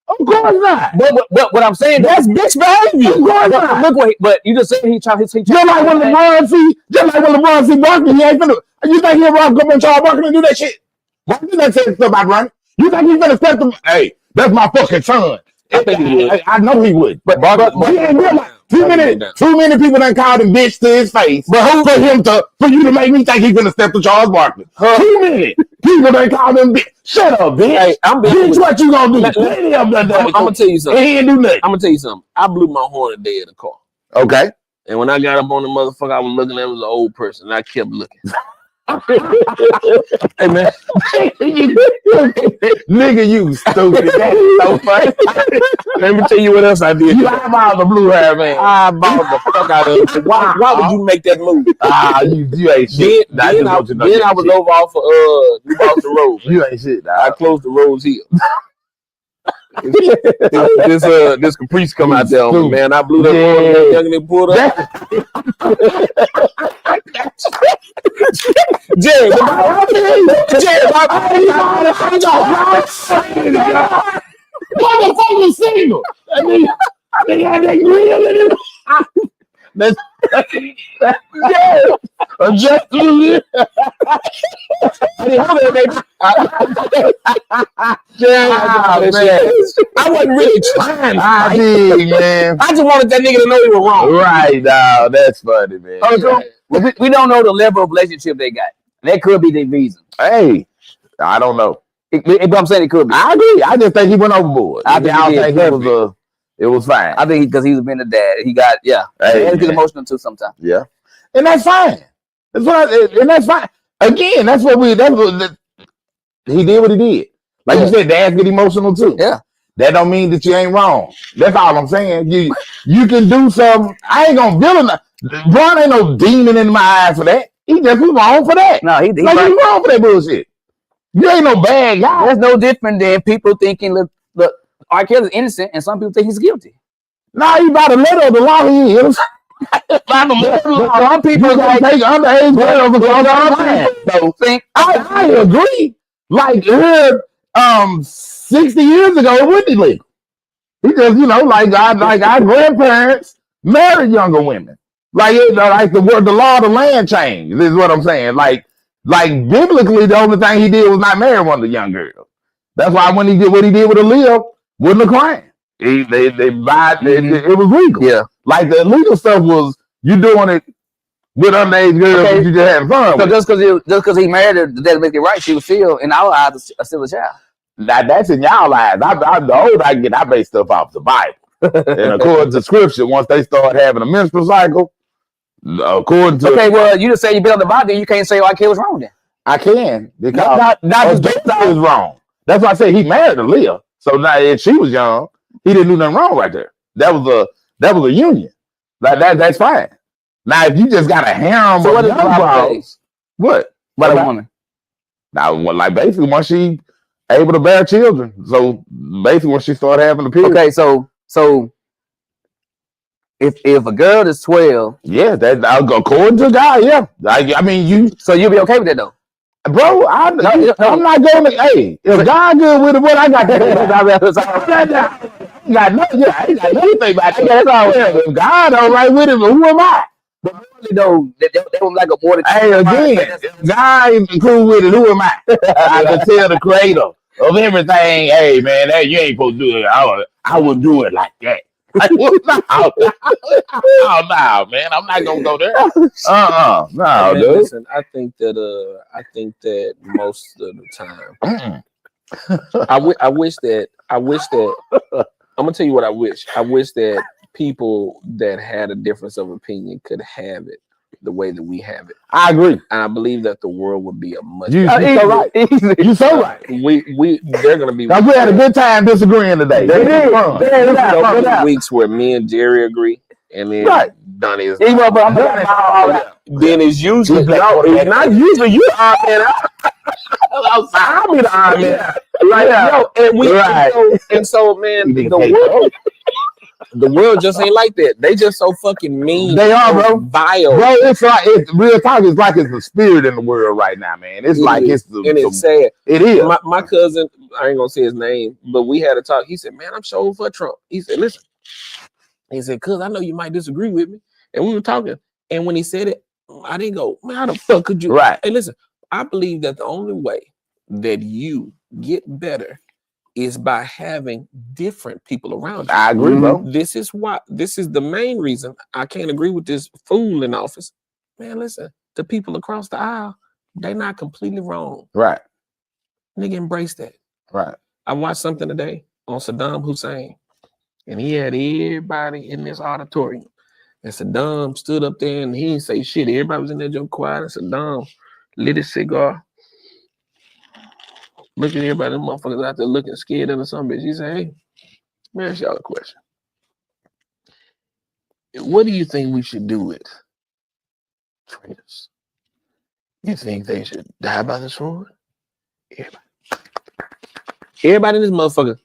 Of course not. But what I'm saying, That's bitch behavior. Of course not. look what. But you just said he tried. Just like when LeBron see Barkley, he ain't finna. You think he'll run up on Charles Barkley and do that shit? Barkley done said stuff about running. You think he's finna step to? Hey, that's my fucking son. I think he would. I know he would. But he ain't realize. Too many people done called him bitch to his face. But who for you to make me think he's gonna step to Charles Barkley? Too many people done called him bitch. Shut up, bitch. Hey, I'm Bitch, what you gonna do? I'm gonna tell you something. He ain't do nothing. I'm gonna tell you something. I blew my horn a day in the car. Okay. And when I got up on the motherfucker, I was looking at him as an old person. And I kept looking. Hey man, nigga, you stupid. That's so funny. Let me tell you what else I did. You eyeball the blue hair man. I balled the fuck out of it. Why would you make that move? You ain't shit. Then I was over off of the road. You ain't shit. I closed the Rose Hill. this Caprice come out there, on me, man. I blew that young nigga pulled up. Jerry, motherfucker single. They got that grill in it. That's just I wasn't really trying. I did, man. I just wanted that nigga to know he was wrong. Right now, that's funny, man. We don't know the level of relationship they got. That could be the reason. Hey, I don't know. But I'm saying it could be. I agree. I just think he went overboard. I think it was fine. I think because he was being a dad. He got Hey, he had to get emotional too sometimes. Yeah, and that's fine. And that's fine. Again, he did what he did. Like you said, dads get emotional too. Yeah. That don't mean that you ain't wrong. That's all I'm saying. You can do something. I ain't gonna villain. Bron ain't no demon in my eyes for that. He just was wrong for that. No, he like he wrong for that bullshit. You ain't no bad guy. That's no different than people thinking look R. Kelly's innocent and some people think he's guilty. Nah, he by the letter of the law he is. By the letter of the law. Some people like take underage girls because all the time. So think I agree. Like 60 years ago, it wasn't illegal. He just, our grandparents married younger women. Like the law of the land changed, is what I'm saying. Like biblically, the only thing he did was not marry one of the young girls. That's why when he did what he did with Aaliyah, wasn't a crime. It was legal. Yeah. Like the illegal stuff was you doing it with underage girls, but you just having fun. So just because he married her, that doesn't make it right. She was still in our eyes still a child. Now that's in y'all eyes. The older I get, I base stuff off the Bible. And according to Scripture, once they start having a menstrual cycle, according to well, you just say you built the Bible, then you can't say R. Kelly was wrong then. I can because not was wrong. That's why I say he married Aaliyah. So now if she was young, he didn't do nothing wrong right there. That was a union. Like that's fine. Now, if you just got a harem So of what is young the problem? bros, what? By the Okay. woman. Now, like basically, once she able to bear children, so basically, when she started having the period, Okay, so if a girl is 12, yeah, that according to God, yeah. I mean, you, so you'll be okay with that though. bro. I'm not going to. Hey, if God good with it, what I got to do? I got nothing. Yeah, I ain't got nothing to think about that. That's all. If God all right with it, but who am I? But really though, they don't like a more. Hey, again, if God ain't cool with it, who am I? I can tell the creator of everything, hey man, that you ain't supposed to do it. I would do it like that. Like, well, no, man, I'm not gonna go there. No, dude. Listen, I think that most of the time, I wish that I'm gonna tell you what I wish. I wish that people that had a difference of opinion could have it the way that we have it. I agree. And I believe that the world would be a much You so right. You so right. They're gonna be. Now, we had a good time disagreeing today. Weeks where me and Jerry agree, and then Donnie is. Then it's usually it's not usually you odd man out. I'll be the odd man. And so man, the world just ain't like that. They just so fucking mean. They are, bro. Vile. Bro, it's like real talk. It's like it's the spirit in the world right now, man. It's like it's sad. It is. My cousin, I ain't gonna say his name, but we had a talk. He said, "Man, I'm sure for Trump." He said, "Listen," he said, "Cuz I know you might disagree with me," and we were talking. And when he said it, I didn't go, "Man, how the fuck could you?" Right. Hey, listen, I believe that the only way that you get better is by having different people around you. I agree, bro. This is the main reason I can't agree with this fool in office. Man, listen, the people across the aisle, they're not completely wrong. Right. Nigga, embrace that. Right. I watched something today on Saddam Hussein, and he had everybody in this auditorium. And Saddam stood up there and he didn't say shit. Everybody was in there just quiet, and Saddam lit his cigar. Look at everybody, them motherfuckers out there looking scared of some bitch. He said, "Hey, let me ask y'all a question. What do you think we should do with traitors? You think they should die by the sword?" Everybody in this motherfucker,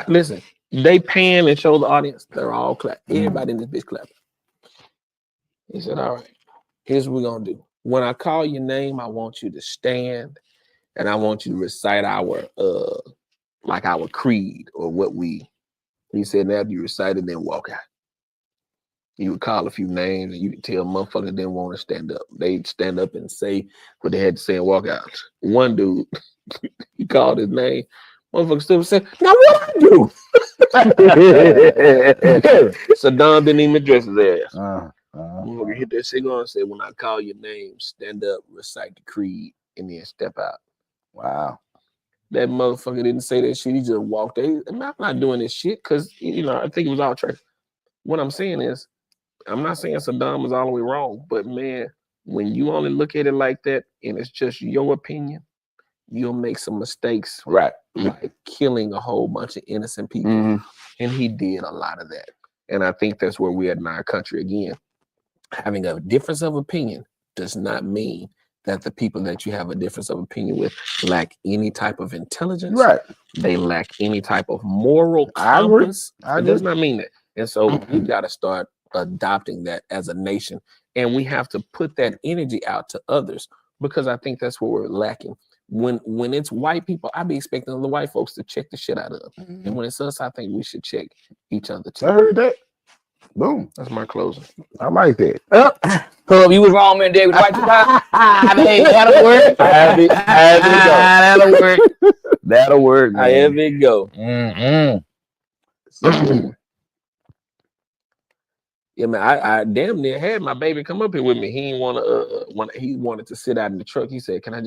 listen, they pan and show the audience. They're all clap. Everybody in this bitch clapping. He said, "All right, here's what we're going to do. When I call your name, I want you to stand and I want you to recite our creed or what we." He said, "After you recite it, then walk out." You would call a few names and you could tell motherfuckers didn't want to stand up. They'd stand up and say what they had to say and walk out. One dude, he called his name. Motherfucker stood and said, "Now what I do?" Saddam didn't even address his ass. Motherfucker hit that cigar and said, "When I call your name, stand up, recite the creed, and then step out." Wow. That motherfucker didn't say that shit. He just walked out. I'm not doing this shit because, I think it was all trash. What I'm saying is, I'm not saying Saddam was all the way wrong, but man, when you only look at it like that and it's just your opinion, you'll make some mistakes. Right. Like killing a whole bunch of innocent people. And he did a lot of that. And I think that's where we're at in our country again. Having a difference of opinion does not mean that the people that you have a difference of opinion with lack any type of intelligence. Right. They lack any type of moral compass. I It does not mean that. And so we got to start adopting that as a nation. And we have to put that energy out to others because I think that's what we're lacking. When it's white people, I be expecting the white folks to check the shit out of. And when it's us, I think we should check each other too. I heard that. Boom. That's my closing. I like that. Hub, you was wrong, man. David, right? That'll work. That'll work. That'll work. Man. However it go. Yeah, man. I damn near had my baby come up here with me. He didn't want to. He wanted to sit out in the truck. He said, "Can I just